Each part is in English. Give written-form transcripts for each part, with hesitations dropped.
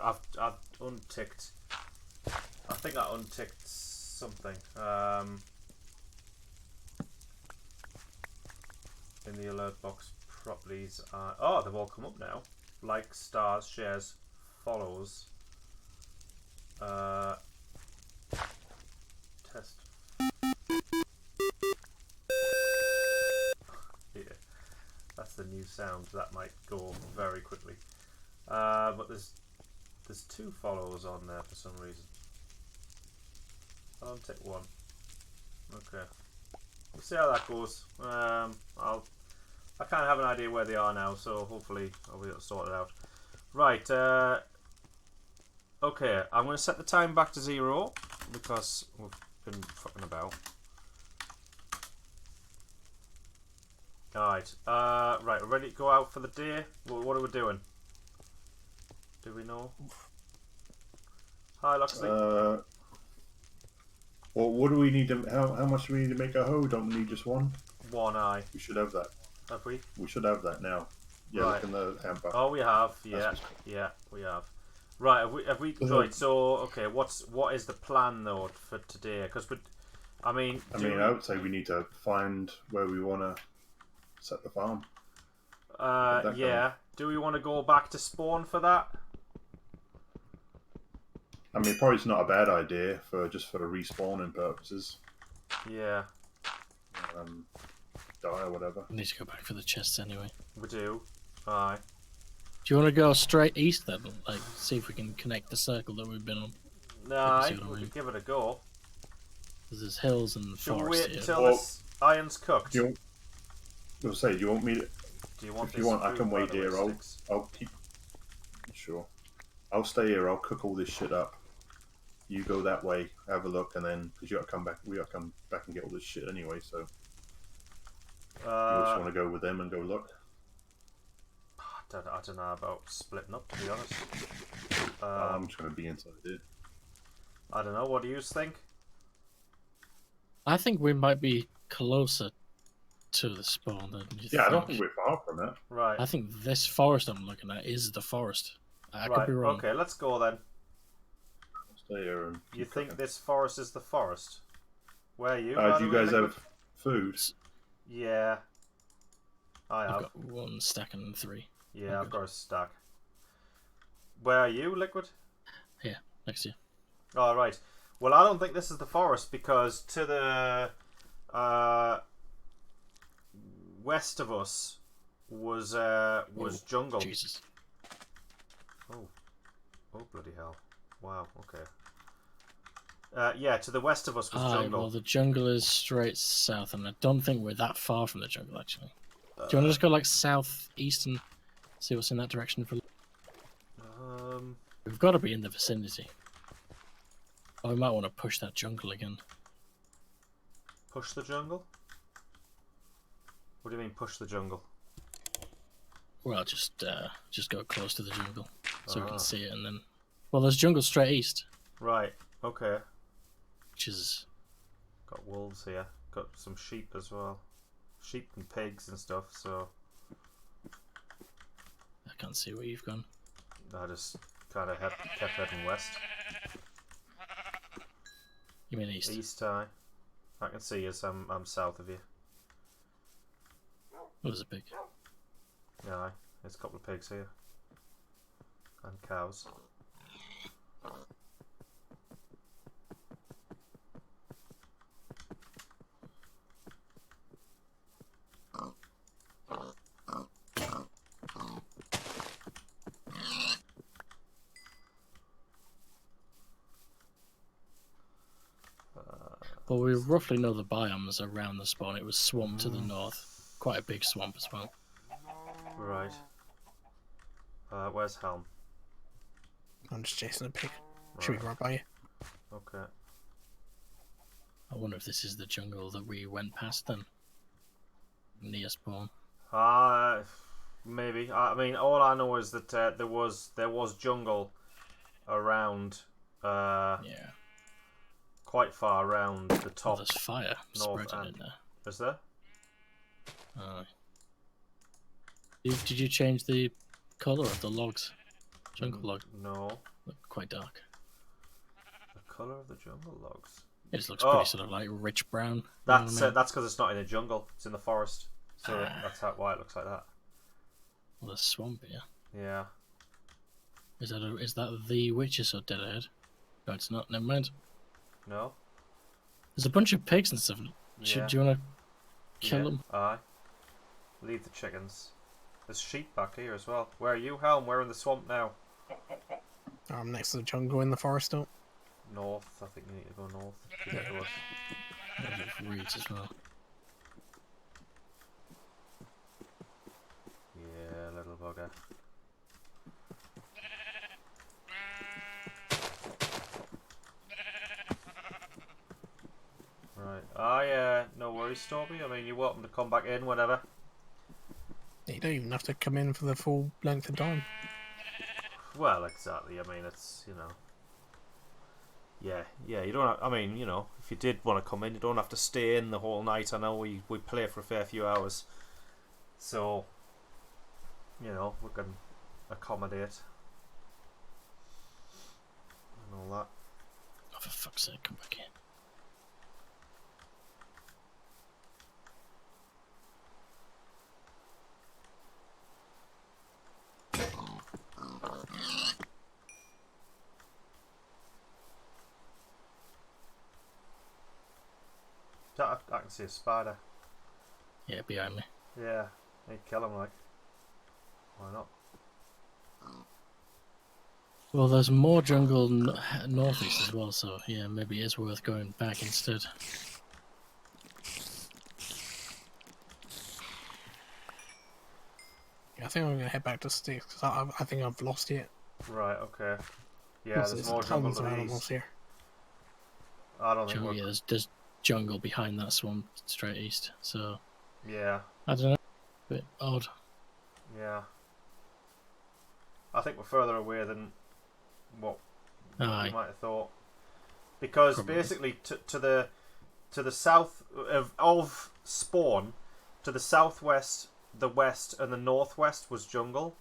I've unticked. I think I unticked something. In the alert box properties. Oh, they've all come up now. Like, stars, shares, follows. Test. Yeah, that's the new sound. That might go very quickly. But there's 2 follows on there for some reason. I'll take 1. Okay. We'll see how that goes. I kind of have an idea where they are now, so hopefully I'll be able to sort it out. Right. Okay, I'm going to set the time back to 0 because we've been fucking about. Alright. Right, we're ready to go out for the day. What are we doing? Do we know? Hi, Loxley. Well, what do we need to? How much do we need to make a hoe? Don't we need just one? 1 eye. We should have that. Have we? We should have that now. Yeah, right. Look in the hamper. Oh, we have. Yeah, yeah, we have. Right, have we? Right. So, okay, what is the plan though for today? Because I mean, I would say we need to find where we want to set the farm. Yeah. Do we want to go back to spawn for that? I mean, probably it's not a bad idea for respawning purposes. Yeah. Die or whatever. We need to go back for the chests anyway. We do. Aye. Do you want to go straight east then? Like, see if we can connect the circle that we've been on? Nah, we could give it a go. Because there's hills and Should forest we wait here. until this iron's cooked? Do you want me to? Do you want if you want, I can wait here. I'll keep. Sure. I'll stay here. I'll cook all this shit up. You go that way, have a look, and then because you got to come back, we got to come back and get all this shit anyway. So you just want to go with them and go look. I don't know about splitting up, to be honest. I'm just going to be inside it. I don't know. What do you think? I think we might be closer to the spawn than you think. Yeah, I don't think we're far from it. Right. I think this forest I'm looking at is the forest. I could be wrong. Okay, let's go then. Stay here and you think this forest is the forest? Where are you? Do you guys have food? Yeah. I've got 1 stack and 3. Yeah, I've got a stack. Where are you, Liquid? Yeah, next to you. All right. Well, I don't think this is the forest because to the west of us was jungle. Jesus. Oh, bloody hell! Wow. Okay. Yeah, to the west of us was jungle. Well, the jungle is straight south, and I don't think we're that far from the jungle actually. Do you want to just go like southeast and see what's in that direction for? We've got to be in the vicinity. Oh, we might want to push that jungle again. Push the jungle? What do you mean push the jungle? Well, just go close to the jungle so we can see it, and then. Well, there's jungle straight east. Right. Okay. Which is. Got wolves here. Got some sheep as well. Sheep and pigs and stuff. So. I can't see where you've gone. I just kind of kept heading west. You mean east? East, I can see you. So I'm south of you. Oh, there's a pig. Yeah, there's a couple of pigs here. And cows. Well, we roughly know the biomes around the spawn. It was swamp to the north. Quite a big swamp as well. Right. Where's Helm? I'm just chasing a pig. Right. Should be right by you. Okay. I wonder if this is the jungle that we went past then. Near spawn. Maybe. I mean, all I know is that there was jungle around. Yeah. Quite far around the top. Oh, there's fire spreading in there. Is there? Did you change the colour of the logs? Jungle log. No. Look quite dark. The colour of the jungle logs. It just looks pretty sort of like rich brown. You know what I mean? That's because it's not in a jungle. It's in the forest. So that's why it looks like that. Well, there's swamp here. Yeah. Is that the witches or dead ahead? No, it's not. Never mind. No. There's a bunch of pigs and stuff. Yeah. Do you want to kill them? Aye. Leave the chickens. There's sheep back here as well. Where are you, Helm? We're in the swamp now. I'm next to the jungle in the forest, though. North. I think you need to go north to get to us. There's reeds as well. Yeah, little bugger. Right. No worries, Storby. I mean, you're welcome to come back in whenever. You don't even have to come in for the full length of time. Well, exactly. I mean, it's, you know. Yeah, you don't have, I mean, you know, if you did want to come in, you don't have to stay in the whole night. I know we play for a fair few hours. So, you know, we can accommodate. And all that. Oh, for fuck's sake, come back in. I can see a spider. Yeah, behind me. Yeah, they'd kill him, like. Why not? Well, there's more jungle northeast as well, so yeah, maybe it is worth going back instead. Yeah, I think I'm gonna head back to Sticks because I think I've lost it. Right, okay. Yeah, there's more jungle tons to of the animals east. here. I don't think Yeah, there's jungle behind that swamp straight east, so Yeah, I don't know. Bit odd. yeah. I think we're further away than what you Aye. might have thought. Because Probably. basically to the south of spawn, to the southwest, the west and the northwest was jungle.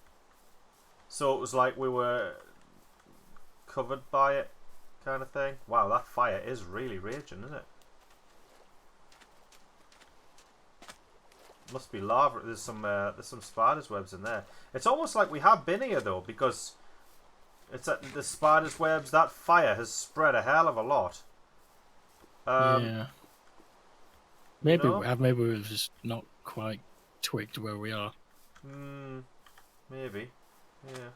So it was like we were covered by it, kind of thing. Wow, that fire is really raging, isn't it? Must be lava. There's some spiders' webs in there. It's almost like we have been here though, because it's at the spiders' webs. That fire has spread a hell of a lot. Yeah. Maybe no? maybe we've just not quite twigged where we are. Maybe. Yeah.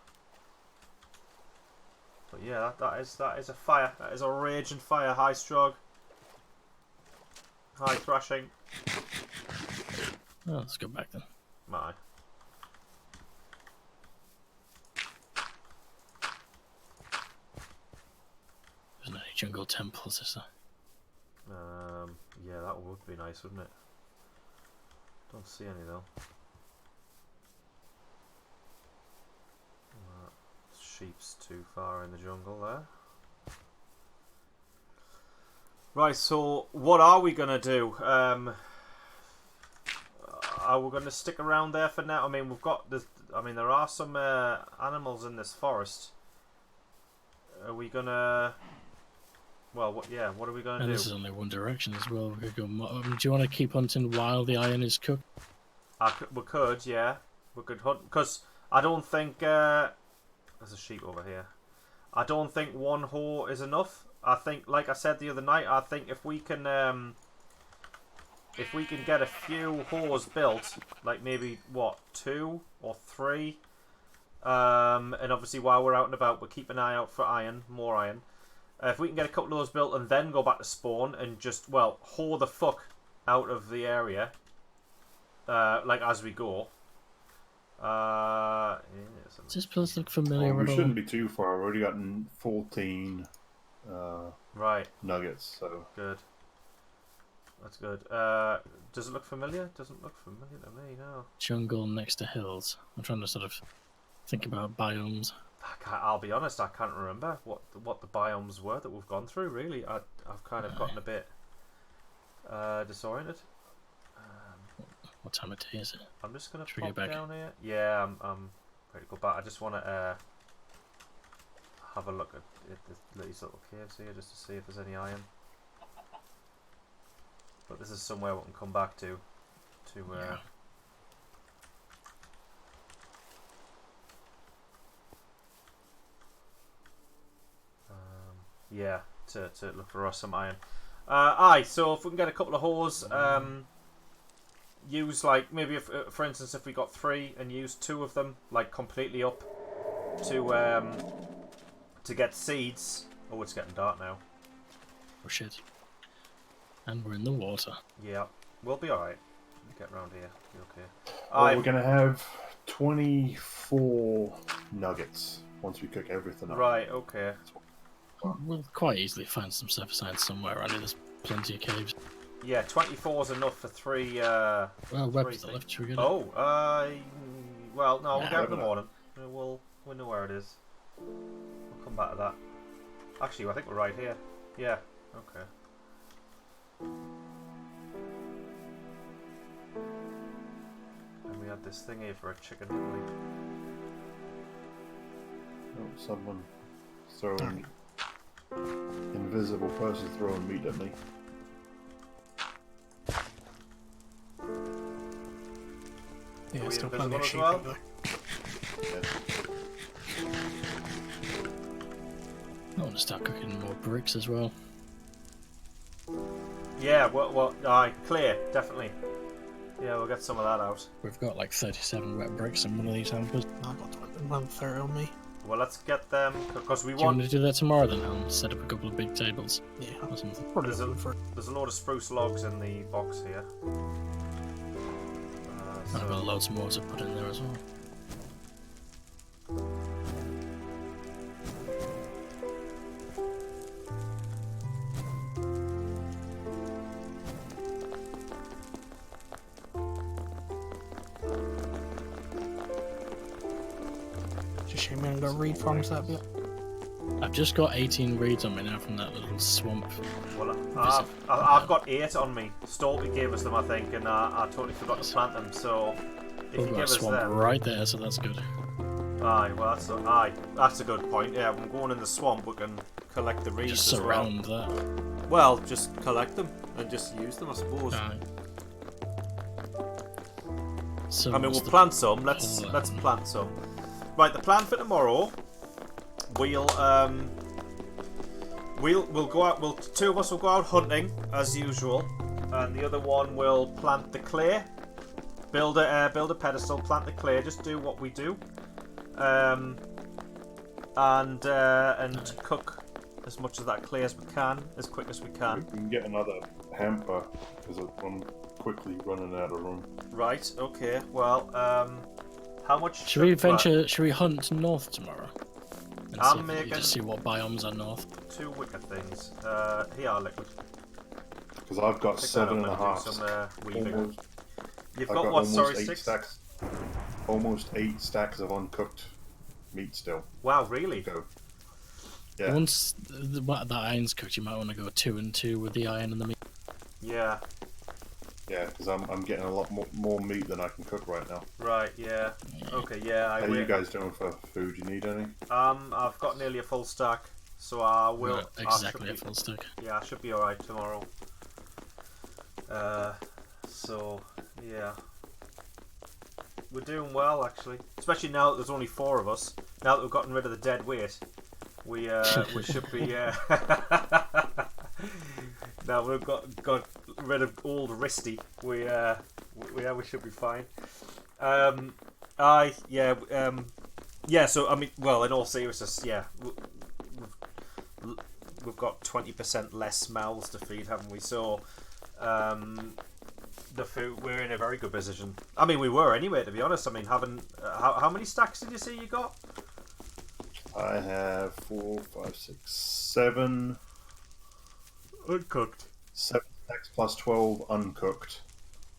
But yeah, that is a fire. That is a raging fire. High strug. High thrashing. Oh, let's go back then. My. There's any jungle temples, is there? Yeah, that would be nice, wouldn't it? Don't see any though. Sheep's too far in the jungle there. Right, so what are we gonna do? Are we gonna stick around there for now? I mean, we've got this. I mean, there are some animals in this forest. Are we gonna? Well, what are we gonna And do? this is only one direction as well. We could go. Do you want to keep hunting while the iron is cooked? We could, yeah. We could hunt, because I don't think there's a sheep over here. I don't think one hoe is enough. I think, like I said the other night, I think if we can get a few hoes built, like maybe what 2 or 3, and obviously while we're out and about, we'll keep an eye out for iron, more iron. If we can get a couple of those built and then go back to spawn and just, well, hoe the fuck out of the area, like as we go. Yeah, Does this place look familiar we at all? shouldn't be too far. We've already gotten 14 right, nuggets, so good. That's good. Does it look familiar? Doesn't look familiar to me, no. Jungle next to hills. I'm trying to sort of think about biomes. I'll be honest, I can't remember what the biomes were that we've gone through, really. I've kind of gotten a bit disoriented. What time of day is it? I'm just going to Should we pop get back? down here. Yeah, I'm ready to go back. I just want to have a look at these little caves here just to see if there's any iron. But this is somewhere we can come back to. Yeah. Yeah, to look for us some iron. Aye, so if we can get a couple of hores, use like maybe if, for instance, if we got 3 and use 2 of them like completely up to get seeds. Oh, it's getting dark now. Oh shit. And we're in the water. Yeah, we'll be alright. Get round here. Be okay. Well, we're gonna have 24 nuggets once we cook everything up. Right. Okay. We'll quite easily find some stuff aside somewhere around here. There's plenty of caves. Yeah, 24 is enough for 3. Well, web three to the things. left, should we get it? Oh, well, no, we'll Nah, get it in the morning. We'll know where it is. We'll come back to that. Actually, I think we're right here. Yeah. Okay. And we had this thing here for a chicken, didn't we? Oh, someone throwing invisible person throwing meat at me. Yeah, we still invisible plenty of as sheep well? up there. Yeah. I want to start cooking more bricks as well. Yeah. What? Aye, clear, definitely. Yeah, we'll get some of that out. We've got like 37 wet bricks in one of these hampers. I've got 130 on me. Well, let's get them because we Do you want want. to do that tomorrow then? And set up a couple of big tables Yeah, or something. probably There's a- looking for There's a load of spruce logs in the box here. I've got loads more to put in there as well. just shame we haven't got reed farms that bit. I've just got 18 reeds on me now from that little swamp. Well, I've got 8 on me. Stolby gave us them, I think, and I totally forgot to plant them. So if We've you got give a us swamp them, right there, so that's good. aye, well that's a good point. Yeah, when going in the swamp, we can collect the reeds Just as well. surround that. Well, just collect them and just use them, I suppose. Aye. So I mean, what's we'll the plant some. Let's plan? plant some. Right, the plan for tomorrow. We'll go out. 2 of us will go out hunting as usual, and the other one will plant the clay. Build a pedestal. Plant the clay. Just do what we do, and cook as much of that clay as we can, as quick as we can. We can get another hamper because I'm quickly running out of room. Right. Okay. Well, how much? Should we venture? Should we hunt north tomorrow? And I'm see if we making- just see what biomes are north. 2 wicker things. Here are liquid. Because I've got Pick that 7 up and a and do half. some weaving. Almost, You've I've got what? almost Sorry, 8 6. stacks. Almost 8 stacks of uncooked meat still. Wow, really? Go. Yeah. Once that iron's cooked, you might want to go 2 and 2 with the iron and the meat. Yeah. Yeah, because I'm getting a lot more meat than I can cook right now. Right. Yeah. Okay. Yeah. How are you guys doing for food? You need any? I've got nearly a full stack, so I will. Not exactly a full stack. Yeah, I should be alright tomorrow. So yeah, we're doing well actually. Especially now that there's only 4 of us. Now that we've gotten rid of the dead weight, we should be. Now we've got rid of old Risty. We should be fine. Yeah. So I mean, well, in all seriousness, yeah, we've got 20% less mouths to feed, haven't we? So, the food, we're in a very good position. I mean, we were anyway, to be honest. I mean, having how many stacks did you say you got? I have 4, 5, 6, 7. Uncooked. 7 stacks plus 12 uncooked.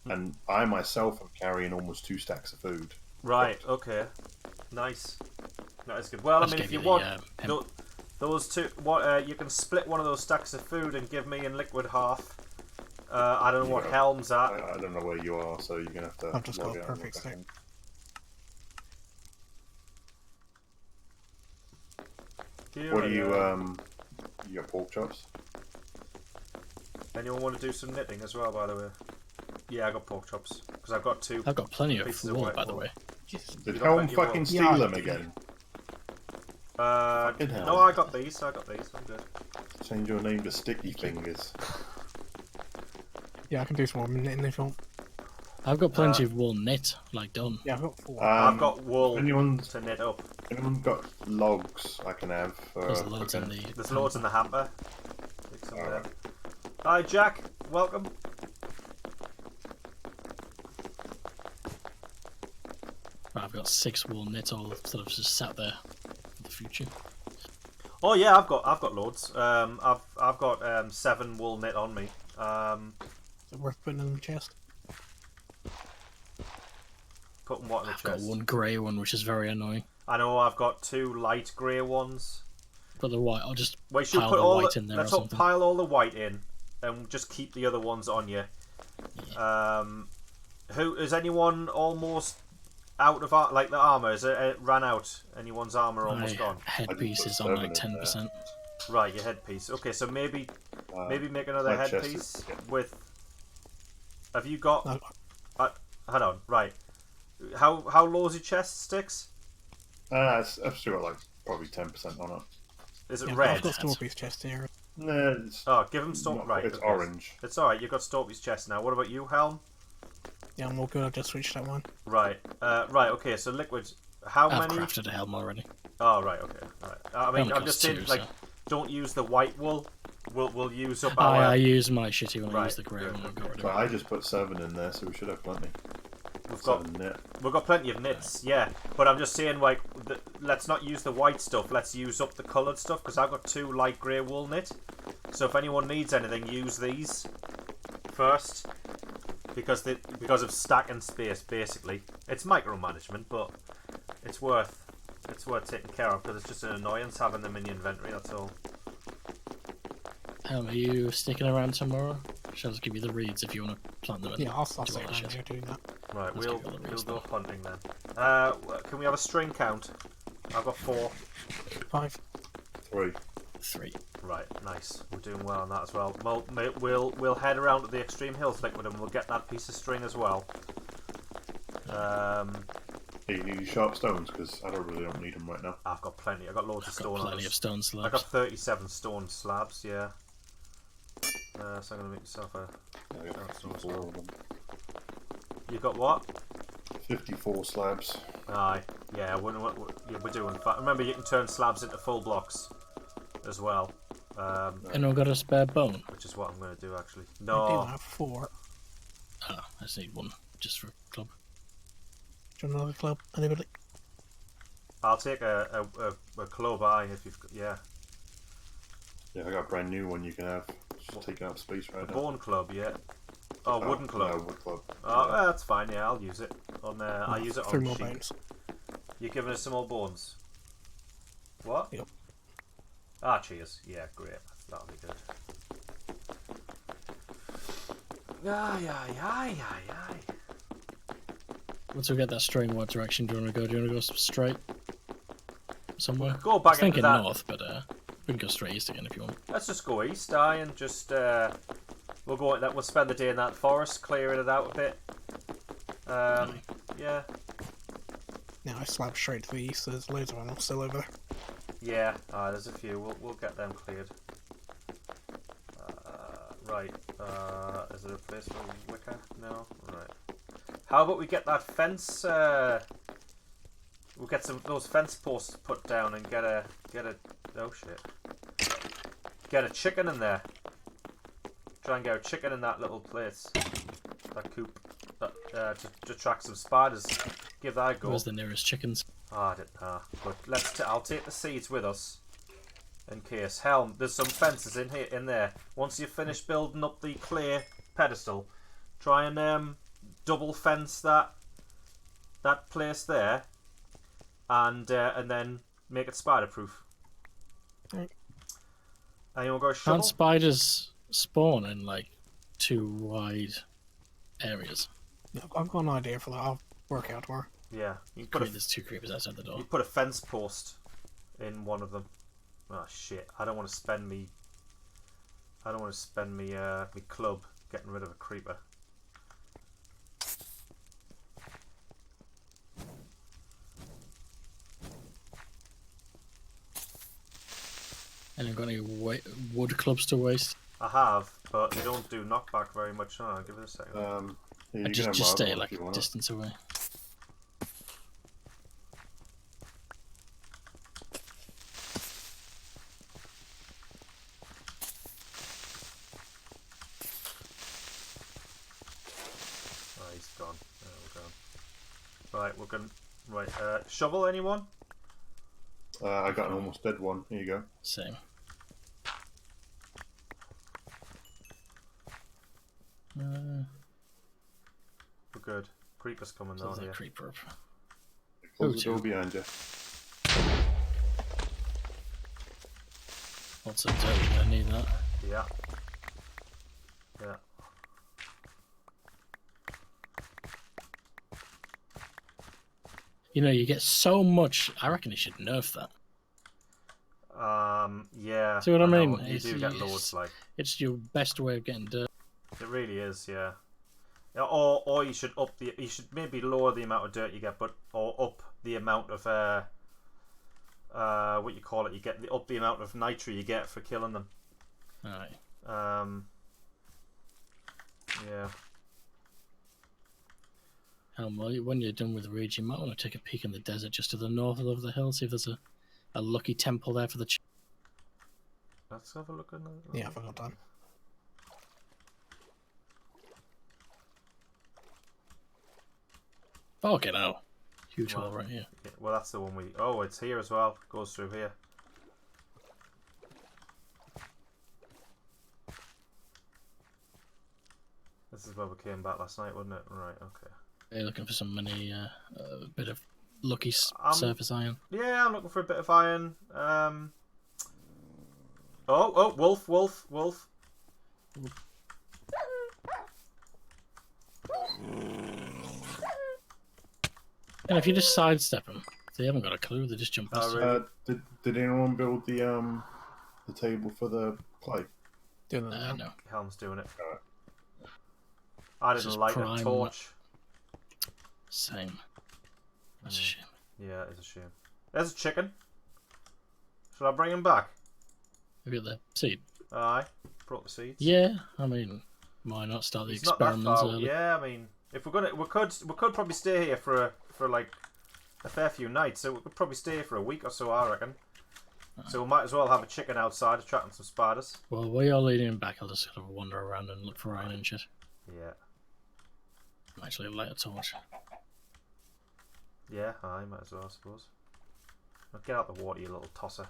And I myself am carrying almost 2 stacks of food. Right. Okay. Nice. That is good. Well, I Let's mean, if give you you want the, those 2, what you can split one of those stacks of food and give me in liquid half. I don't know what Helm's at. I don't know where you are, so you're gonna have to. I've just log got a out and perfect log back stack. in. Here What I do you am. You got pork chops? Anyone want to do some knitting as well, by the way? Yeah, I got pork chops because I've got 2 I've got plenty of pieces of wool, white by the wool. way. Just, Did You got Helm plenty of wool? fucking Yeah, steal I them did. again? Uh, Fucking hell. no, I got these. I'm good. Change your name to Sticky Fingers. yeah, I can do some more knitting if you want. I've got plenty of wool knit, like done. Yeah, I've got 4. I've got wool Anyone's to knit up. anyone got logs I can have for There's loads in cooking? the. There's loads in the hamper. Take some Alright. there. Hi, Jack. Welcome. I've got 6 wool knit, all sort of just sat there for the future. Oh yeah, I've got loads. I've got 7 wool knit on me. Is it worth putting in the chest? Putting what in the I've got chest? one grey one, which is very annoying. I know I've got 2 light grey ones. Put the white. I'll just We should pile put the all white the, in there or let's something. pile all the white in, and just keep the other ones on you. Yeah. Who is anyone almost out of like the armor? Is it ran out? Anyone's armor almost My gone? headpiece put is on like 7 in there. 10%. Right, your headpiece. Okay, so maybe make another my chest headpiece is- yeah. with. Have you got? No, Hold on. Right. How low is your chest, Sticks? I've still got like probably 10% on it. Is it yeah, red? I've got Stormpiece chest here. No, it's, Oh, give him Storm. not- Right, it's okay. orange. It's all right. You've got Stormy's chest now. What about you, Helm? Yeah, I'm all good. I've just switched that one. Right. Right. Okay. So liquid. How I've many? crafted a helm already. Oh, right. Okay. Right. I mean, Only I'm just costs saying, 2, like, so. don't use the white wool. We'll use up I our. use my shitty one. I Right, use the grey good, one. I've got rid of But it. I just put 7 in there, so we should have plenty. We've got 7 knit. plenty of knits, yeah. But I'm just saying, like, let's not use the white stuff. Let's use up the coloured stuff because I've got 2 light grey wool knit. So if anyone needs anything, use these first because of stacking space. Basically, it's micromanagement, but it's worth taking care of because it's just an annoyance having them in your inventory. That's all. Are you sticking around tomorrow? Shall I just give you the reeds if you want to plant them in? Yeah, I'll stay Tomatoes, around yes. here doing that. Right, Let's we'll give it a read go then. hunting then. Can we have a string count? I've got 4. 5. 3. 3. Right, nice. We're doing well on that as well. We'll head around to the Extreme Hills Liquid and we'll get that piece of string as well. Hey, you need your sharp stones because I don't need them right now. I've got plenty. I've got loads of I've got stone on plenty of us. stone I got slabs. 37 stone slabs. Yeah. So I'm gonna make myself a. I got That's 54 of them. You got what? 54 slabs. Aye. Yeah. We're doing. Remember, you can turn slabs into full blocks as well. Anyone got a spare bone? Which is what I'm gonna do actually. I do No. have 4. Oh, I just need one just for club. Do you want another club? Anybody? I'll take a club eye if you've got. Yeah. Yeah, I got a brand new one you can have. Just taking up space right now. Bone club. Yeah. Oh, wooden club. No, wood club. Oh, well, that's fine. Yeah, I'll use it on. I'll use it 3 on more sheep. bones. You're giving us some more bones. What? Yep. Ah, cheers. Yeah, great. That'll be good. Aye, aye, aye, aye, aye. Once we get that string, what direction do you want to go? Do you want to go straight somewhere? Go I was back into thinking that. north, but we can go straight east again if you want. Let's just go east, aye, and just we'll go. We'll spend the day in that forest, clearing it out a bit. Yeah, Now I slab straight to the east. There's loads of them still over there. yeah. There's a few. We'll get them cleared. Right. Is there a place for wicker? No. Right. How about we get that fence? We'll get those fence posts put down and get a. Oh shit. Get a chicken in there. Try and get a chicken in that little place. That coop. To attract some spiders. Give that a go. Where's the nearest chickens? I didn't know. But I'll take the seeds with us. In case. Helm, there's some fences in there. Once you've finished building up the clay pedestal, try and double fence that place there, and then make it spider proof. Right. Anyone got a shovel? Can't spiders spawn in like 2 wide areas? Yeah, I've got an idea for that. I'll work out where. Yeah, you put There's 2 creepers outside the door. you put a fence post in one of them. Oh shit! I don't want to spend me. I don't want to spend me me club getting rid of a creeper. And you've got any wood clubs to waste? I have, but they don't do knockback very much. Oh, give it a second. Yeah, you Just can have stay marble like if you a want. distance away. Oh, he's gone. Oh, we're gone. Right, we're going. Right, shovel anyone? I got an almost dead one. Here you go. Same. We're good. Creeper's coming So down the here. creeper up. Close the door behind you. Lots of dirt, I need that. Yeah. Yeah. You know, you get so much. I reckon you should nerf that. Yeah. See what I know, mean? You do get loads, like. It's your best way of getting dirt. It really is, yeah. Yeah, or you should up the. You should maybe lower the amount of dirt you get, or up the amount of what you call it. You get up the amount of nitro you get for killing them. Alright. Yeah. When you're done with Reed, you might want to take a peek in the desert just to the north of the hill, see if there's a lucky temple there for the. Let's have a look at that. Yeah, I forgot that. Fucking hell. Huge Well, hole right here. Yeah, well, that's the one we. Oh, it's here as well. Goes through here. This is where we came back last night, wasn't it? Right. Okay. You're looking for some money, a bit of lucky surface iron. Yeah, I'm looking for a bit of iron. Oh, wolf. And if you just sidestep them, they haven't got a clue. They just jump past. really? Did anyone build the table for the clay? Doing that now. No. Helm's doing it. Alright. I This didn't is light a prime torch. Same. That's a shame. Yeah, it's a shame. There's a chicken. Should I bring him back? Look at the seed. Aye. Brought the seeds. Yeah, I mean, why not start the It's not that experiments far. early? Yeah, I mean, if we're gonna, we could probably stay here for like a fair few nights. So we could probably stay here for a week or so, I reckon. So we might as well have a chicken outside attracting some spiders. Well, while you're leading him back, I'll just sort of wander around and look for iron and shit. Yeah. Actually, light a torch. Yeah, I might as well, I suppose. Now get out the water, you little tosser.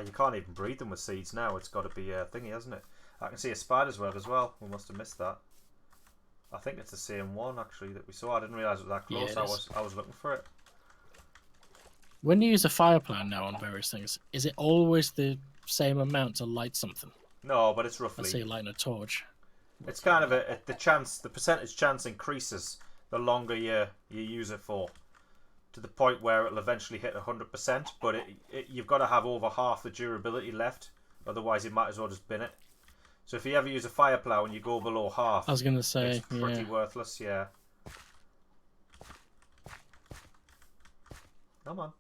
You can't even breed them with seeds now. It's got to be a thingy, hasn't it? I can see a spider's web as well. We must have missed that. I think it's the same one actually that we saw. I didn't realise it was that close. Yeah, I was looking for it. When you use a fire plan now on various things, is it always the same amount to light something? No, but it's roughly. Let's say lighting a torch. It's kind of the percentage chance increases the longer you use it for, to the point where it'll eventually hit 100%. But you've got to have over half the durability left, otherwise you might as well just bin it. So if you ever use a fire plow and you go below half, I was gonna say, it's pretty yeah. worthless. Yeah. Come on,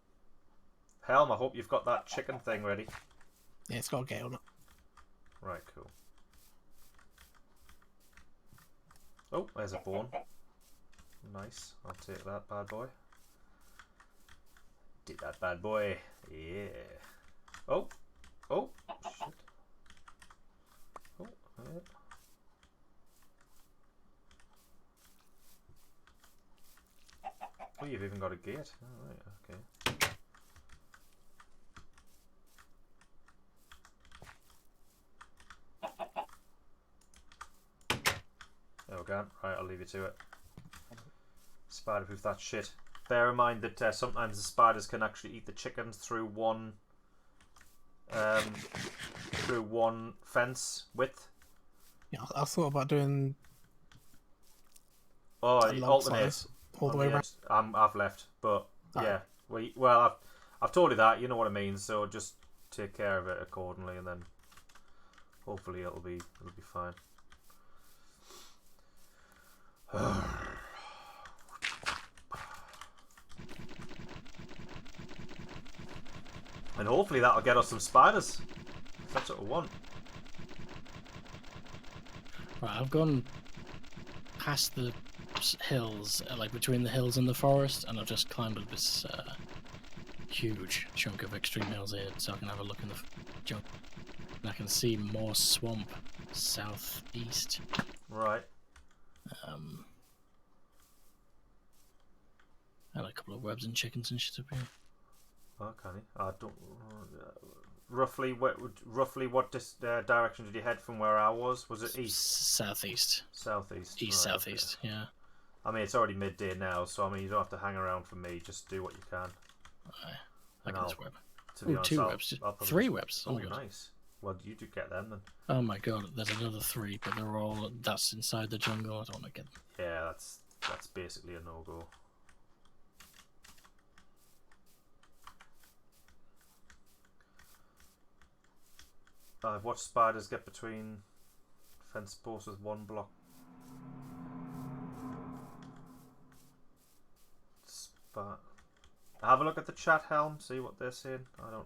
Helm. I hope you've got that chicken thing ready. Yeah, it's got a gate on it. Right, cool. Oh, there's a bone. Nice. I'll take that bad boy. Take that bad boy. Yeah. Oh. Oh. Shit. Oh. Yeah. Oh, you've even got a gate. Oh, right, okay. There we go. Right, I'll leave you to it. Spider-proof that shit. Bear in mind that sometimes the spiders can actually eat the chickens through one through one fence width. Yeah, I thought about doing Oh, a it log alternates size all the on way the around. edge. I've left, but Alright. yeah. Well, I've told you that. You know what I mean. So just take care of it accordingly, and then hopefully it'll be fine. And hopefully that'll get us some spiders. That's what we want. Right, I've gone past the hills, like between the hills and the forest, and I've just climbed up this huge chunk of extreme hills here, so I can have a look in the jungle. And I can see more swamp southeast. Right. And a couple of webs and chickens and shit up here. Oh, can he? I don't. Roughly what direction did you head from where I was? Was it east? Southeast. Southeast. East, Right, southeast, okay. yeah. I mean, it's already midday now, so I mean, you don't have to hang around for me. Just do what you can. Aye. And Like this web. To be Ooh, honest, two I'll webs. probably Three just- webs. Oh, Oh, my god. nice. Well, you do get them then. Oh my god, there's another 3, but they're all. That's inside the jungle. I don't want to get them. Yeah, that's basically a no-go. I've watched spiders get between fence posts with 1 block. Have a look at the chat, Helm. See what they're saying. I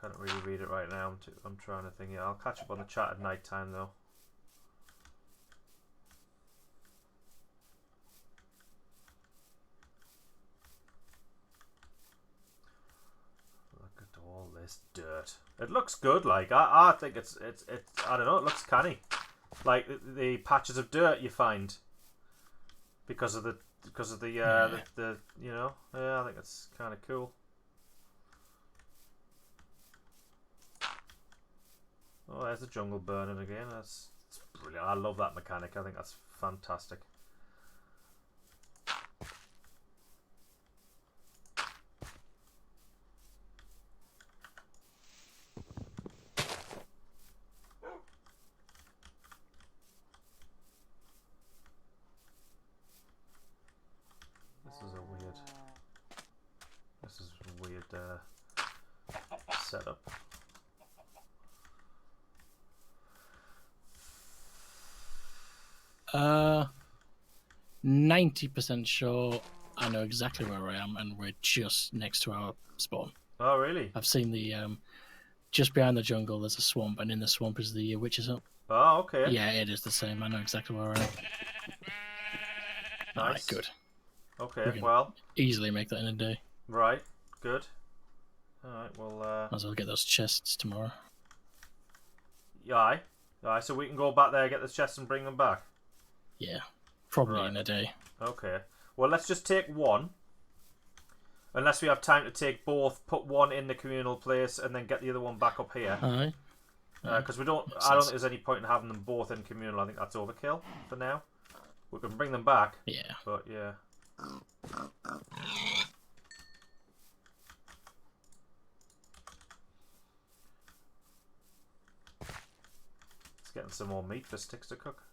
can't really read it right now. I'm trying to think. Yeah, I'll catch up on the chat at night time though. Look at all this dirt. It looks good. Like I think it's I don't know. It looks canny. Like the patches of dirt you find because of the you know, yeah, I think it's kind of cool. Oh, there's the jungle burning again. That's brilliant. I love that mechanic. I think that's fantastic. This is a weird setup. 90% sure I know exactly where I am, and we're just next to our spawn. Oh, really? I've seen the just behind the jungle. There's a swamp, and in the swamp is the witch's hut. Oh, okay. Yeah, it is the same. I know exactly where I am. Nice. Alright, good. Okay, can- well, Easily make that in a day. right, good. Alright, well, Might as well get those chests tomorrow. aye. Aye, so we can go back there, get the chests and bring them back. Yeah, probably Right. in a day. Okay. Well, let's just take one. Unless we have time to take both, put one in the communal place, and then get the other one back up here. Aye. Because we don't. Makes I don't sense. think there's any point in having them both in communal. I think that's overkill for now. We can bring them back, Yeah. but yeah. It's getting some more meat for Sticks to cook.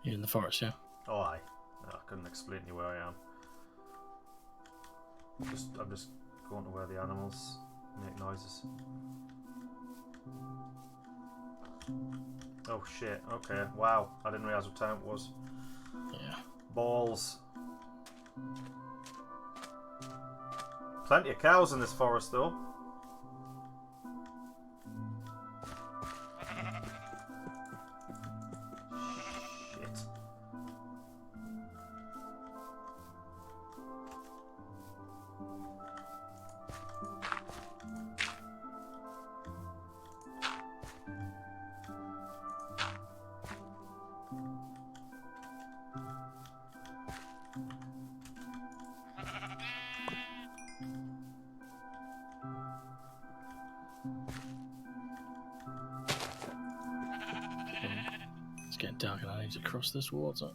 You're in the forest, yeah? Oh, aye. No, I couldn't explain to you where I am. I'm just going to where the animals make noises. Oh shit, okay, wow. I didn't realise what time it was. Yeah. Balls. Plenty of cows in this forest though. Shit. getting dark and I need to cross this water.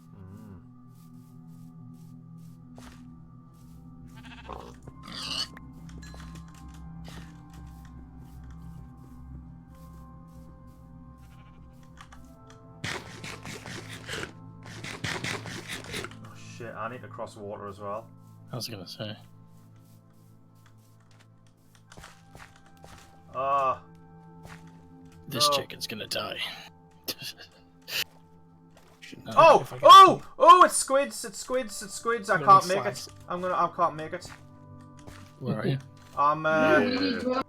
Oh shit, I need to cross water as well. I was gonna say. Ah. This No. chicken's gonna die. Oh! If I get Oh! Oh! It's squids! It's squids! It's squids! I Gonna can't be make it. flies. I can't make it. Where are you? I'm Yeah.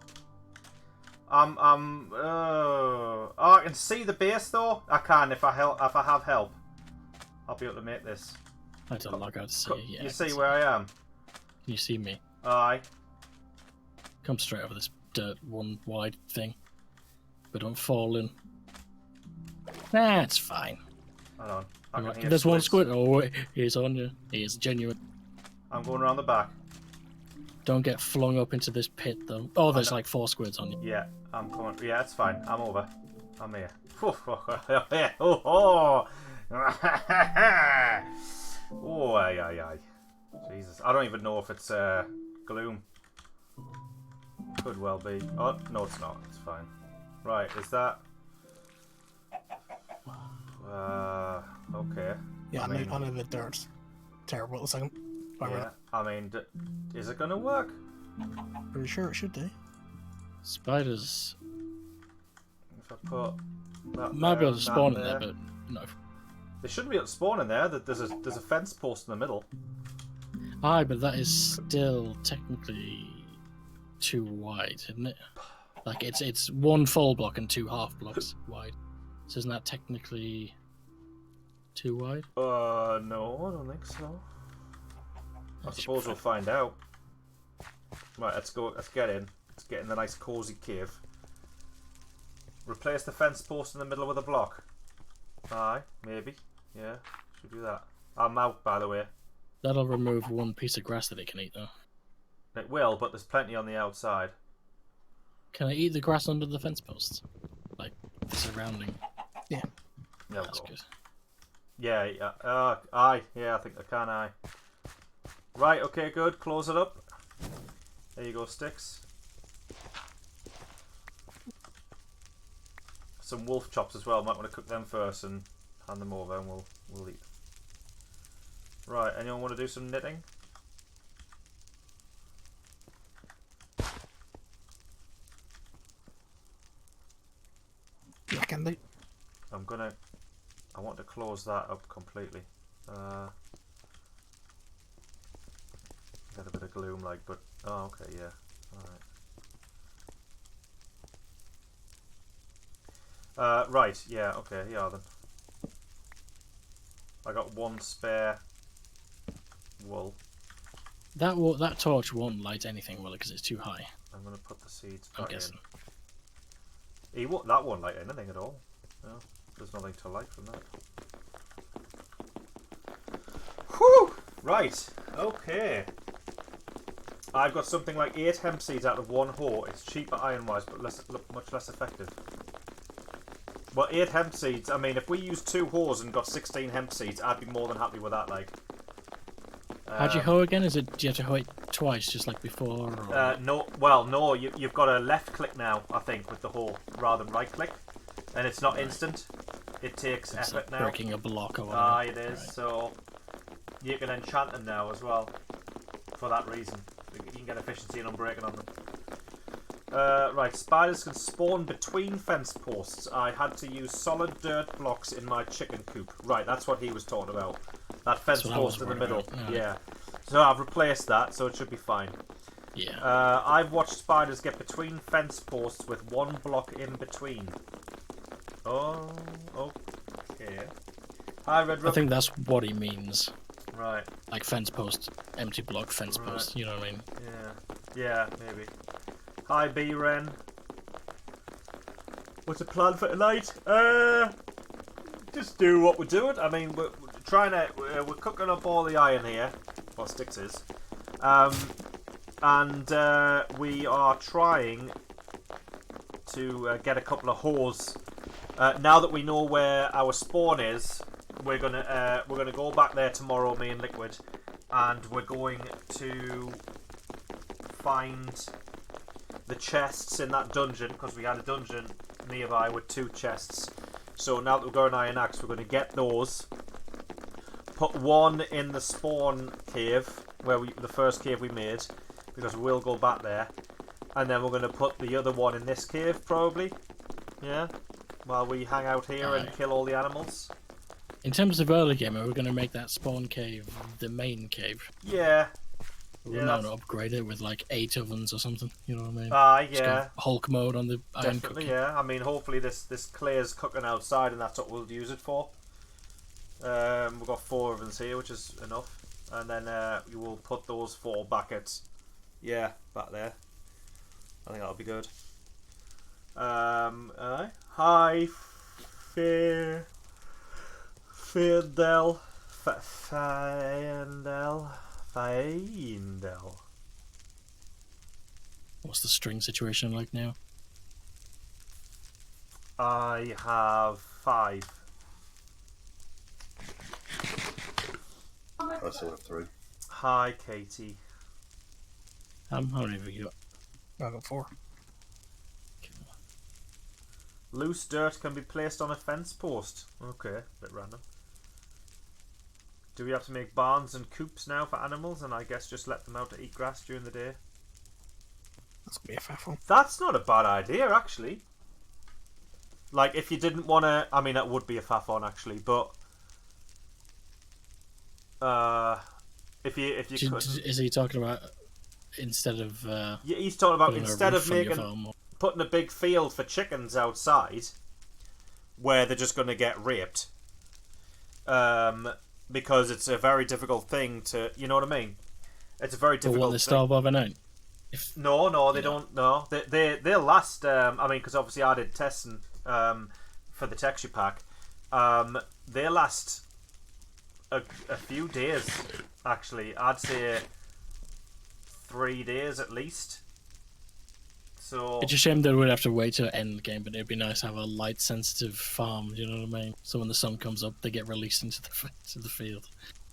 oh, I can see the base though. I can if I have help. I'll be able to make this. I had to log out to see you. Yeah, You I see can where I am? Can you see me? Aye. Come straight over this dirt one wide thing. But don't fall in. Nah, it's fine. Hold on. I can hear There's one squids. squid. Oh, he's on you. He is genuine. I'm going around the back. Don't get flung up into this pit though. Oh, there's like 4 squids on you. Yeah, I'm coming. Yeah, it's fine. I'm over. I'm here. Yeah. Oh, oh. Oh, aye. Jesus. I don't even know if it's gloom. Could well be. Oh, no, it's not. It's fine. Right, is that... okay. Yeah, I I mean- know the dirt's terrible at the second. Yeah, I mean, is it gonna work? Pretty sure it should do. Spiders If I put that might be there able to and spawn that in there, but no. They shouldn't be able to spawn in there. There's a fence post in the middle. Aye, but that is still technically too wide, isn't it? Like it's 1 full block and 2 half blocks wide. So isn't that technically too wide? No, I don't think so. I suppose we'll find out. Right, let's go. Let's get in. Let's get in the nice cozy cave. Replace the fence post in the middle with a block. Aye, maybe. Yeah, should do that. I'm out, by the way. That'll remove 1 piece of grass that it can eat, though. It will, but there's plenty on the outside. Can I eat the grass under the fence posts? Like, surrounding. Yeah, That's go. good. Yeah. Aye. Yeah, I think I can. Aye. Right. Okay. Good. Close it up. There you go, sticks. Some wolf chops as well. Might want to cook them first and hand them over, and we'll eat. Right. Anyone want to do some knitting? Yeah, can do. I want to close that up completely. Got a bit of gloom, like, but oh, okay, yeah, all right. Right, yeah, okay, here are them. I got 1 spare wool. That torch won't light anything, will it? Because it's too high. I'm gonna put the seeds I'm back guessing. in. That won't light anything at all. No, there's nothing to light from that. Whew! Right, okay. I've got something like 8 hemp seeds out of 1 hoe. It's cheaper iron-wise, but much less effective. Well, 8 hemp seeds. I mean, if we used 2 hoes and got 16 hemp seeds, I'd be more than happy with that. Like, How'd you hoe again? Do you have to hoe it twice, just like before? Or... no. Well, no. You've got a left click now, I think, with the hoe rather than right click, and it's not instant. It takes it's effort like now. breaking a block or whatever. Ah, it is. Right. So you can enchant them now as well. For that reason, you can get efficiency and unbreaking on them. Right, spiders can spawn between fence posts. I had to use solid dirt blocks in my chicken coop. Right, that's what he was talking about. That fence That's what I was post in the worried middle. about, Yeah. So I've replaced that, so it should be fine. Yeah. I've watched spiders get between fence posts with 1 block in between. Oh, okay. Hi, Red I Rub. think that's what he means. Right. Like fence post, empty block, fence Right. post. You know what I mean? Yeah, maybe. Hi, B Ren. What's the plan for tonight? Just do what we're doing. I mean, we're trying to. We're cooking up all the iron here. Well, sticks is. And we are trying to get a couple of hoes Now that we know where our spawn is, we're gonna go back there tomorrow, me and Liquid, and we're going to find the chests in that dungeon, because we had a dungeon nearby with 2 chests. So now that we've got an iron axe, we're going to get those. Put one in the spawn cave, the first cave we made, because we'll go back there. And then we're going to put the other one in this cave, probably. Yeah? While we hang out here and kill all the animals. In terms of early game, we're going to make that spawn cave the main cave. Yeah. We're not going to upgrade it with like 8 ovens or something, you know what I mean? Yeah. Just go Hulk mode on the iron Definitely, cooking. yeah. I mean, hopefully this clay's cooking outside and that's what we'll use it for. We've got 4 ovens here, which is enough. And then we will put those 4 buckets, back there. I think that'll be good. Hi, Fidel. Findel. What's the string situation like now? I have 5. I still have 3. Hi, Katie. How many have you got? I got 4. Loose dirt can be placed on a fence post. Okay, bit random. Do we have to make barns and coops now for animals, and I guess just let them out to eat grass during the day? That's gonna be a faff one. That's not a bad idea, actually. Like, if you didn't want to... I mean, that would be a faff on, actually, but... if you could... Is he talking about instead of... Yeah, he's talking about putting a instead of roof on your making... farm or- putting a big field for chickens outside where they're just going to get raped, because it's a very difficult thing to, you know what I mean, it's a very But difficult what, they starve overnight? no they don't. No, they'll last. I mean, because obviously I did testing for the texture pack. They'll last a few days, actually. I'd say 3 days at least. So It's a shame that we'd have to wait to end the game, but it'd be nice to have a light sensitive farm, you know what I mean? So when the sun comes up, they get released into the field.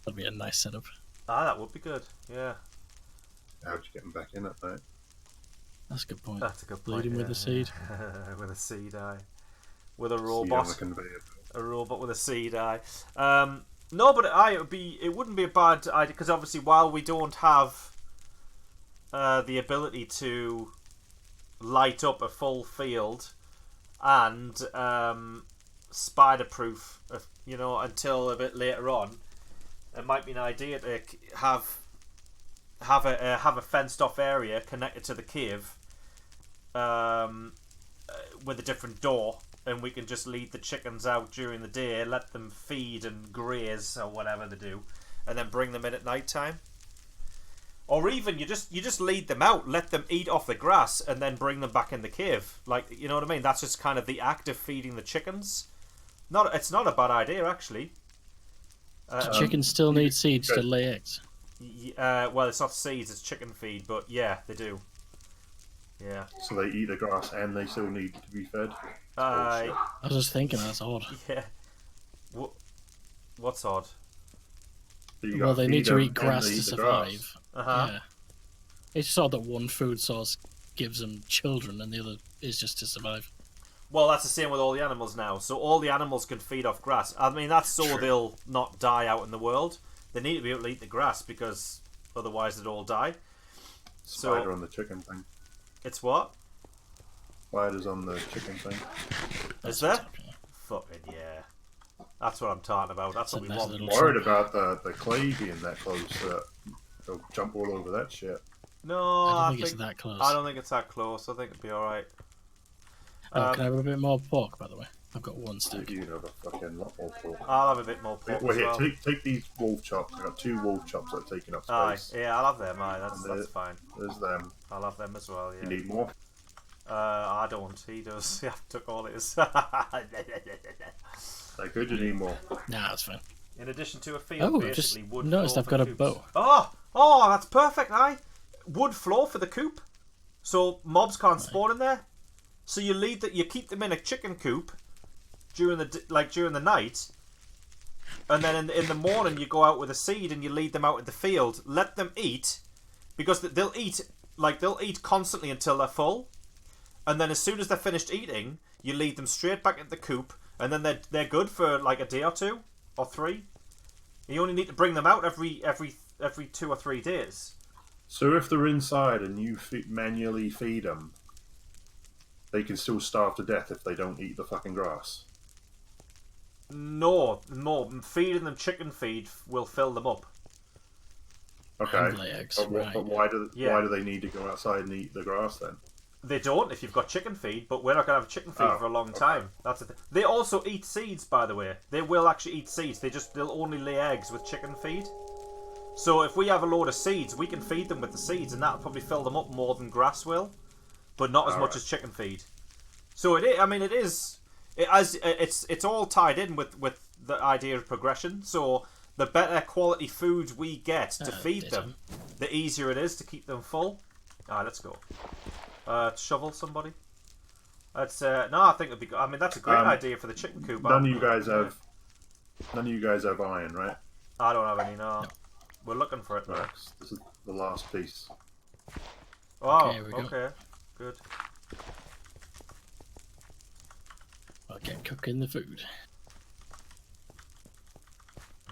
That'd be a nice setup. that would be good. Yeah, How'd you get them back in at night? That's a good point. that's a good point. Bleeding with a seed. With a seed eye. With a See robot. on the conveyor. A robot with a seed eye. No, but it wouldn't be a bad idea, because obviously while we don't have the ability to light up a full field and spider-proof, until a bit later on, it might be an idea to have a fenced-off area connected to the cave with a different door, and we can just lead the chickens out during the day, let them feed and graze or whatever they do, and then bring them in at night time. Or even you just lead them out, let them eat off the grass, and then bring them back in the cave. Like, you know what I mean? That's just kind of the act of feeding the chickens. It's not a bad idea, actually. Do chickens still need seeds to lay eggs? Well, it's not seeds, it's chicken feed, but yeah, they do. Yeah. So they eat the grass and they still need to be fed? I was just thinking, that's odd. Yeah. What's odd? So you Well, gotta they feed need to them eat and grass they to eat the grass. survive. Uh-huh. Yeah. It's just odd that one food source gives them children and the other is just to survive. Well, that's the same with all the animals now. So all the animals can feed off grass. I mean, that's so Sure. they'll not die out in the world. They need to be able to eat the grass, because otherwise they'd all die. Spider on the chicken thing. It's what? Spiders on the chicken thing. Is That's there? what's happening. Fucking yeah. That's what I'm talking about. That's what we Nice want. little Worried about the clay being that close. They'll jump all over that shit. No, I don't think it's that close. I don't think it's that close. I think it'd be alright. Oh, can I have a bit more pork, by the way? I've got 1 stick. You have a fucking lot more pork. I'll have a bit more pork Well, as here, well. take these wolf chops. I've got 2 wolf chops that are taking up Aye, space. yeah, I'll have them. Aye, that's And fine. There's them. I'll have them as well. You Yeah. need more? I don't. He does. I took all his. They could. You need more. Nah, that's fine. In addition to a field, Oh, I've just basically wood noticed floor I've for got a coops. bow. Oh, that's perfect, aye. Wood floor for the coop, so mobs can't spawn in there. So you keep them in a chicken coop, during the night, and then in the morning you go out with a seed and you lead them out in the field. Let them eat, because they'll eat constantly until they're full, and then as soon as they're finished eating, you lead them straight back into the coop, and then they're good for like a day or 2 or 3. You only need to bring them out every 2 or 3 days. So if they're inside and you manually feed them, they can still starve to death if they don't eat the fucking grass. No, feeding them chicken feed will fill them up. Okay. And lay eggs, But why do they need to go outside and eat the grass then? They don't if you've got chicken feed, but we're not going to have chicken feed for a long time. That's the thing. They also eat seeds, by the way. They will actually eat seeds. They'll only lay eggs with chicken feed. So if we have a load of seeds, we can feed them with the seeds, and that'll probably fill them up more than grass will, but not as much as chicken feed. So it's all tied in with the idea of progression. So the better quality food we get to feed them, the easier it is to keep them full. Alright, let's go. Shovel somebody. That's no, I think it'd be. I mean, that's a great idea for the chicken coop. None of you guys have iron, right? I don't have any. No. We're looking for it. Right, this is the last piece. Oh, Okay, we go. okay, good. I'll get cooking the food.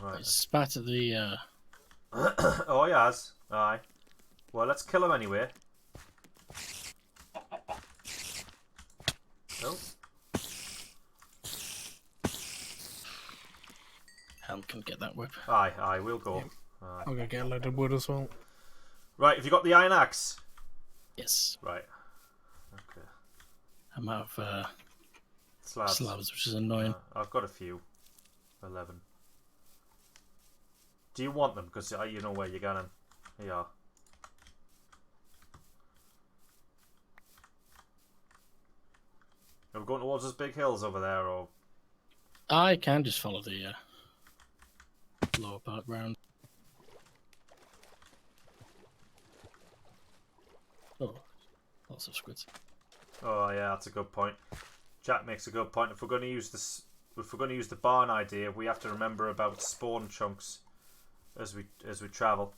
Right. Spat at the. Oh, he has. Aye. Well, let's kill him anyway. Nope. Helm can get that whip. Aye, we'll go. Yeah. Aye. I'm gonna get a load of wood as well. Right, have you got the iron axe? Yes. Right. Okay. I'm out of Slabs. which is annoying. I've got a few. 11. Do you want them? Because you know where you're going. Here you are. Are we going towards those big hills over there, or...? I can just follow the lower part round. Oh, lots of squids. Oh yeah, that's a good point. Jack makes a good point. If we're going to use the barn idea, we have to remember about spawn chunks as we travel.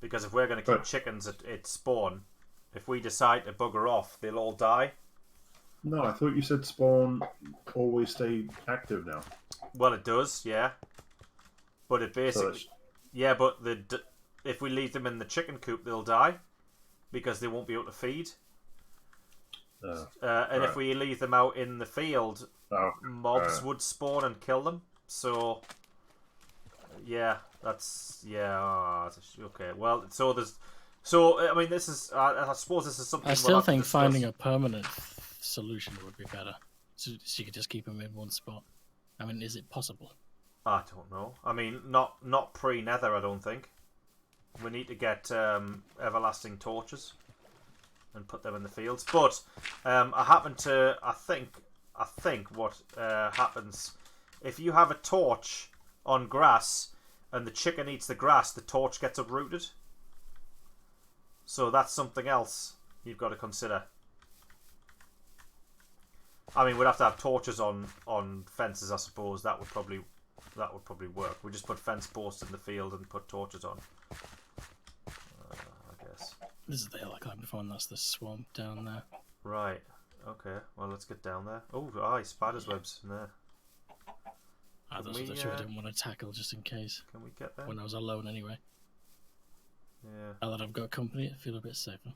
Because if we're going to keep chickens at spawn, if we decide to bugger off, they'll all die. No, I thought you said spawn always stay active now. Well, it does, yeah. But it basically, yeah. But if we leave them in the chicken coop, they'll die because they won't be able to feed. And if we leave them out in the field, mobs would spawn and kill them. So, yeah, okay. Well, I mean, this is. I suppose this is something. I still think finding a permanent solution would be better, so you could just keep them in one spot. I mean, is it possible? I don't know. I mean, not pre-nether. I don't think. We need to get everlasting torches and put them in the fields. But I think what happens if you have a torch on grass and the chicken eats the grass, the torch gets uprooted. So that's something else you've got to consider. I mean, we'd have to have torches on fences, I suppose. That would probably work. We just put fence posts in the field and put torches on. I guess. This is the hill I climbed before, and that's the swamp down there. Right. Okay. Well, let's get down there. Oh, aye, spiders' webs in there. Those are the two I didn't want to tackle just in case. Can we get there? When I was alone, anyway. Yeah. Now that I've got company, I feel a bit safer.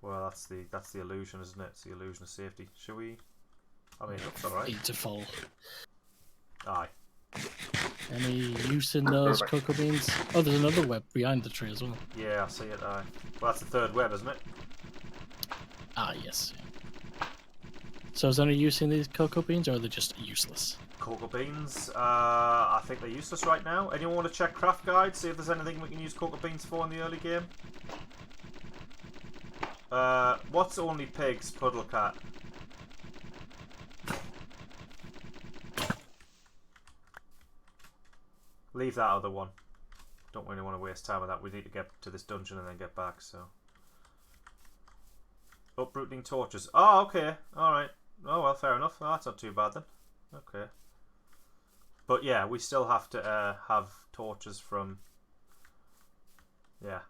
Well, that's the illusion, isn't it? It's the illusion of safety. Shall we? I mean, it looks alright. Need to fall. Aye. Any use in those cocoa beans? Oh, there's another web behind the tree as well. Yeah, I see it. Aye. Well, that's the third web, isn't it? Ah, yes. So is there any use in these cocoa beans, or are they just useless? Cocoa beans. I think they're useless right now. Anyone want to check craft guide? See if there's anything we can use cocoa beans for in the early game. What's only pigs? Puddle cat. Leave that other one. Don't really want to waste time with that. We need to get to this dungeon and then get back, so. Uprooting torches. Oh, okay. Alright. Oh, well, fair enough. Oh, that's not too bad then. Okay. But yeah, we still have to have torches from... Yeah.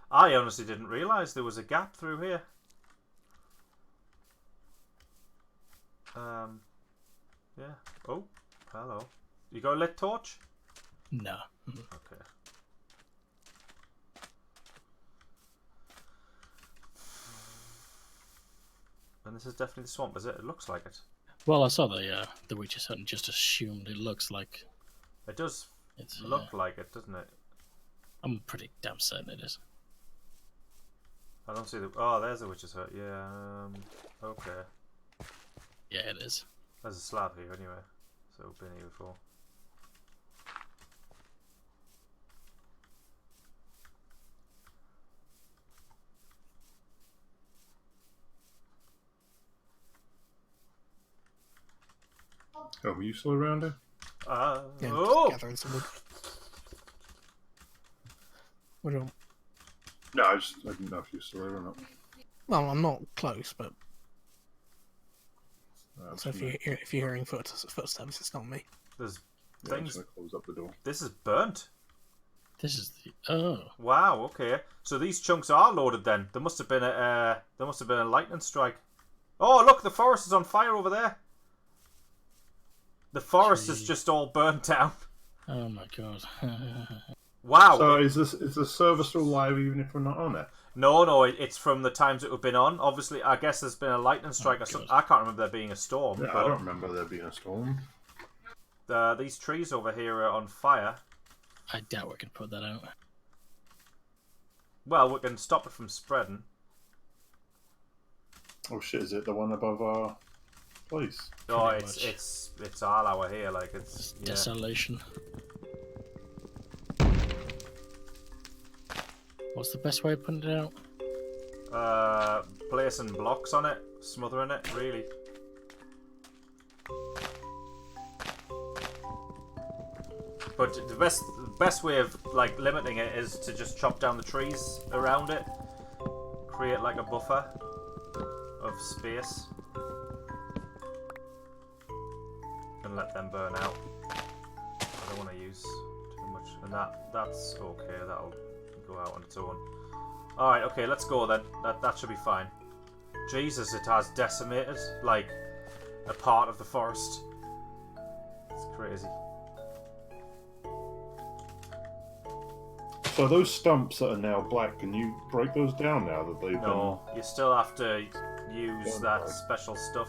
I honestly didn't realise there was a gap through here. Yeah. Oh, hello. You got a lit torch? No. Okay. And this is definitely the swamp, is it? It looks like it. Well, I saw the witch's hut and just assumed it looks like It does it's. look like it, doesn't it? I'm pretty damn certain it is. I don't see the... Oh, there's the witch's hut. Yeah, okay. Yeah, it is. There's a slab here anyway. So we've been here before. Oh, were you still around here? Yeah, just Oh! gathering some wood. What do you want? No, I didn't know if you were still there or not. Well, I'm not close, but so Just if you're hearing footsteps, it's not me. There's yeah, I'm things... just gonna close up the door. This is burnt. This is the. Oh. Wow, okay. So these chunks are loaded then. There must have been a lightning strike. Oh, look, the forest is on fire over there. The forest is just all burnt down. Oh my god. Wow. So is the server still live even if we're not on it? No, it's from the times it would have been on. Obviously, I guess there's been a lightning strike or something. I can't remember there being a storm. Yeah, I don't remember there being a storm. These trees over here are on fire. I doubt we can put that out. Well, we can stop it from spreading. Oh shit! Is it the one above our place? Oh, Pretty it's all our here. Like it's yeah. Desolation. What's the best way of putting it out? Placing blocks on it, smothering it, really. But the best way of like limiting it is to just chop down the trees around it, create like a buffer of space, and let them burn out. I don't want to use too much, and that's okay. That'll go out on its own. All right, okay, let's go then. That should be fine. Jesus, it has decimated like a part of the forest. It's crazy. So those stumps that are now black, can you break those down now that they've No, you still have to use Don't that worry. special stuff,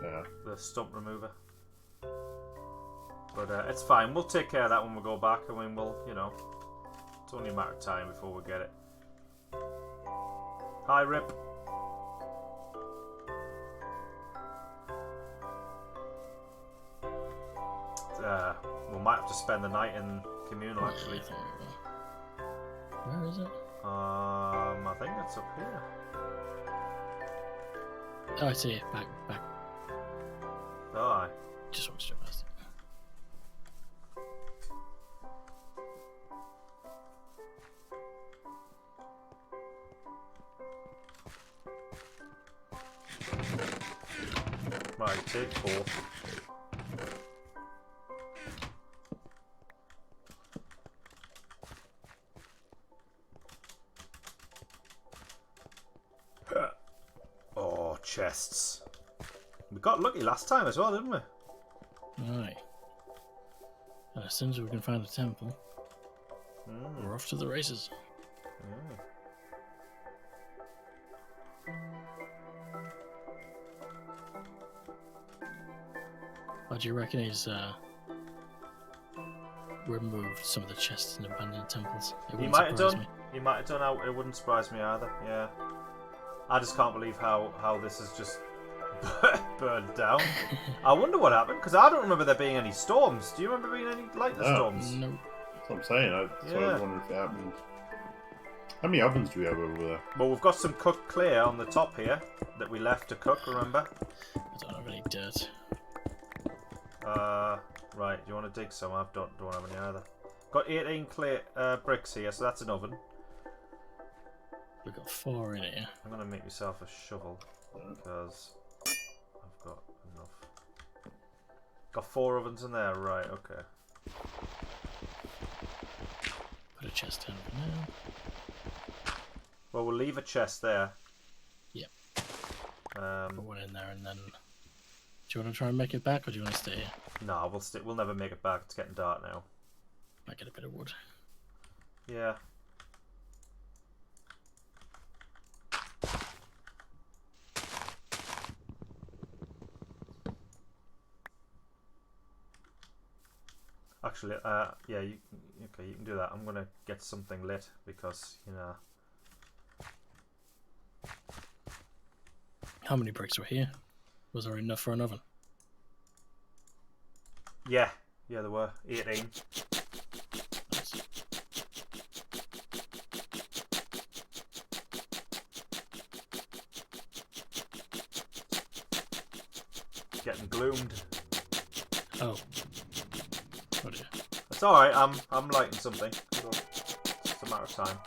been... Yeah. the stump remover. But it's fine. We'll take care of that when we go back, and when we'll, you know, it's only a matter of time before we get it. Hi, Rip. We might have to spend the night in communal, actually. Where is it? I think it's up here. Oh, I see it. Back. Oh, aye. Just walk straight past it. Right, take 4. Oh, chests. We got lucky last time as well, didn't we? Aye. And as soon as we can find a temple, we're off to the races. Mm. What do you reckon he's removed some of the chests in abandoned temples? It He wouldn't might have surprise done. me. He might have done. It wouldn't surprise me either. Yeah. I just can't believe how this is just burned down. I wonder what happened because I don't remember there being any storms. Do you remember being any lightning No. storms? No. That's what I'm saying. So I Yeah. was wondering if it happened. How many ovens do we have over there? Well, we've got some cooked clay on the top here that we left to cook. Remember? I don't have any dirt. Right. Do you want to dig some? I don't have any either. Got 18 clay bricks here, so that's an oven. We've got 4 in here. I'm gonna make myself a shovel because I've got Got 4 ovens in there, right? Okay. Put a chest down for now. Well, we'll leave a chest there. Yep. Um, Put one in there, and then. Do you want to try and make it back, or do you want to stay here? no, we'll stick. We'll never make it back. It's getting dark now. Might get a bit of wood. Yeah. Actually, yeah, okay, you can do that. I'm gonna get something lit because, you know. How many bricks were here? Was there enough for an oven? Yeah, there were 18. Nice. Getting gloomed. Oh. Oh dear. It's all right. I'm lighting something. It's just a matter of time.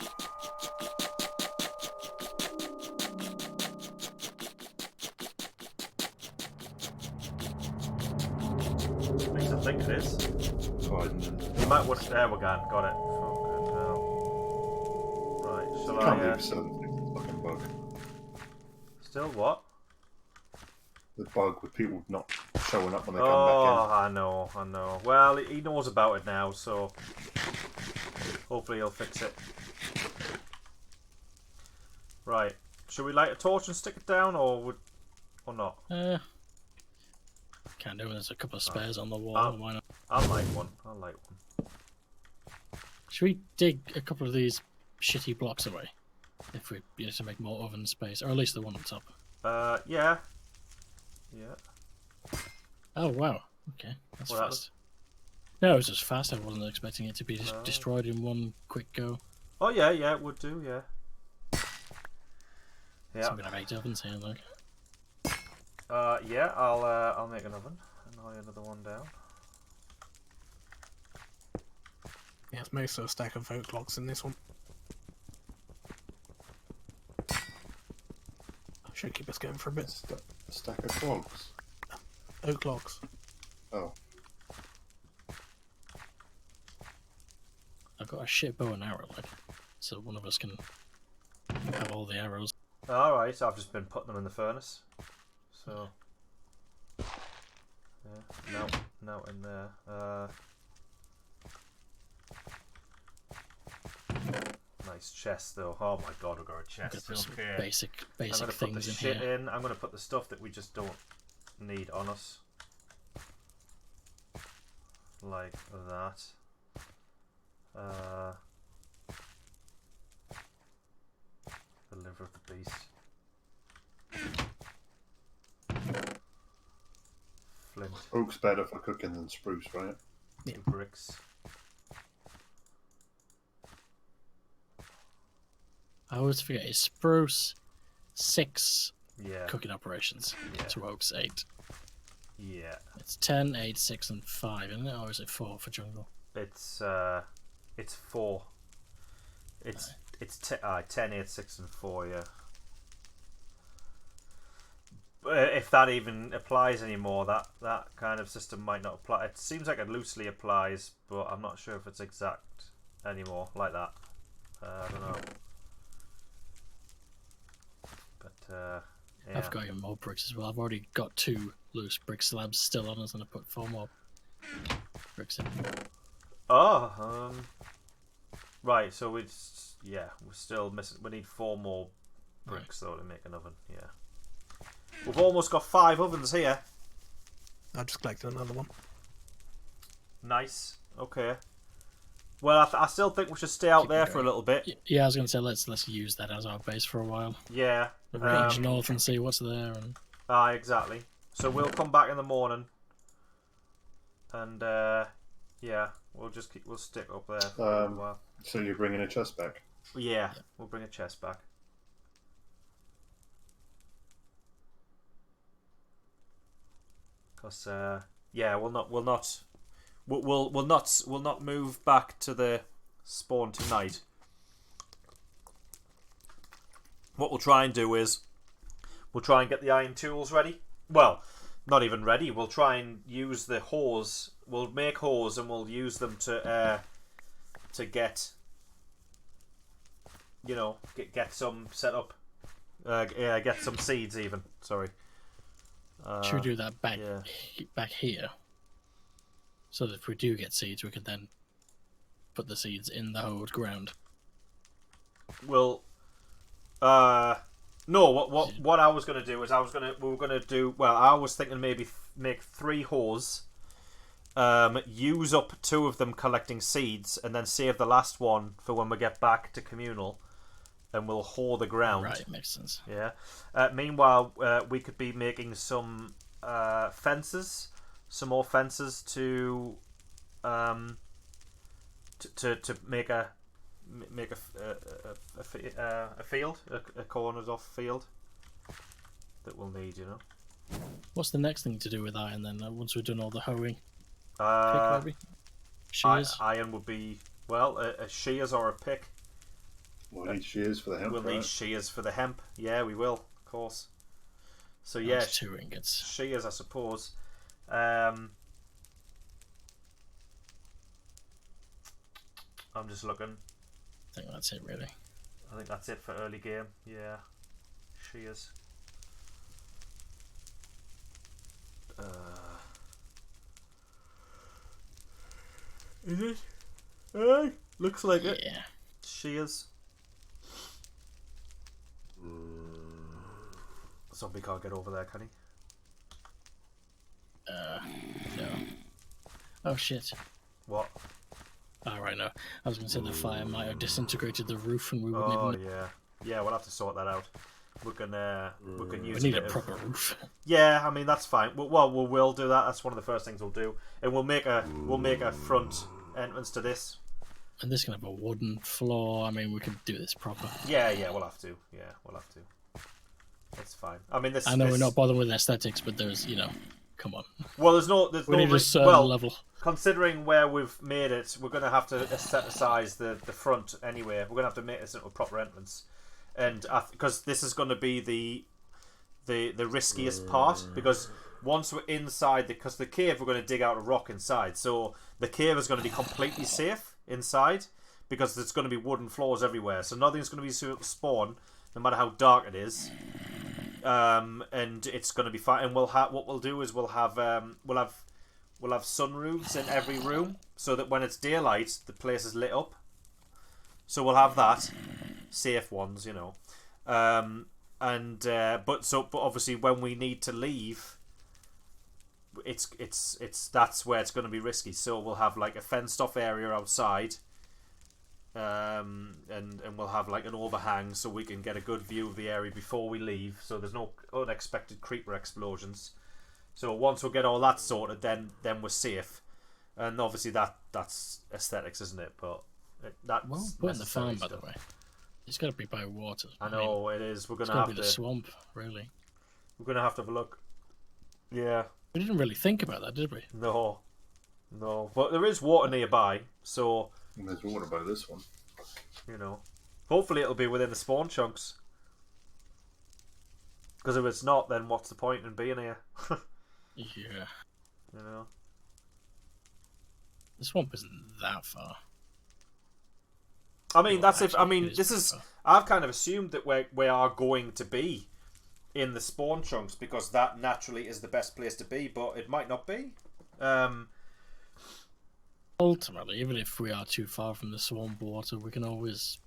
At least I think it is. You might want. There we go. Got it. Fucking hell. Right. Shall Can't I? believe it's still a fucking bug. Still what? The bug with people not showing up when they come Oh, back I know. Well, he knows about it now, so hopefully he'll fix it. Right. Should we light a torch and stick it down, or not? Can't do it. There's a couple of spares on the wall. Why not? I'll light one. Should we dig a couple of these shitty blocks away? If we need to make more oven space, or at least the one on top. Yeah. Oh wow. Okay, that's What fast. No, it was just fast. I wasn't expecting it to be destroyed in one quick go. Oh yeah, it would do. Yeah. So I'm gonna make ovens here, like. Yeah, I'll make an oven and I'll lay another one down. Yeah, it's mostly a stack of oak logs in this one. Should keep us going for a bit. A stack of clogs. Oak logs. Oh. I've got a shit bow and arrow, like, so one of us can have all the arrows. Alright, so I've just been putting them in the furnace. So yeah, now in there. Nice chest though. Oh my god, we've got a chest. Put some Okay. basic I'm gonna put the things in shit here. in. I'm gonna put the stuff that we just don't need on us. Like that. The liver of the beast. Flint. Oak's better for cooking than spruce, right? Yeah. Bricks. I always forget it's spruce 6 Yeah. cooking operations. Yeah. To oaks 8. Yeah. It's 10, 8, 6, and 5, isn't it? Or is it 4 for jungle? It's 4. It's 10, 8, 6, and 4. Yeah. If that even applies anymore, that kind of system might not apply. It seems like it loosely applies, but I'm not sure if it's exact anymore like that. I don't know. But yeah. I've got even more bricks as well. I've already got 2 loose brick slabs still on us, and I put 4 more bricks in. Oh, right. So we're still missing. We need 4 more bricks though to make an oven. Yeah. We've almost got 5 ovens here. I just collected another one. Nice. Okay. Well, I still think we should stay out Keep there it for a going. little bit. Yeah, I was going to say let's use that as our base for a while. Yeah. Range north and see what's there. And Exactly. So we'll come back in the morning, and yeah, we'll stick up there for a little while. So you're bringing a chest back? Yeah, we'll bring a chest back. Because yeah, we'll not move back to the spawn tonight. What we'll try and do is we'll try and get the iron tools ready. Well, not even ready. We'll try and use the hose. We'll make hose and we'll use them to get, you know, get some set up. Get some seeds even. Sorry. Should we do that back yeah. back here? So that if we do get seeds, we can then put the seeds in the hoed ground. Well, no. What I was gonna do is I was thinking maybe make 3 hoses. Use up 2 of them collecting seeds, and then save the last one for when we get back to communal, and we'll hoe the ground. Right, makes sense. Yeah. Meanwhile, we could be making some fences, some more fences to make a field, a corners off field that we'll need, you know. What's the next thing to do with iron then? Once we've done all the hoeing, pick maybe. Shears. Iron would be a shears or a pick. We'll need shears for the hemp. We'll need shears for the hemp. Yeah, we will, of course. So yeah, that's 2 ingots. Shears, I suppose. I'm just looking. I think that's it, really. I think that's it for early game. Yeah, shears. Is it? Looks like it. Yeah. Shears. Zombie can't get over there, can he? No. Oh shit. What? Oh, right, no. I was going to say the fire might have disintegrated the roof and we wouldn't Oh even... yeah, yeah. We'll have to sort that out. We can use. We need a bit of- proper roof. Yeah, I mean that's fine. We'll do that. That's one of the first things we'll do, and we'll make a front entrance to this. And this can have a wooden floor. I mean, we can do this proper. Yeah, we'll have to. Yeah, we'll have to. That's fine. I mean, this. I know we're not bothering with aesthetics, but there's, you know, come on. Well, there's no We need a certain level. Considering where we've made it, we're going to have to aestheticize the front anyway. We're going to have to make this into a proper entrance, and because this is going to be the riskiest part, because once we're inside, because the cave we're going to dig out a rock inside, so the cave is going to be completely safe inside because there's going to be wooden floors everywhere, so nothing's going to be spawn no matter how dark it is. And it's going to be fine. And what we'll do is we'll have sunroofs in every room, so that when it's daylight, the place is lit up. So we'll have that, safe ones, you know. But obviously when we need to leave, that's where it's going to be risky. So we'll have like a fenced off area outside. And we'll have like an overhang so we can get a good view of the area before we leave, so there's no unexpected creeper explosions. So once we get all that sorted, then we're safe. And obviously that's aesthetics, isn't it? But that's put in the farm, by the way. It's got to be by water. I know it is. We're gonna have to be the swamp, really. We're gonna have to have a look. Yeah. We didn't really think about that, did we? No. But there is water nearby, so. And there's water by this one. You know, hopefully it'll be within the spawn chunks. Because if it's not, then what's the point in being here? Yeah. You know. The swamp isn't that far. I mean, Well, this is. I've kind of assumed that we are going to be in the spawn chunks because that naturally is the best place to be, but it might not be. Ultimately, even if we are too far from the swamp water, we can always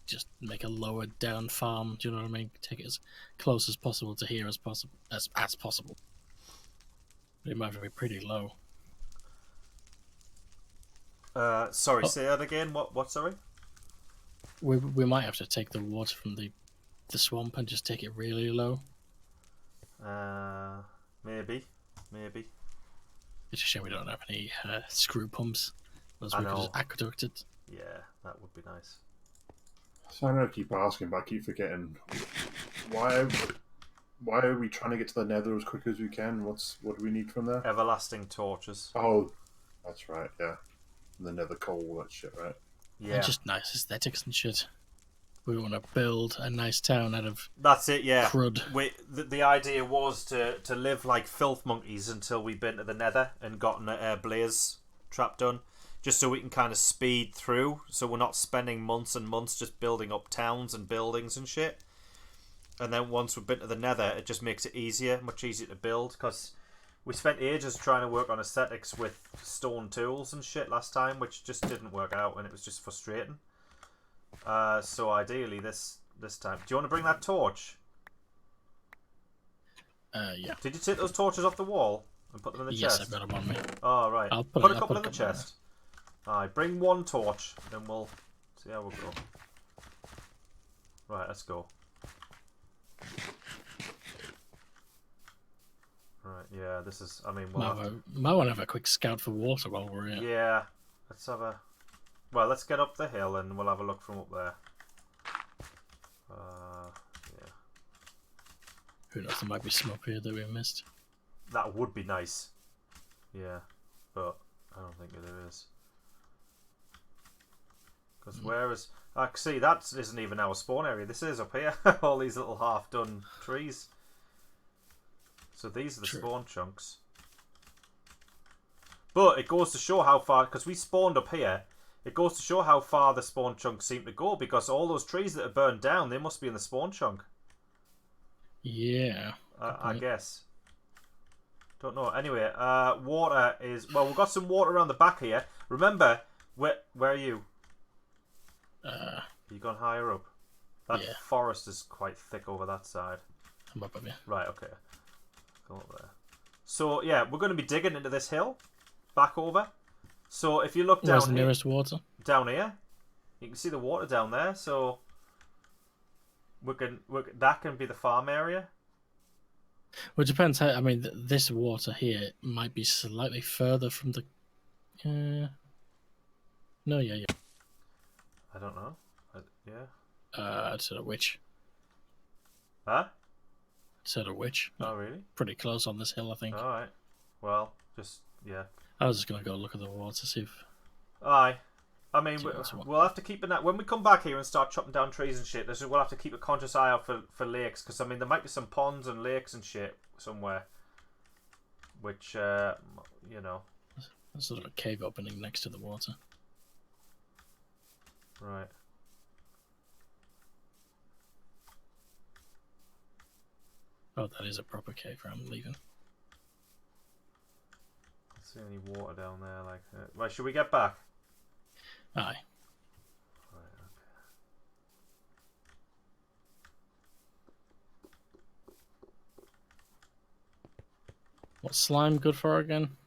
just make a lower down farm. Do you know what I mean? Take it as close as possible to here as possible. As possible. But it might have to be pretty low. Sorry, say that again. What? Sorry. We might have to take the water from the swamp and just take it really low. Maybe. It's a shame we don't have any screw pumps. Those we could just aqueduct it. Yeah, that would be nice. So I know I keep asking, but I keep forgetting. Why are we trying to get to the Nether as quick as we can? What do we need from there? Everlasting torches. Oh, that's right. Yeah, and the Nether coal, all that shit, right? Yeah. And just nice aesthetics and shit. We want to build a nice town out of That's it, yeah. crud. The idea was to live like filth monkeys until we've been to the nether and gotten a blaze trap done. Just so we can kind of speed through. So we're not spending months and months just building up towns and buildings and shit. And then once we've been to the nether, it just makes it easier, much easier to build. Because we spent ages trying to work on aesthetics with stone tools and shit last time, which just didn't work out and it was just frustrating. So ideally this time. Do you want to bring that torch? Yeah. Did you take those torches off the wall and put them in the Yes, chest? I've got them on me. Oh, right. I'll Put a couple in the on chest. Alright, bring one torch, then we'll see how we go. Right, let's go. Right, yeah, this is... I mean, might want to have a quick scout for water while we're here. Yeah, let's have a... Well, let's get up the hill and we'll have a look from up there. Yeah. Who knows, there might be some up here that we missed. That would be nice. Yeah, but I don't think there is. Because where is... see, that isn't even our spawn area. This is up here. All these little half-done trees. So these are the spawn chunks. But it goes to show how far... Because we spawned up here. It goes to show how far the spawn chunks seem to go. Because all those trees that are burned down, they must be in the spawn chunk. Yeah. I guess. Don't know. Anyway, water is... Well, we've got some water around the back here. Remember, where are you? You gone higher up? That forest is quite thick over that side. I'm up here. Right, okay. Go up there. So, yeah, we're going to be digging into this hill. Back over. So, if you look down Where's the here... nearest water? Down here. You can see the water down there, so... that can be the farm area. Well, it depends how... I mean, this water here might be slightly further from the... No, yeah. I don't know. Yeah. I'd say a witch. Huh? I'd say a witch. Oh, really? Pretty close on this hill, I think. Alright. Well, just, yeah. I was just going to go look at the water, see if... Aye. I mean, See what's what. we'll have to keep an eye... When we come back here and start chopping down trees and shit, we'll have to keep a conscious eye out for lakes, because, I mean, there might be some ponds and lakes and shit somewhere. Which, you know... There's sort of a cave opening next to the water. Right. Oh, that is a proper cave where I'm leaving. I don't see any water down there. Like, right, should we get back? Aye. Right, okay. What's slime good for again?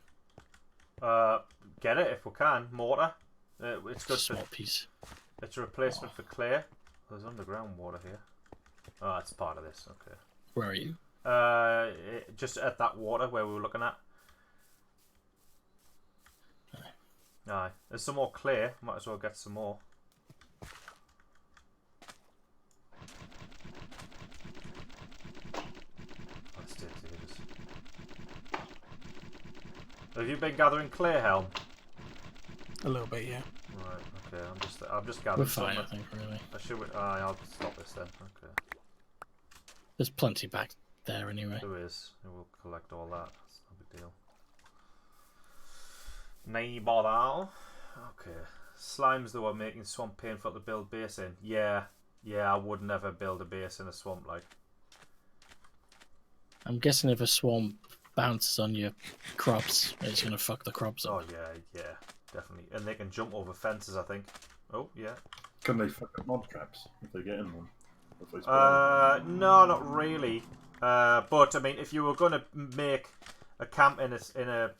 Get it if we can. Mortar. It's good Small for... piece. It's a replacement for clay. There's underground water here. Oh, it's part of this. Okay. Where are you? Just at that water where we were looking at. Aye. There's some more clay. Might as well get some more. Let's take these. Have you been gathering clay, Helm? A little bit, yeah. Right. Okay. I'm just gathering. We're fine, some. I think, really. I'll stop this then. Okay. There's plenty back there anyway. There is. We'll collect all that. It's no big deal. Nay bother. Okay. Slimes though are making swamp painful to build base in. Yeah. Yeah, I would never build a base in a swamp like. I'm guessing if a swamp bounces on your crops, it's gonna fuck the crops up. Oh yeah, definitely. And they can jump over fences, I think. Oh yeah. Can they fuck up mob traps if they get in them? No, not really. But I mean, if you were going to make a camp in a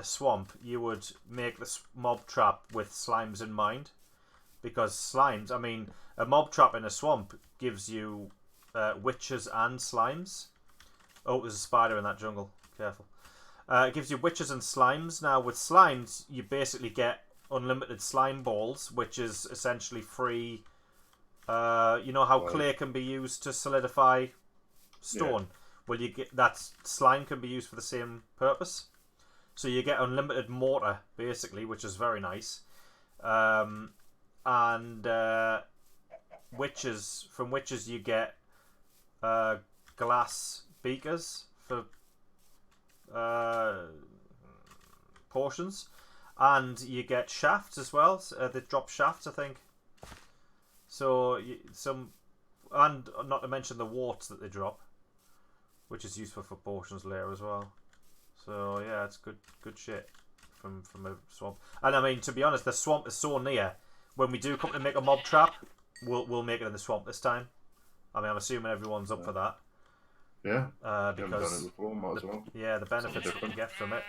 swamp, you would make the mob trap with slimes in mind, because slimes. I mean, a mob trap in a swamp gives you witches and slimes. Oh, there's a spider in that jungle. Careful. It gives you witches and slimes. Now, with slimes, you basically get unlimited slime balls, which is essentially free. You know how clay can be used to solidify stone? Yeah. Well, you get that slime can be used for the same purpose. So you get unlimited mortar, basically, which is very nice. And witches you get glass beakers for portions, and you get shafts as well. They drop shafts, I think. So and not to mention the warts that they drop, which is useful for portions later as well. So yeah, it's good shit from a swamp. And I mean, to be honest, the swamp is so near. When we do come to make a mob trap, we'll make it in the swamp this time. I mean, I'm assuming everyone's up for that. Yeah. Because done it before, might as well. yeah, the benefits that you get from it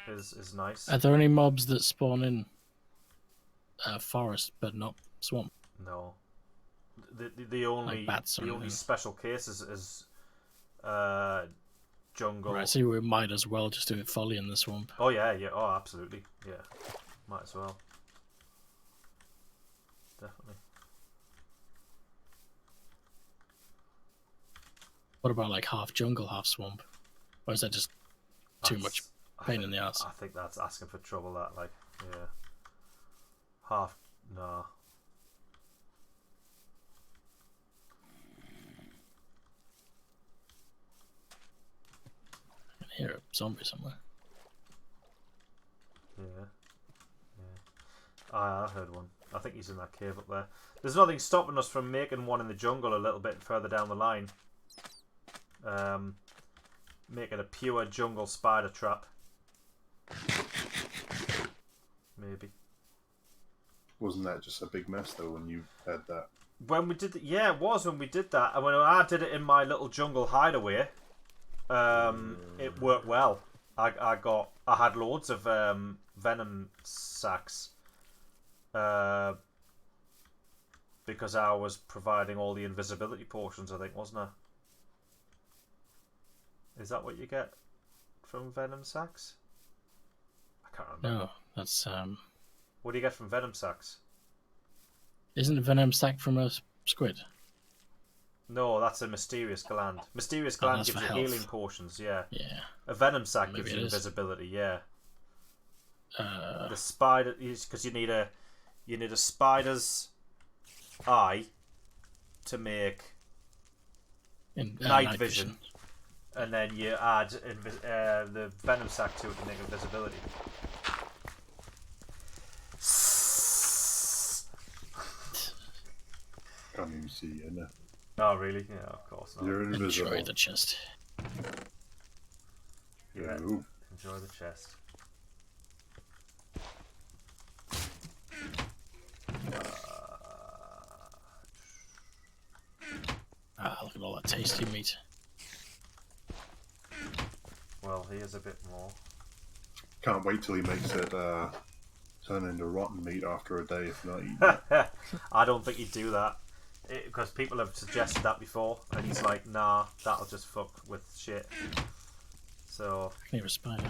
is nice. Are there any mobs that spawn in forest but not swamp? No. The only Like bats or the only anything? special case is jungle. Right, so we might as well just do it fully in the swamp. Oh yeah, oh absolutely, yeah, might as well, definitely. What about like half jungle, half swamp? Or is that just too much pain in the ass? I think that's asking for trouble. That like, yeah, half no. I can hear a zombie somewhere. Yeah. I heard one. I think he's in that cave up there. There's nothing stopping us from making one in the jungle a little bit further down the line. Making a pure jungle spider trap. Maybe. Wasn't that just a big mess though when you had that? When we did, yeah, it was when we did that, and when I did it in my little jungle hideaway, it worked well. I had loads of venom sacks, because I was providing all the invisibility potions. I think, wasn't I? Is that what you get from venom sacks? I can't remember. No, that's What do you get from venom sacks? isn't a venom sack from a squid? No, that's a mysterious gland. Mysterious Oh, gland that's gives for you health. healing potions, yeah. Yeah. A venom sack Maybe gives it you is. invisibility, yeah. Uh, The spider, because you need a spider's eye to make night vision, and then you add the venom sack to it to make invisibility. Can't even see you, no. Oh really? Yeah, of course not. You're invisible. Enjoy the chest. Yeah, Ooh. enjoy the chest. Ah, look at all that tasty meat. Well, here's a bit more. Can't wait till he makes it turn into rotten meat after a day if not eaten. I don't think he'd do that, because people have suggested that before, and he's like, nah, that'll just fuck with shit. So I can hear a spider.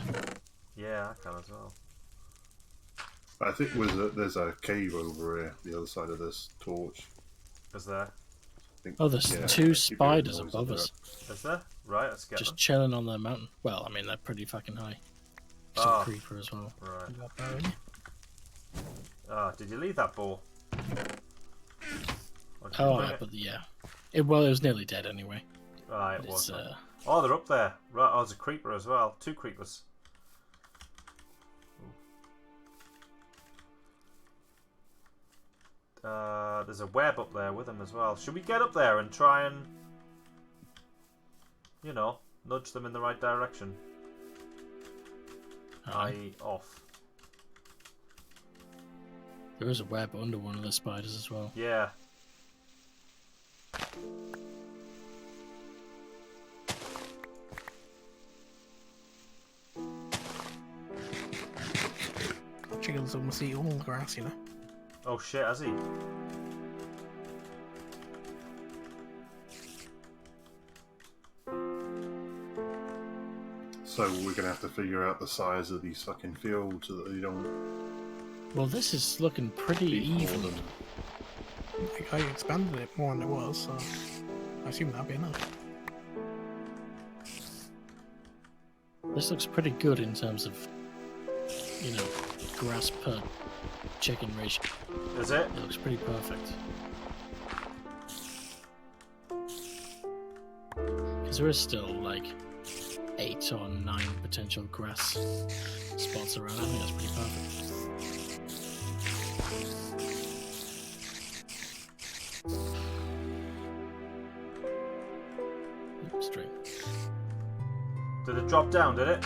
yeah, I can as well. I think there's a cave over here, the other side of this torch. Is there? I think, Oh, there's yeah, two keep hearing spiders noise above up us, Is there? Right, let's get just them. chilling on the mountain. Well, I mean, they're pretty fucking high. There's Ah. a creeper as well. Right. You got bow in you? Did you leave that bow? Or did you Oh, bring right, it? but yeah. It was nearly dead anyway. Ah, it But was. it's, Oh, they're up there. Right, oh, there's a creeper as well. 2 creepers. There's a web up there with them as well. Should we get up there and try and, you know, nudge them in the right direction? alright. Off. There is a web under one of the spiders as well. Yeah. Chickens almost eat all the grass, you know. Oh shit, has he? So we're gonna have to figure out the size of these fucking fields so that they don't Well, this is looking pretty be even. more than Like, I expanded it more than it was, so I assume that'd be enough. This looks pretty good in terms of, you know, grass per chicken ratio. Is it? It looks pretty perfect. there is still like 8 or 9 potential grass spots around. I think that's pretty perfect. Stream. Did it drop down, did it?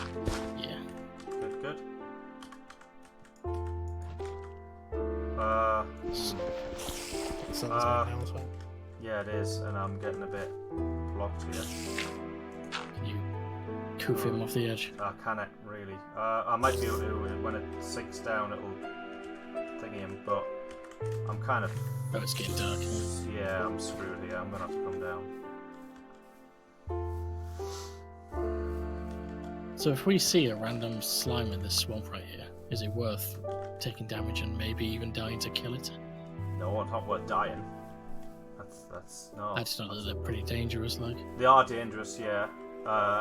Yeah. Good, good. So that's going down as well. Yeah, it is, and I'm getting a bit blocked here. Can you coof him off the edge? I cannot really. I might be able to, when it sinks down, it'll thingy him, but I'm kind of... Oh, it's getting dark. Yeah, I'm screwed here. I'm gonna have to come down. So if we see a random slime in this swamp right here, is it worth taking damage and maybe even dying to kill it? No, it's not worth dying. That's no. I just know that they're pretty dangerous, like. They are dangerous, yeah.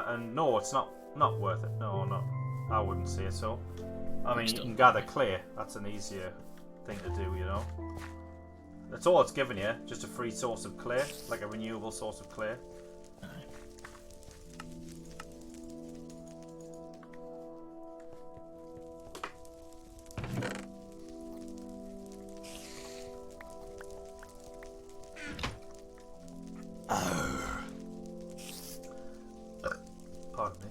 And no, it's not worth it. No, not. I wouldn't say so. I mean, you can gather clay. That's an easier thing to do, you know. That's all it's giving you, just a free source of clay, like a renewable source of clay. Pardon me.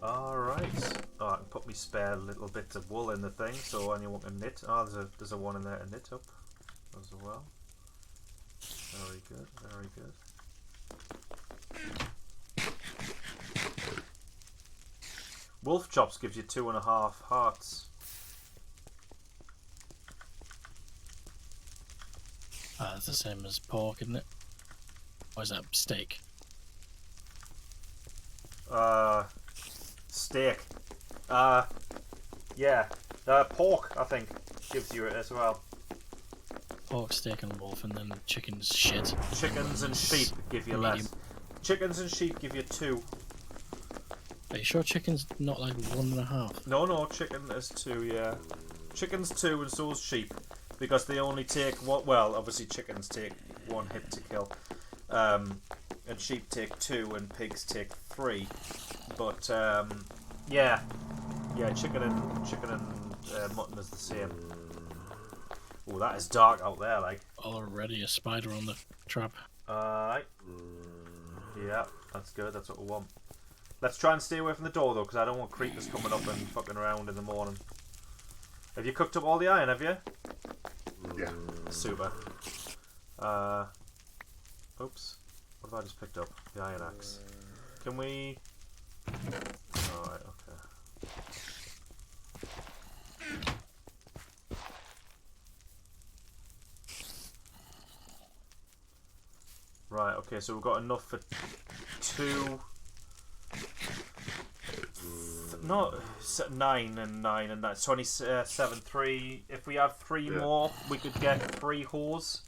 Alright. Oh, I can put me spare little bits of wool in the thing so anyone can knit. Oh, there's a one in there to knit up as well. Very good, very good. Wolf chops gives you 2.5 hearts. It's the same as pork, isn't it? Or is that steak? Steak. Yeah. Pork, I think, gives you it as well. Pork, steak, and wolf, and then chicken's shit. Chickens and sheep give you less. Chickens and sheep give you 2. Are you sure chicken's not like 1.5? No, chicken is 2, yeah. Chicken's 2 and so is sheep. Because they only take one, well, obviously chickens take 1 hit to kill. And sheep take 2 and pigs take 3. But, yeah. Yeah, chicken and mutton is the same. Oh, that is dark out there, like. Already a spider on the trap. Yeah, that's good, that's what we want. Let's try and stay away from the door, though, because I don't want creepers coming up and fucking around in the morning. Have you cooked up all the iron, have you? Yeah. Super. Oops. What have I just picked up? The iron axe. Can we... Alright, okay. Right, okay, so we've got enough for 2... No, 9 and 9 and 9. 27, 3. If we have 3 more, we could get 3 whores.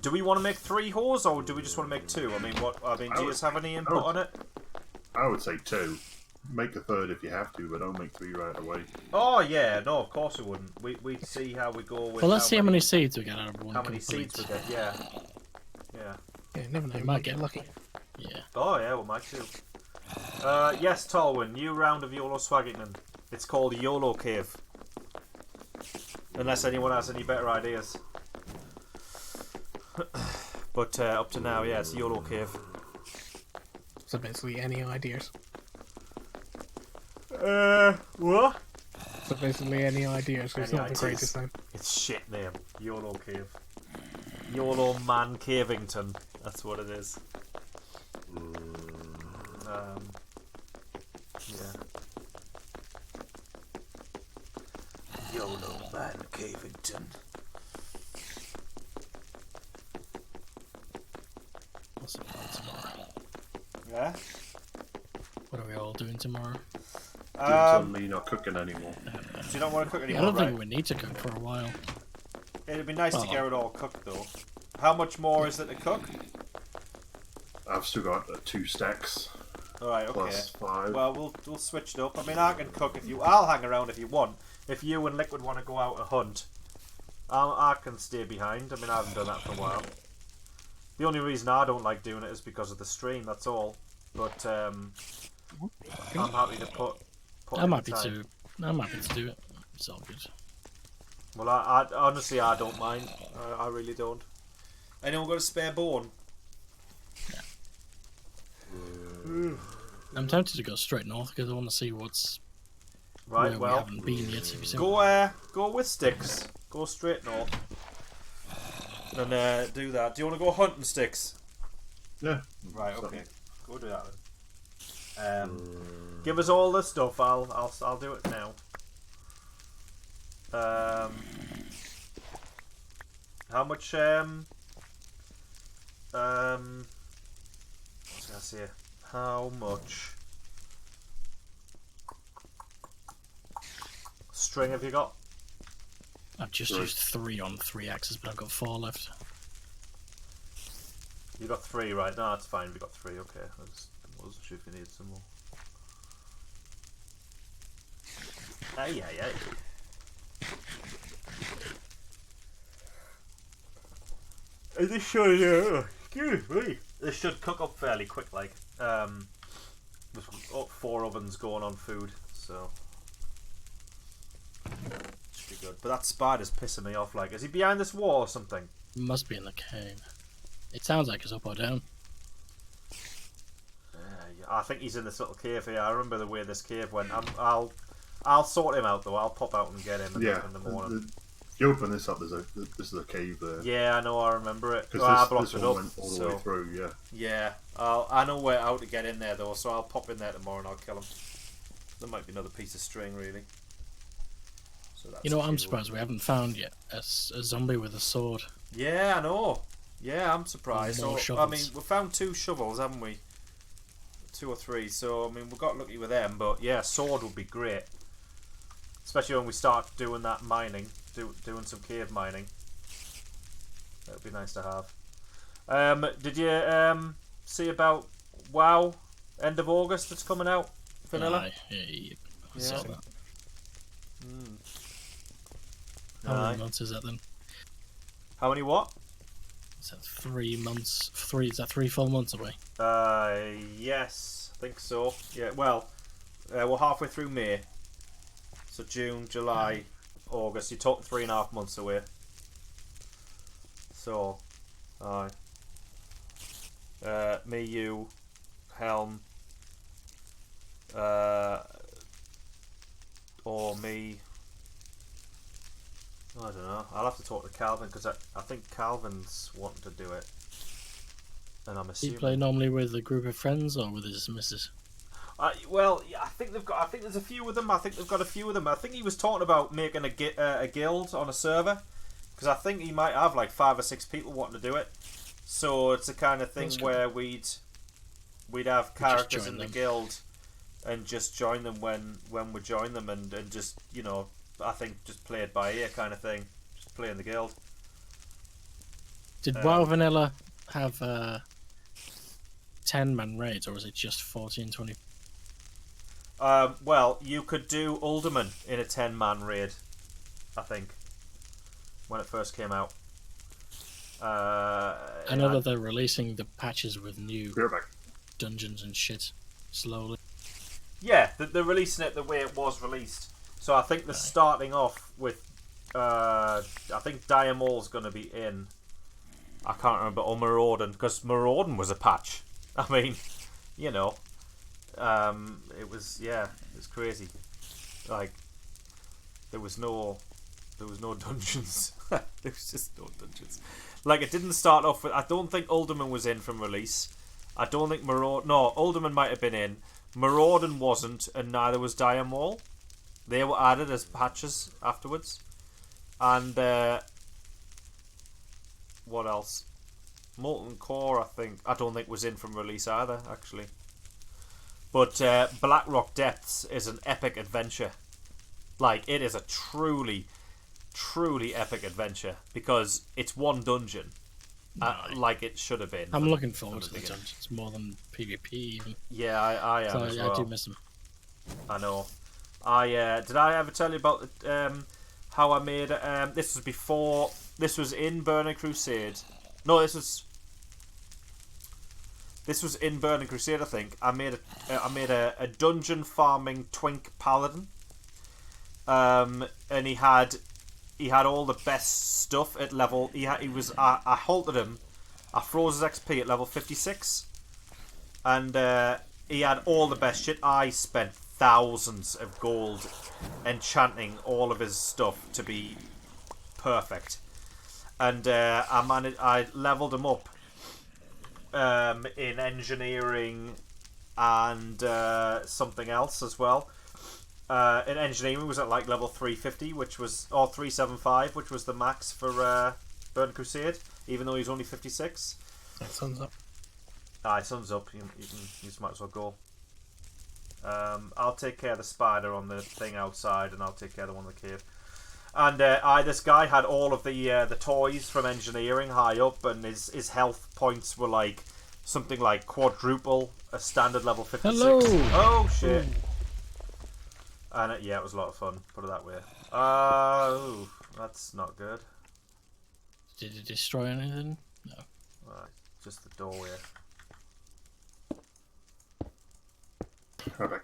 Do we want to make 3 whores, or do we just want to make 2? I mean, do you have any input on it? I would say 2. Make a 3rd if you have to, but don't make 3 right away. Oh yeah, no, of course we wouldn't. We'd see how we go with. Well, let's see how many seeds we get out of one. How many seeds we get? Yeah. Yeah. Yeah, never know. We You might might get get lucky. Yeah. Oh yeah, we might too. Yes, Tolwyn, new round of YOLO Swaggington. It's called YoloCave. Unless anyone has any better ideas. But up to now, yeah, it's YoloCave. So basically, any ideas? What? So basically, any ideas. It's Any not the ideas? greatest name. It's shit name. YoloCave. YOLO Man Cavington. That's what it is. Yeah. YOLO Man Cavington. What's the plan tomorrow? Yeah? What are we all doing tomorrow? Me not cooking anymore. Do you not want to cook I anymore? don't Right? think we need to cook for a while. It'd be nice to Well, get it all cooked though. How much more is it to cook? I've still got 2 stacks. Alright, okay. Plus 5. Well, we'll switch it up. I mean, I can cook if you... I'll hang around if you want. If you and Liquid want to go out and hunt, I can stay behind. I mean, I haven't done that for a while. The only reason I don't like doing it is because of the stream. That's all. But I'm happy to put. I'm happy to do it. It's all good. Well, I honestly I don't mind. I really don't. Anyone got a spare bone? I'm tempted to go straight north because I want to see what's Right. where we Well, haven't been yet. If you see go with sticks. Go straight north. And do that. Do you want to go hunting sticks? Yeah. Right. Okay. Go do that then. Give us all the stuff. I'll do it now. How much? What's I say? How much string have you got? I've just used 3 on 3 axes, but I've got 4 left. You got 3, right? No, that's fine. We got 3. Okay. I wasn't sure if you needed some more. Aye. This should, excuse me. This should cook up fairly quick, like. There's 4 ovens going on food, so should be good. But that spider's pissing me off. Like, is he behind this wall or something? Must be in the cave. It sounds like it's up or down. Yeah, I think he's in this little cave here. I remember the way this cave went. I'll sort him out though. I'll pop out and get him in the morning. If you open this up, this is a cave there. Yeah, I know. I remember it. Because I blocked this it one up. went all the way through. Yeah. Yeah, I know where how to get in there though, so I'll pop in there tomorrow and I'll kill him. There might be another piece of string, really. So that's You know what I'm surprised we haven't found yet? A zombie with a sword. Yeah, I know. Yeah, I'm surprised. More So, I mean, shovels. we found 2 shovels, haven't we? 2 or 3. So, I mean, we got lucky with them. But yeah, sword would be great, especially when we start doing that mining, doing some cave mining. That would be nice to have. Did you see about WoW end of August that's coming out? Vanilla? Yeah. I Yeah. saw that. Mm. How Aye. many months is that then? How many what? Is that 3 months? Is that 3 full months away? Yes, I think so. Yeah, well, we're halfway through May. So June, July, August. You're talking 3.5 months away. So, aye. Me, you, Helm, or me. I don't know. I'll have to talk to Calvin because I think Calvin's wanting to do it, and I'm Do assuming. you play normally with a group of friends or with his missus? Well, yeah, I think they've got. I think there's a few of them. I think they've got a few of them. I think he was talking about making a guild on a server, because I think he might have like 5 or 6 people wanting to do it. So it's the kind of thing That's good. where we'd have characters join in the them. guild, and just join them when we join them, and just I think just play it by ear kind of thing. Just play in the guild. Did WoW Vanilla have 10-man raids, or was it just 14, 20? Well, you could do Alderman in a 10-man raid, I think, when it first came out. I know that they're releasing the patches with new Be right back. dungeons and shit slowly. Yeah, they're releasing it the way it was released. So I think they're starting off with, I think Diamol's going to be in. I can't remember, or Maraudon, because Maraudon was a patch. I mean, it was crazy. Like, there was no dungeons. There was just no dungeons. Like, it didn't start off with. I don't think Alderman was in from release. I don't think No, Alderman might have been in. Maraudon wasn't, and neither was Diamol. They were added as patches afterwards. And what else? Molten Core, I don't think was in from release either, actually. But Blackrock Depths is an epic adventure. Like, it is a truly epic adventure, because it's one dungeon, like it should have been. I'm looking forward from to the beginning. dungeons more than PvP even. Yeah, I am So as I well. do miss them. I know. Did I ever tell you about how I made this was in Burning Crusade. No, this was This was in Burning Crusade, I think. I made a dungeon farming twink paladin. And he had all the best stuff at level. I halted him. I froze his XP at level 56, and he had all the best shit. I spent thousands of gold enchanting all of his stuff to be perfect, and I leveled him up in engineering and something else as well. In engineering was at like level 350, or 375, which was the max for Burning Crusade, even though he's only 56. Sun's up. Aye, sun's up. You just might as well go. I'll take care of the spider on the thing outside, and I'll take care of the one in the cave. And this guy had all of the toys from engineering high up, and his health points were like something like quadruple a standard level 56. Hello. Oh shit! And it was a lot of fun. Put it that way. That's not good. Did it destroy anything? No. Right, just the doorway. Okay.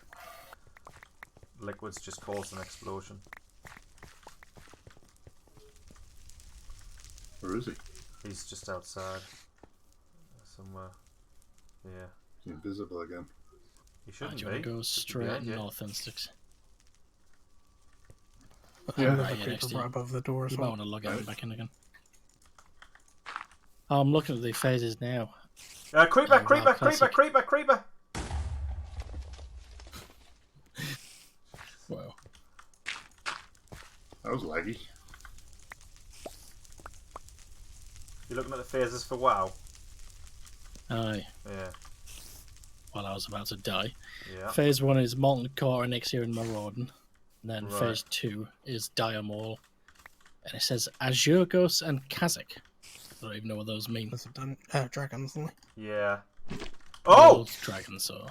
Liquids just caused an explosion. Where is he? He's just outside. Somewhere. Yeah. He's invisible again. He shouldn't Do you want to go Should be straight behind you. north and sticks? Yeah. Another Right, yeah, creeper next to right you. above the door as You might well. want to log out and back in again. Oh, I'm looking at the phases now. Creeper! Classic. Creeper! Wow. That was laggy. You're looking at the phases for WoW? Aye. Yeah. While I was about to die. Yeah. Phase 1 is Molten Core and Elixir and Maraudon. And then Right. Phase 2 is Diamol. And it says Azurgos and Kazakh. I don't even know what those mean. There's dragons, isn't Yeah. Oh! Old Dragon, so.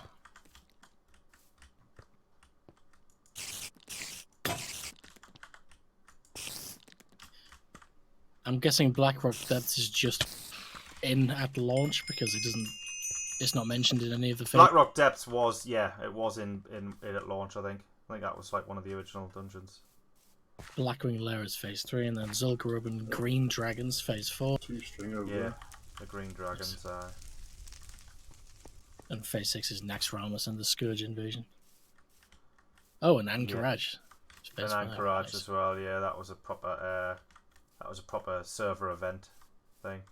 I'm guessing Blackrock Depths is just in at launch because it's not mentioned in any of the films. Blackrock Depths was, it was in at launch, I think. I think that was like one of the original dungeons. Blackwing Lair is Phase 3, and then Zul'Gurub and Green Dragons Phase 4, Two string over Yeah. there. The Green Dragons, and Phase 6 is Naxxramas and the Scourge Invasion. Oh, and Anchorage. And Anchorage as well, yeah, that was a proper server event thing.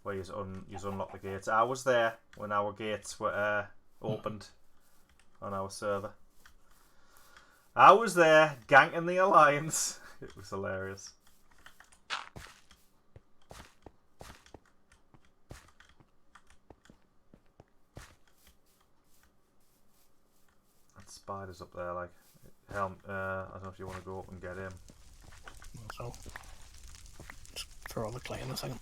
Where you unlock the gates. I was there when our gates were opened on our server. I was there, ganking the Alliance. It was hilarious. That spider's up there, like, I don't know if you want to go up and get him. So, just throw all the clay in a second.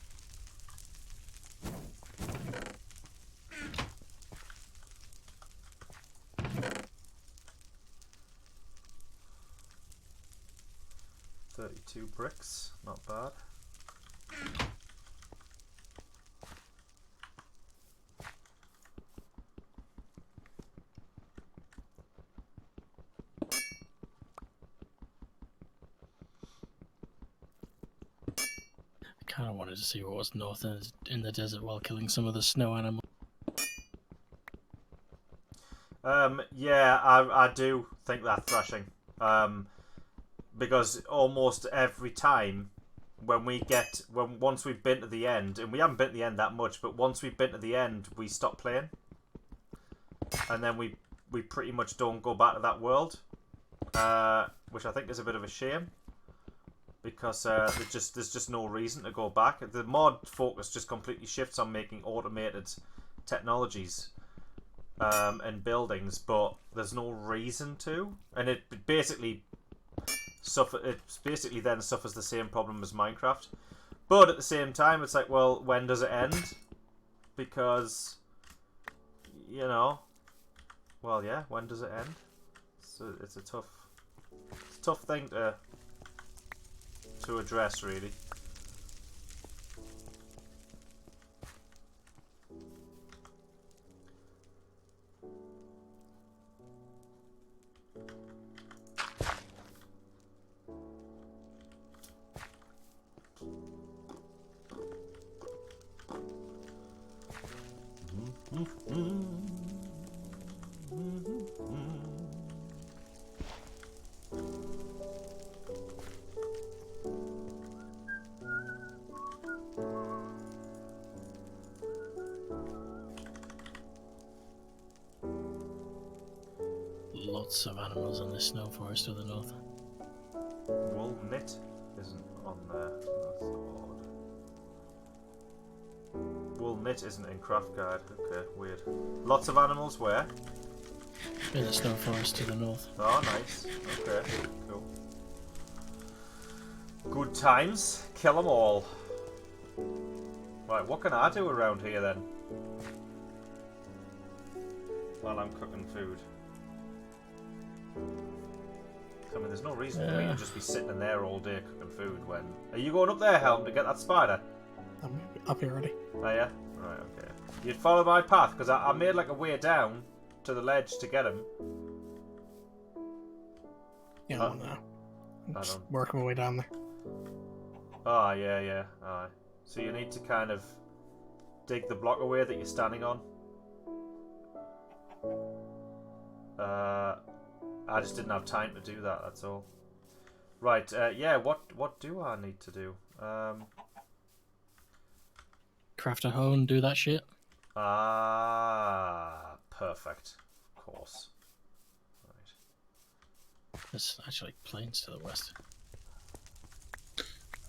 $32 bricks, not bad. I kind of wanted to see what was north in the desert while killing some of the snow animals. Yeah, I do think that thrashing. Because almost every time once we've been to the end, and we haven't been to the end that much, but once we've been to the end, we stop playing. And then we pretty much don't go back to that world. Which I think is a bit of a shame. Because there's just no reason to go back. The mod focus just completely shifts on making automated technologies and buildings, but there's no reason to. And it basically then suffers the same problem as Minecraft. But at the same time, it's like, well, when does it end? Because, well, yeah, when does it end? It's a tough thing to address, really. Lots of animals in this snow forest to the north. Wool knit isn't on there. That's odd. Wool knit isn't in craft guide. Okay, weird. Lots of animals where? In the snow forest to the north. Oh, nice. Okay, cool. Good times. Kill them all. Right, what can I do around here then? While I'm cooking food. I mean, there's no reason for me to just be sitting in there all day cooking food when... Are you going up there, Helm, to get that spider? I'm up here already. Oh, yeah? Right, okay. You'd follow my path, because I made like a way down to the ledge to get him. Yeah, I'm now. I'm I just don't- working my way down there. Oh, yeah. Aye. So you need to kind of dig the block away that you're standing on. I just didn't have time to do that, that's all. Right, yeah, what do I need to do? Craft a hoe and do that shit. Perfect. Of course. Right. There's actually plains to the west.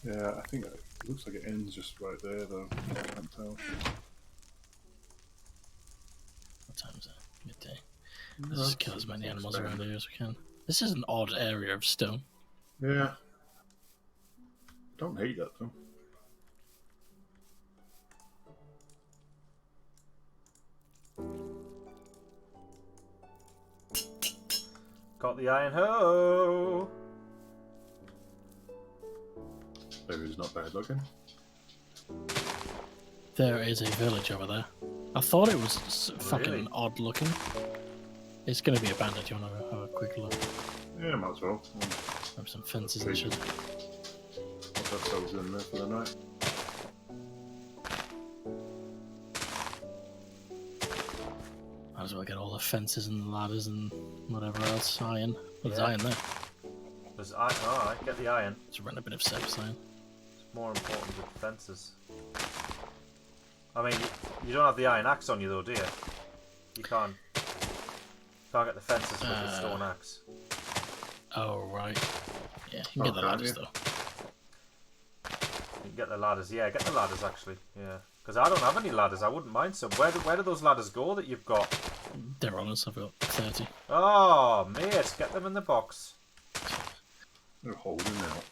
Yeah, I think it looks like it ends just right there, though. I can't tell. What time is it? Midday. Let's just kill as many animals around here as we can. This is an odd area of stone. Yeah. Don't hate that, though. Got the iron hoe! Maybe it's not bad looking. There is a village over there. I thought it was fucking Really? odd looking. It's gonna be abandoned. You wanna have a quick look? Yeah, might as well. Have some fences and shit. What's ourselves in there for the night? Might as well get all the fences and ladders and whatever else. Iron. Well, there's Yeah. iron there. There's iron. Alright, get the iron. Let's rent a bit of surface iron. It's more important than fences. I mean, you don't have the iron axe on you though, do you? You can't get the fences with the stone axe. Oh, right. Yeah, you can get the can't ladders you? though. You can get the ladders. Yeah, get the ladders actually. Yeah, because I don't have any ladders. I wouldn't mind some. Where do those ladders go that you've got? They're on us. I've got 30. Oh, mate, get them in the box. They're holding out.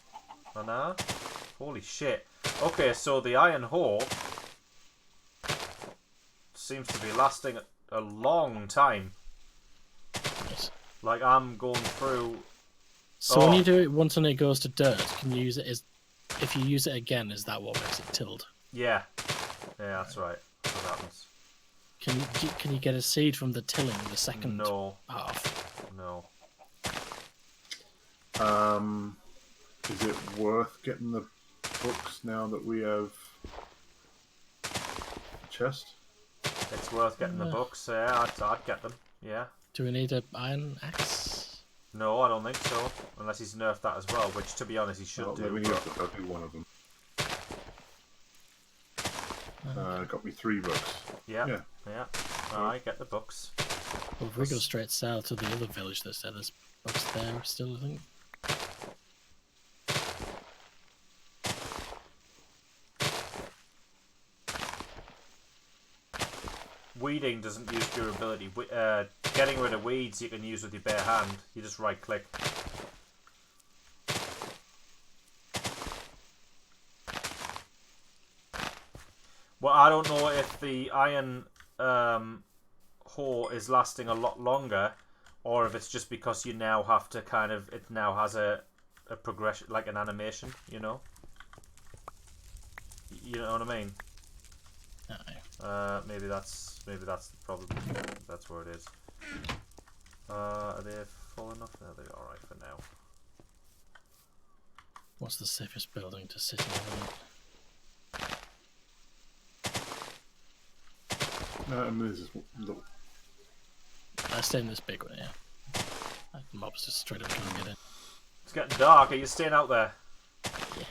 Oh, no? Holy shit. Okay, so the iron hoe seems to be lasting a long time. Nice. Like, I'm going through... So when you do it once and it goes to dirt, can you use it as... If you use it again, is that what makes it tilled? Yeah. Yeah, that's right. That's what happens. Can you get a seed from the tilling the second No. half? No. Is it worth getting the books now that we have a chest? It's worth getting the books. Yeah, I'd get them. Yeah. Do we need an iron axe? No, I don't think so. Unless he's nerfed that as well, which, to be honest, he should Oh, do. maybe but- I'll do one of them. Got me 3 books. Yeah. Alright, get the books. Well, if we go straight south to the other village that's there, there's books there still, I think. Weeding doesn't use durability. Getting rid of weeds you can use with your bare hand. You just right click. Well, I don't know if the iron hoe is lasting a lot longer, or if it's just because you now have to kind of... It now has a progression, like an animation, you know? You know what I mean? Aye. Maybe that's the problem. That's where it is. Are they full enough? No, they're alright for now. What's the safest building to sit in? This is little. I stay in this big one, yeah. The mobs just straight up trying to get in. It's getting dark. Are you staying out there? Yeah.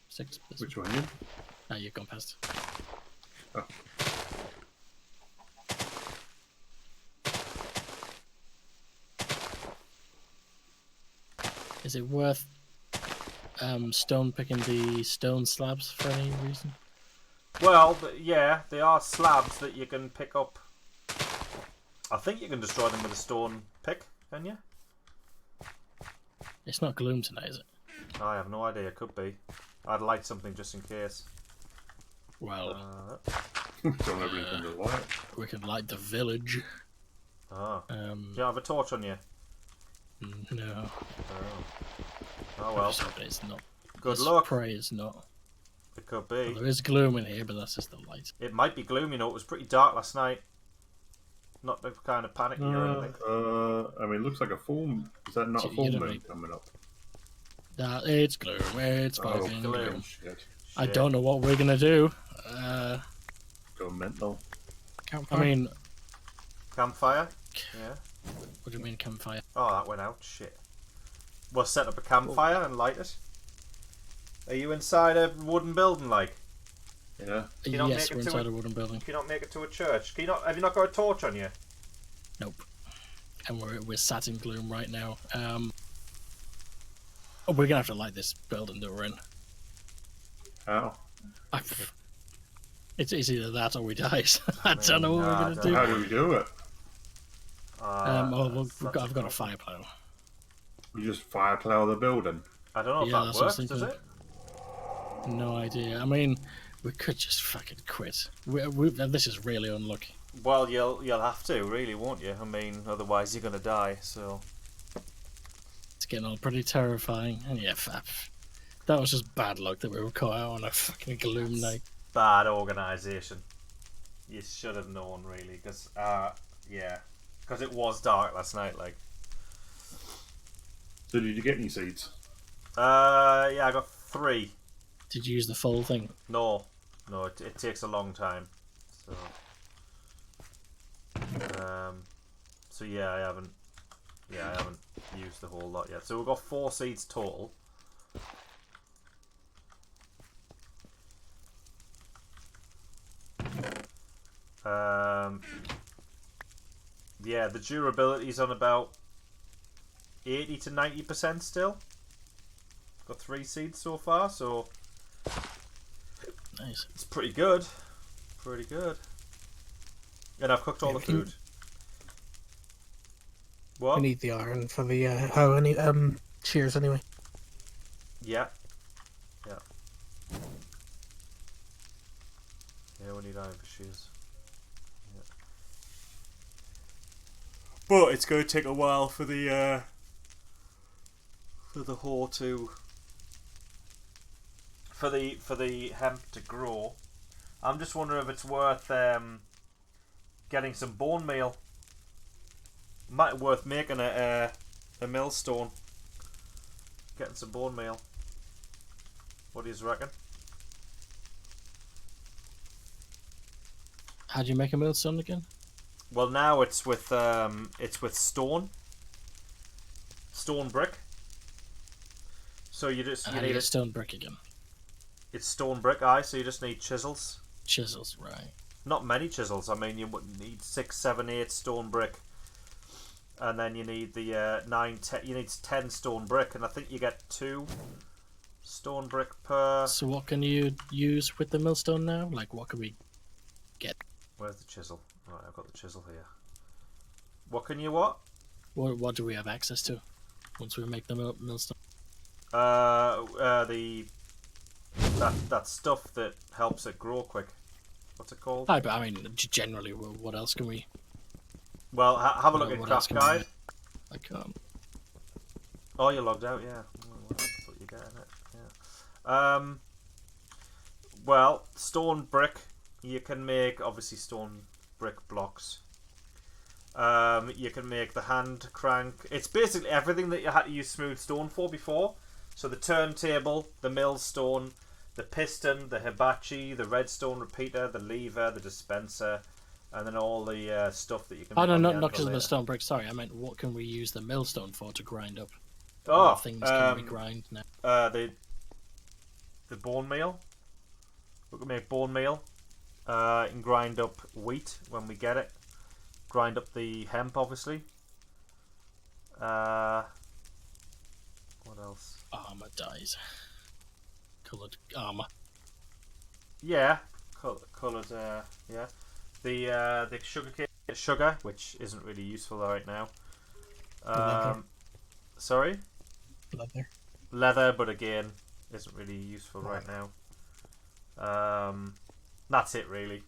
6. Which one, you? Ah, you've gone past. Oh. Is it worth stone picking the stone slabs for any reason? Well, yeah, they are slabs that you can pick up. I think you can destroy them with a stone pick, can you? It's not gloom tonight, is it? I have no idea. It could be. I'd light something just in case. Well, Don't have anything to light. we can light the village. Do you have a torch on you? No. Oh well. Just hoping it's not. Good Let's luck. pray it's not. It could Well, be. there is gloom in here, but that's just the light. It might be gloom. You know, it was pretty dark last night. Not the kind of panicky or anything. I mean, it looks like a full. Is that not a You full don't moon need- coming up? It's gloom. It's Oh, fucking gloom. shit. I don't know what we're gonna do. Go mental. Campfire. I mean, Campfire? Yeah. what do you mean campfire? Oh, that went out. Shit. We'll set up a campfire and light it. Are you inside a wooden building, like? Yeah. you not Yes, make it we're to inside a- a wooden building. Can you not make it to a church? Can you not? Have you not got a torch on you? Nope. And we're sat in gloom right now. We're gonna have to light this building that we're in. How? It's either that or we die. So I don't know what we're gonna do. How do we do it? I've got a fire plow. We just fire plow the building. I don't know if Yeah, that that's what I was works, does thinking. it? No idea. I mean, we could just fucking quit. This is really unlucky. Well, you'll have to, really, won't you? I mean, otherwise you're gonna die. So It's getting all pretty terrifying. And yeah, that was just bad luck that we were caught out on a fucking gloom night. bad organisation. You should have known, really, because because it was dark last night. Like, So did you get any seeds? yeah, I got 3. Did you use the full thing? No, it takes a long time. So yeah, I haven't used the whole lot yet. So we've got 4 seeds total. Yeah, the durability's on about 80 to 90% still. Got 3 seeds so far, so Nice. it's pretty good. Pretty good. And I've cooked all the food. What? We need the iron for the shears anyway. Yeah. Yeah. Yeah, we need iron for shears. Yeah. But it's going to take a while for the whore to for the hemp to grow. I'm just wondering if it's worth getting some bone meal. Might be worth making a millstone. Getting some bone meal. What do you reckon? How do you make a millstone again? Well, now it's with stone brick. So you How do you get stone brick again? It's stone brick, so you just need chisels. Chisels, right. Not many chisels. I mean, you would need 6, 7, 8 stone brick, and then you need the 9, 10. You need 10 stone brick, and I think you get 2 stone brick per. So what can you use with the millstone now? Like, what can we get? Where's the chisel? Right, I've got the chisel here. What can you what? What do we have access to once we make the millstone? That stuff that helps it grow quick. What's it called? But I mean, generally, what else can we? Well, have a look at What else craft can we guide. make? I can't. Oh, you're logged out, yeah. Well, that's what you're getting at, yeah. Well, stone brick. You can make, obviously, stone brick blocks. You can make the hand crank. It's basically everything that you had to use smooth stone for before. So the turntable, the millstone, the piston, the hibachi, the redstone repeater, the lever, the dispenser, and then all the stuff that you can. Oh make no, on not the just anvil the later. stone bricks. Sorry, I meant what can we use the millstone for to grind up? Oh, What things can we grind now? the bone meal. We can make bone meal. And grind up wheat when we get it. Grind up the hemp, obviously. What else? Armor dyes. Coloured armor. Yeah, coloured. Yeah, the sugar, which isn't really useful right now. Leather. Sorry, Leather. leather, but again, isn't really useful right now. That's it really.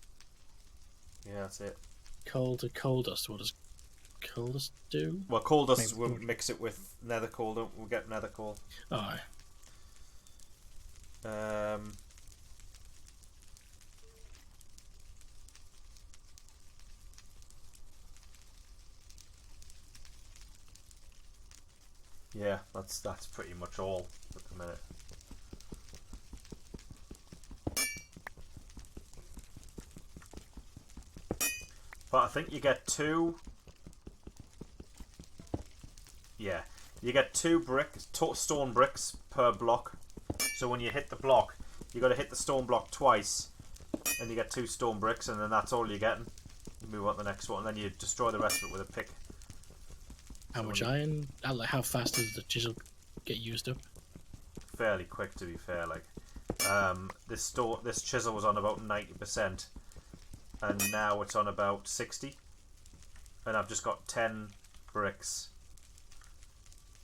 Yeah, that's it. Coal to coal dust. What does coal dust do? Well, coal dust Maybe we'll wood. mix it with nether coal. We'll get nether coal. Oh, aye. Yeah, that's pretty much all at the minute. But I think you get two. Yeah, you get 2 bricks, stone bricks per block. So when you hit the block, you got to hit the stone block twice, and you get 2 stone bricks, and then that's all you're getting. You move on to the next one, and then you destroy the rest of it with a pick. How much iron? How fast does the chisel get used up? Fairly quick, to be fair. Like, this chisel was on about 90%, and now it's on about 60. And I've just got 10 bricks.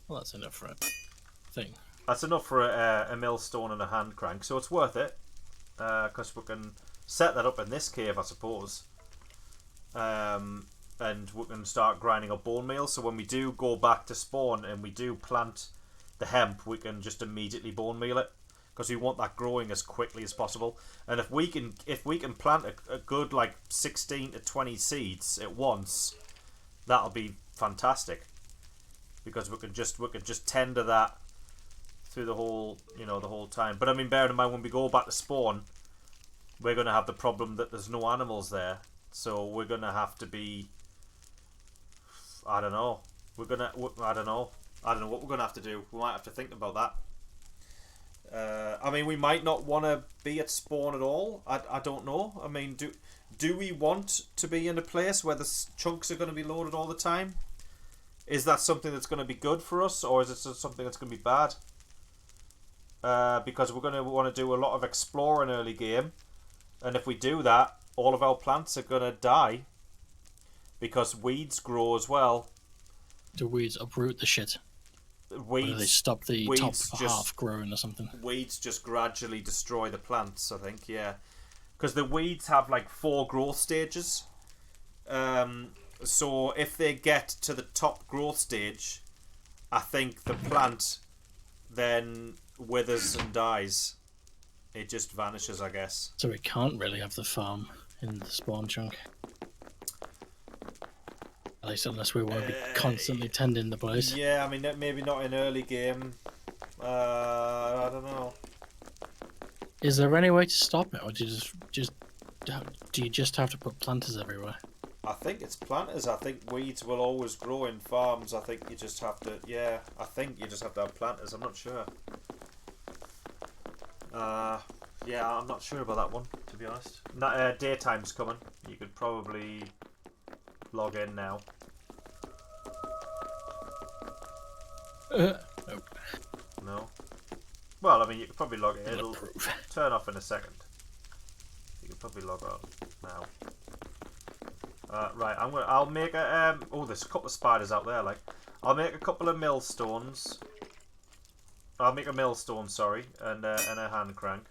Well, that's enough for a thing. That's enough for a millstone and a hand crank, so it's worth it. Because we can set that up in this cave, I suppose. And we can start grinding up bone meal, so when we do go back to spawn and we do plant the hemp, we can just immediately bone meal it, because we want that growing as quickly as possible. And if we can plant a good like 16 to 20 seeds at once, that'll be fantastic, because we can just tend to that through the whole time. But I mean, bear in mind, when we go back to spawn, we're going to have the problem that there's no animals there, so we're going to have to be, I don't know what we're going to have to do. We might have to think about that. I mean, we might not want to be at spawn at all. I don't know. I mean, do we want to be in a place where the chunks are going to be loaded all the time? Is that something that's going to be good for us, or is it something that's going to be bad? Because we're going to want to do a lot of exploring early game, and if we do that, all of our plants are going to die, because weeds grow as well. Do weeds uproot the shit? Weeds, or do they stop the top half growing or something? Weeds just gradually destroy the plants, I think, yeah. Because the weeds have like 4 growth stages. So if they get to the top growth stage, I think the plant then withers and dies. It just vanishes, I guess. So we can't really have the farm in the spawn chunk. At least unless we want to be constantly tending the place. Yeah, I mean, maybe not in early game. I don't know. Is there any way to stop it, or do you just have to put planters everywhere? I think it's planters. I think weeds will always grow in farms. I think you just have to. Yeah, I think you just have to have planters. I'm not sure. Yeah, I'm not sure about that one, to be honest. Daytime's coming. You could probably log in now. Nope. No. Well, I mean, you could probably log in. It'll Bulletproof. turn off in a second. You could probably log on now. Right, I'll make a oh, there's a couple of spiders out there. Like, I'll make a couple of millstones. I'll make a millstone, sorry, and a hand crank.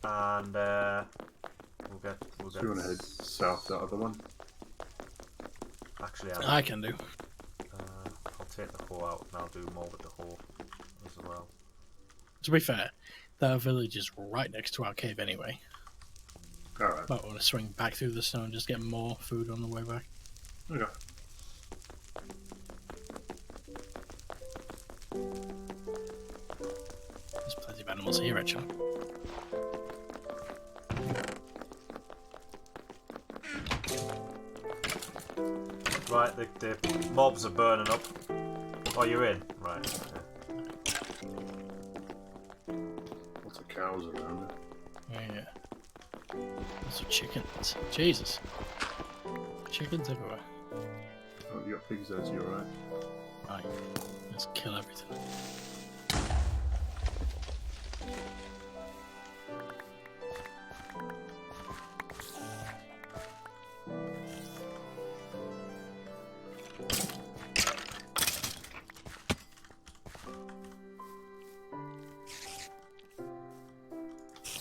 And we'll get. So you want to head south that other one? Actually, I can do. I'll take the hoe out and I'll do more with the hoe as well. To be fair, that village is right next to our cave anyway. Alright. Might want to swing back through the snow and just get more food on the way back. Okay. There's plenty of animals here, actually. Right, the mobs are burning up. Oh, you're in? Right. Okay. Lots of cows around. Yeah. Lots of chickens. Jesus. Chickens everywhere. Oh, you got pigs there, so you're alright. Right. Let's kill everything.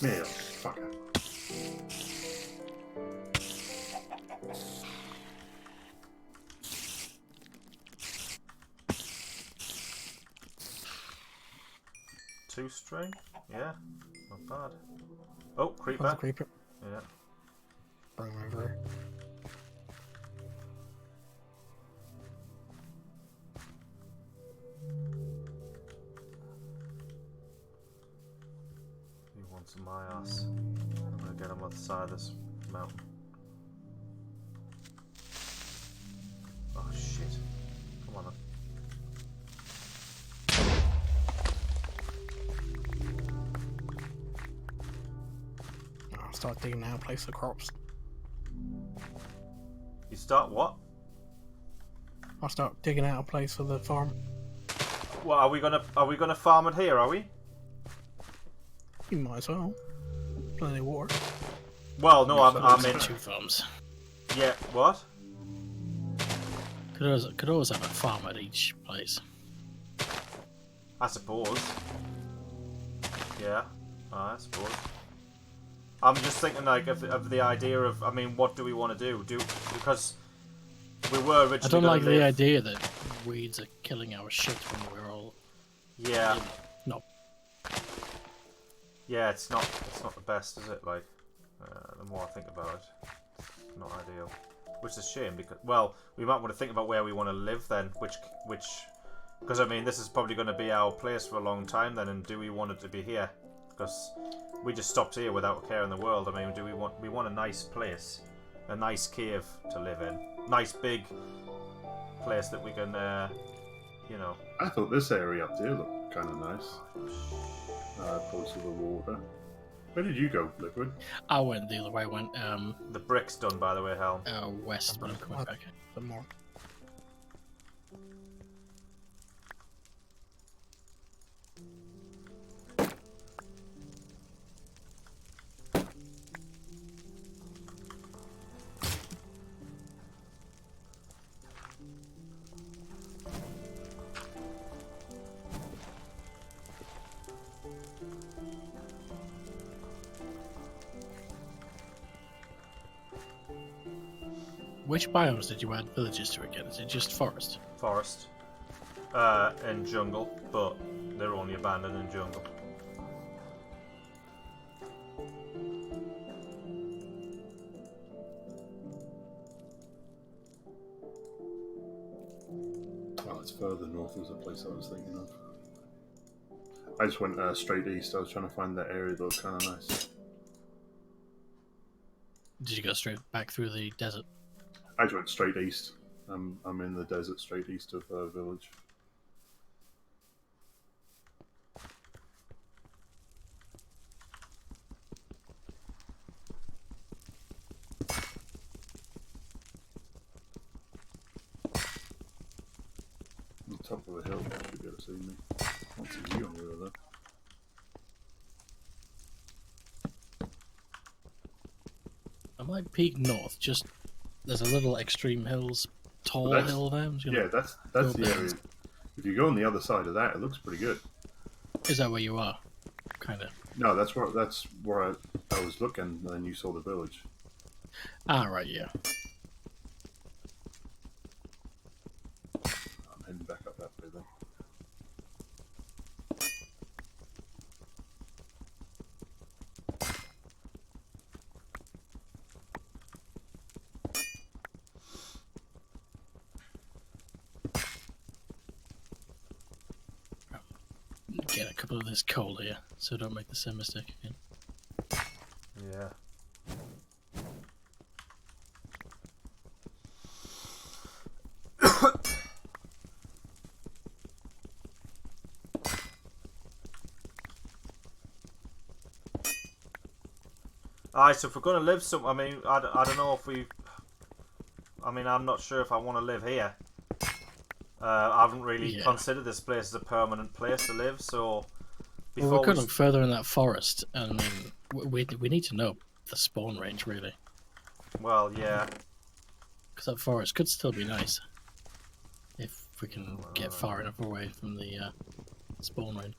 Meal. Fuck it. Two string? Yeah, not bad. Oh, That's a creeper. creeper. Yeah. Bring him over. He wants my ass. I'm gonna get him on the side of this mountain. Oh shit. Come on then. I'll start digging out a place for crops. You start what? I'll start digging out a place for the farm. Well, are we gonna farm it here, are we? You might as well. Plenty of water. Well, no, I'm in. Two farms. Yeah, what? Could always have a farm at each place. I suppose. Yeah, I suppose. I'm just thinking like of the idea of, I mean, what do we want to do? Because we were originally. I don't like gonna the live... idea that weeds are killing our shit when we're all. Yeah. No. Yeah, it's not the best, is it? Like, the more I think about it, it's not ideal. Which is a shame because, well, we might want to think about where we want to live then. Because I mean, this is probably going to be our place for a long time then. And do we want it to be here? Because we just stopped here without a care in the world. I mean, we want a nice place, a nice cave to live in, nice big place that we can, you know. I thought this area up there looked kind of nice. Close to the water. Where did you go, Liquid? I went the other way. I went The brick's done, by the way, Hal. west, but I'm coming back. Some more. Which biomes did you add villages to again? Is it just forest? Forest. And jungle, but they're only abandoned in jungle. Oh, it's further north was the place I was thinking of. I just went straight east. I was trying to find that area that looked kind of nice. Did you go straight back through the desert? I just went straight east. I'm in the desert straight east of village. On the top of the hill, you should be able to see me. I can't see you on the other though. I might peek north. Just there's a little extreme hills, tall Well, hill there. I'm just gonna Yeah, that's go the there. area. If you go on the other side of that, it looks pretty good. Is that where you are? Kind of. No, that's where I was looking, and then you saw the village. Ah, right, yeah. I'm heading back up that way then. get a couple of this coal here, so don't make the same mistake again. Yeah. Aye, so if we're going to live I mean, I don't know if we... I mean, I'm not sure if I want to live here. I haven't really considered this place as a permanent place to live, so... Well, we could look further in that forest, and I mean, we need to know the spawn range, really. Well, yeah. Because that forest could still be nice. If we can get far enough away from the spawn range.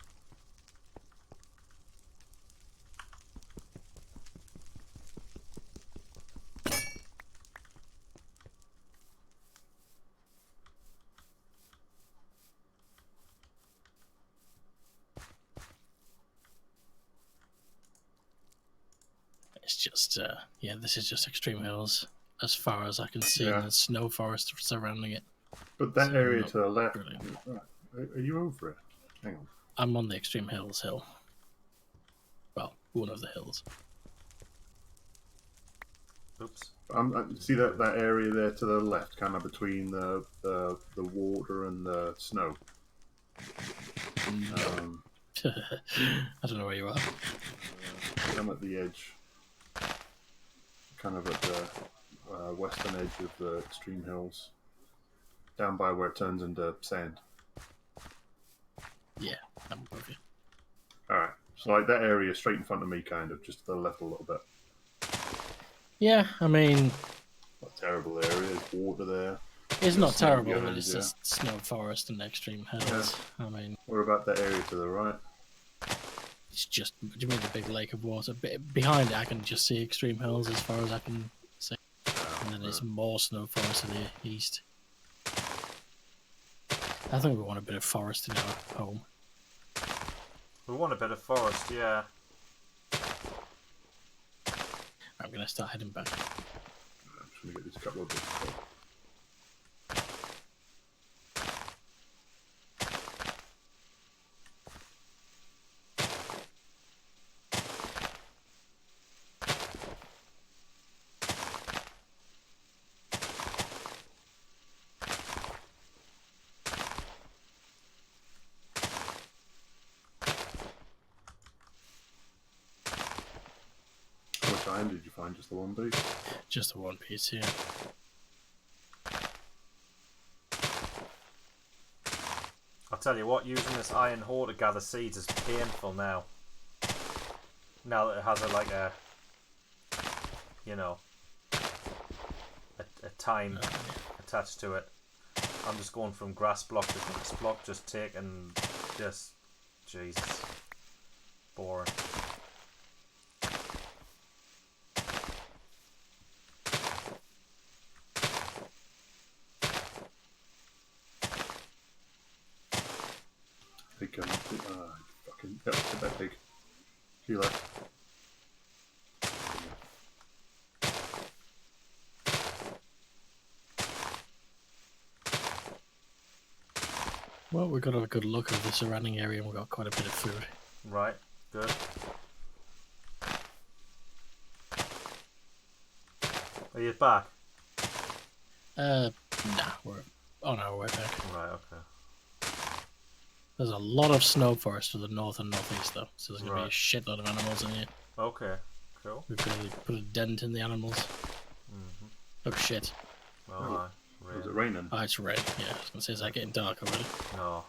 It's just, yeah, this is just extreme hills as far as I can see, and there's snow forest surrounding it. But that area to the left, are you over it? Hang on. I'm on the extreme hills hill. Well, one of the hills. Oops. See that area there to the left, kind of between the water and the snow? I don't know where you are. I'm at the edge. Kind of at the western edge of the extreme hills. Down by where it turns into sand. Yeah, I'm with you. Alright, so like that area straight in front of me, kind of, just to the left a little bit. Yeah, I mean... Not a terrible area, there's water there. It's not terrible, but it's just snow forest and extreme hills. Yeah. I mean... What about that area to the right? It's just, do you mean the big lake of water? Behind it, I can just see extreme hills as far as I can see. And then there's more snow forest to the east. I think we want a bit of forest in our home. We want a bit of forest, yeah. I'm going to start heading back. I'm just going to get this couple of bits. Did you find just the one piece? Just the one piece, yeah. I'll tell you what, using this iron ore to gather seeds is painful now. Now that it has you know, a time attached to it. I'm just going from grass block to grass block, just taking, Jesus, boring. Fucking get that pig. He left. Well, we've got a good look at the surrounding area and we've got quite a bit of food. Right, good. Are you back? Nah, we're on our way back. Right, okay. There's a lot of snow forest to the north and northeast, though, so there's going to be a shitload of animals in here. Okay, cool. We've really put a dent in the animals. Mm-hmm. Oh, shit. Oh, is it raining? Oh, it's red. Yeah, I was going to say, is that getting dark already? No.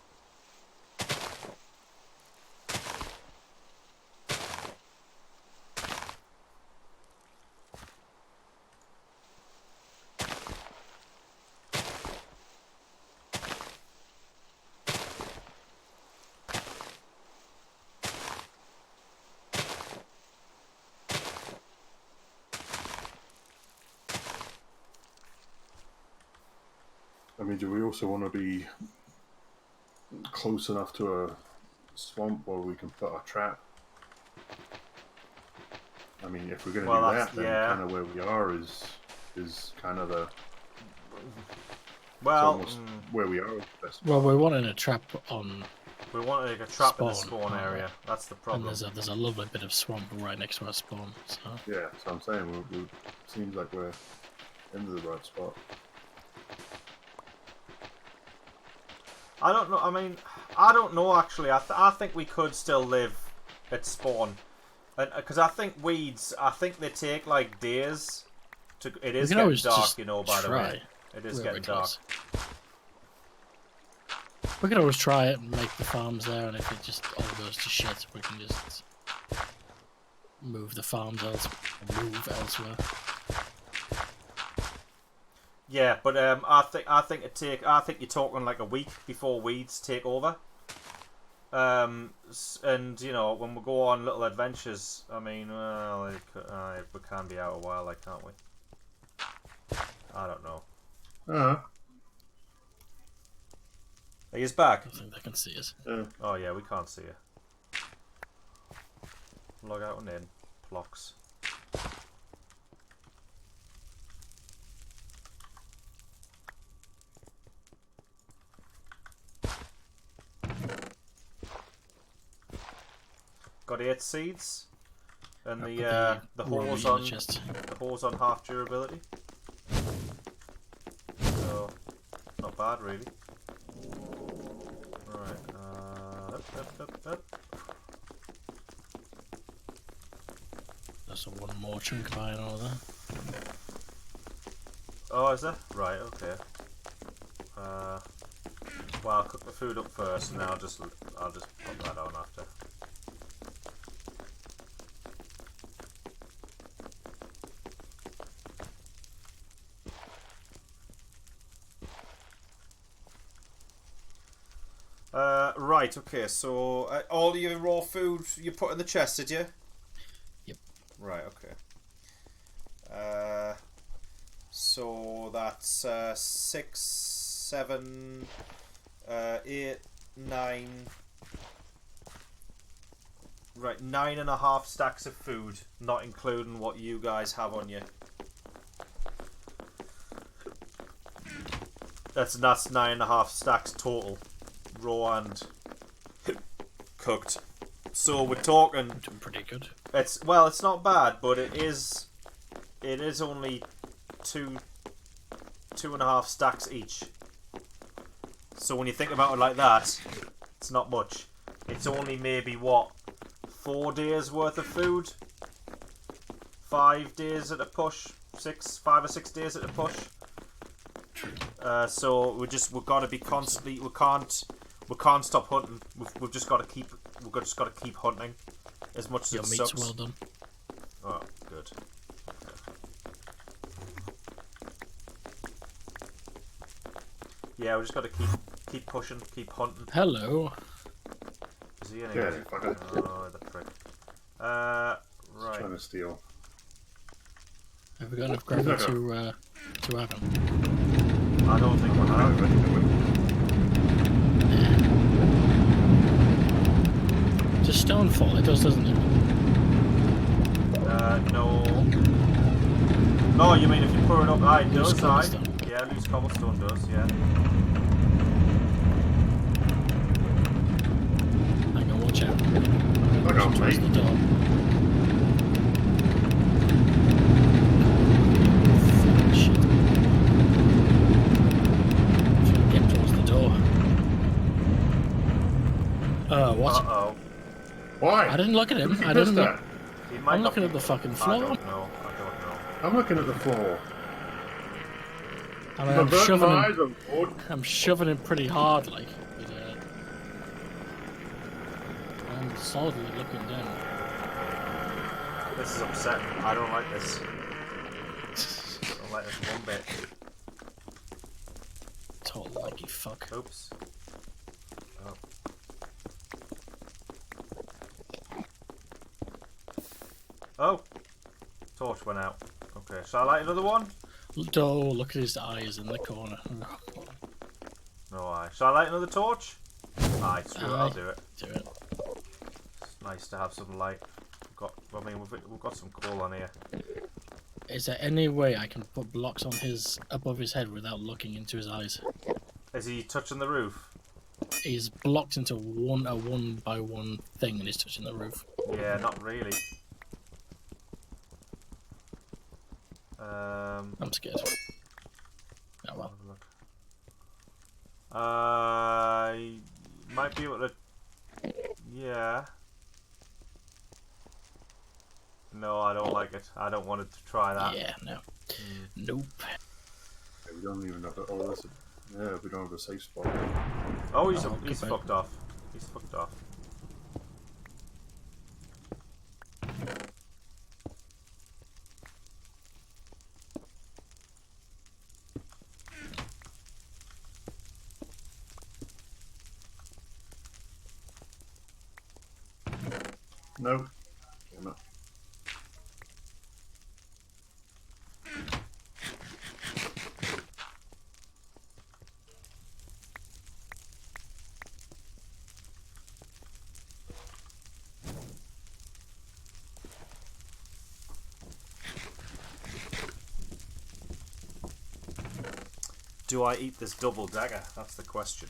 I mean, do we also want to be close enough to a swamp where we can put a trap? I mean, if we're going to do that, then kind of where we are is kind of the... Well, where we are. Well, we're wanting a trap on We want to make a trap in the Spawn, spawn right. area. That's the And problem. there's a lovely bit of swamp right next to our spawn. So Yeah, so I'm saying we seems like we're into the right spot. I don't know. I mean, I don't know actually. I think we could still live at spawn, because I think weeds. I think they take like days. It is can getting always dark, just you know. By the try. way, it is We're getting very dark. close. We could always try it and make the farms there, and if it just all goes to shit, we can just move the farms elsewhere. Yeah, but I think you're talking like a week before weeds take over. And you know, when we go on little adventures, I mean, well, we can be out a while, like, can't we? I don't know. Are you back? I think they can see us. Oh yeah, we can't see you. Log out and in. Blocks. Got 8 seeds, and the hose on the hose on half durability. So not bad really. Right. Up. There's one more chunk of iron over there. Oh, is there? Right. Okay. Well, I'll cook the food up first, and then I'll just put that on after. Right, okay, so all your raw food you put in the chest, did you? Yep. Right, okay. So that's 6, 7, 8, 9. Right, 9.5 stacks of food, not including what you guys have on you. That's 9.5 stacks total, raw and cooked. So we're talking. Doing pretty good. It's not bad, but it is only 2.5 stacks each. So when you think about it like that, it's not much. It's only maybe what, 4 days worth of food. 5 days at a push. 5 or 6 days at a push. So we've got to be constantly. We can't stop hunting. We've just got to keep hunting as much as Your it meat's sucks. well done. Oh, good. Yeah, we just got to keep pushing, keep hunting. Hello. Is he in Yeah, here? fucker. Oh, the prick. Right. Trying to steal. Have we got enough gravel to have him? I don't think we have. Just stonefall, it does, doesn't it? No. No, you mean if you pour it up? Aye, it Loose does, aye. cobblestone. Yeah, loose cobblestone does, yeah. Hang on, watch out. Look out, Close the mate. door. Shit. Trying to get towards the door. What? Uh-oh. Why? I didn't look at him. Who I does didn't look. that? He might I'm not looking be- at the fucking I floor. don't know. I'm looking at the floor. I mean, I've burnt my eyes on board. I'm shoving him pretty hard, like. But, I'm solidly looking down. This is upsetting. I don't like this. I don't like this one bit. Total leggy fuck. Oops. Oh. Oh! Torch went out. Okay, shall I light another one? Oh, look at his eyes in the corner. No, shall I light another torch? Aye, screw it, I'll Aye. do it. Do it. It's nice to have some light. We've got some coal on here. Is there any way I can put blocks on above his head without looking into his eyes? Is he touching the roof? he's blocked into a 1 by 1 thing and he's touching the roof. Yeah, not really. I'm scared. Oh well. Might be able to. Yeah. No, I don't like it. I don't want it to try that. Yeah, no. Nope. Yeah, we don't even have a... Oh, that's a... Yeah, we don't have a safe spot. Oh, he's goodbye. fucked off. He's fucked off. No. Damn it. Do I eat this double dagger? That's the question.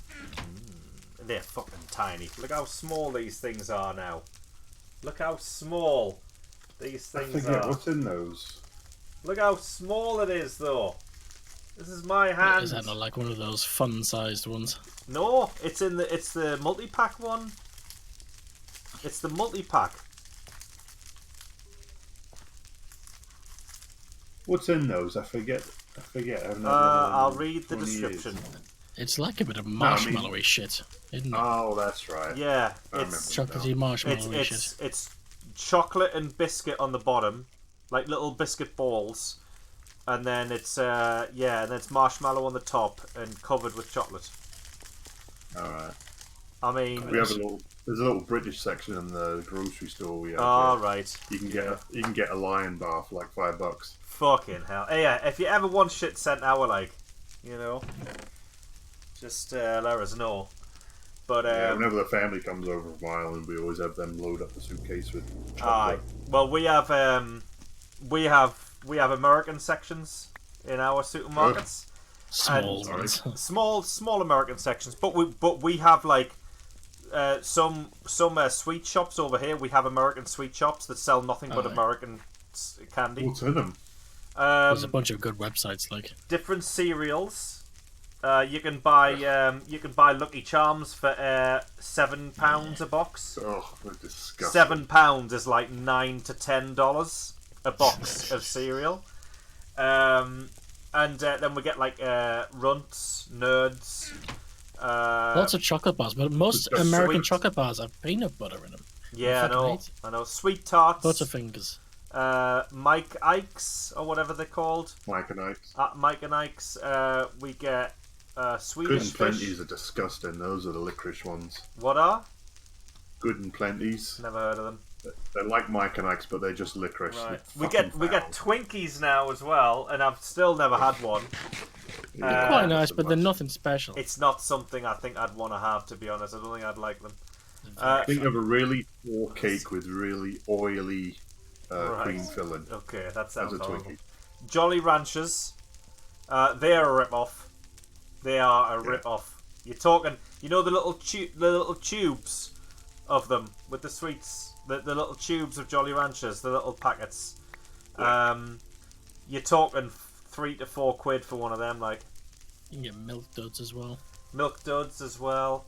They're fucking tiny. Look how small these things are now. Look how small these I things forget are. what's in those. Look how small it is, though. This is my hand. Is that not like one of those fun-sized ones? No, it's the multi-pack one. It's the multi-pack. What's in those? I forget. I've not I'll read the 20 years. description. It's like a bit of I mean- marshmallowy shit, isn't it? Oh, that's right. Yeah, I it's remember Chocolatey marshmallowy shit. it's chocolate and biscuit on the bottom, like little biscuit balls, and then it's and then it's marshmallow on the top and covered with chocolate. All right. I mean, There's a little British section in the grocery store. We have. all where right, You can get a lion bar for like $5. fucking hell. Hey, yeah, if you ever want shit sent our like, you know, just let us know. But Yeah, whenever the family comes over from Ireland, we always have them load up the suitcase with aye. chocolate. Well, we have American sections in our supermarkets. Small and- ones. Small American sections, but we have like some sweet shops over here. We have American sweet shops that sell nothing but Aye. American candy. What's in them? There's a bunch of good websites like. Different cereals. You can buy Lucky Charms for £7 a box. Oh, they're disgusting. £7 is like $9 to $10 a box of cereal. And then we get like Runts, Nerds. Lots of chocolate bars, but most They're American sweet. chocolate bars have peanut butter in them. Yeah, I fucking know. hate it. I know. Sweet Tarts. Butterfingers. Mike Ike's or whatever they're called. Mike and Ike's. Mike and Ike's. We get Good Swedish and fish. Plenty's are disgusting. Those are the licorice ones. What are? Good and Plenty's. Never heard of them. They're like Mike and Ike's, but they're just licorice. Right. They're We get Twinkies now as well, and I've still never had one. Yeah, Quite Uh, nice, but they're nothing special. It's not something I think I'd want to have, to be honest. I don't think I'd like them. Think of a really poor cake with really oily Right. cream filling. Okay, that As sounds a horrible. Twinkie. Jolly Ranchers. They're a rip-off. They are a rip-off. You're talking, you know the little tubes of them with the sweets, the little tubes of Jolly Ranchers, the little packets. You're talking £3 to £4 for one of them, like You can get milk duds as well. Milk Duds as well.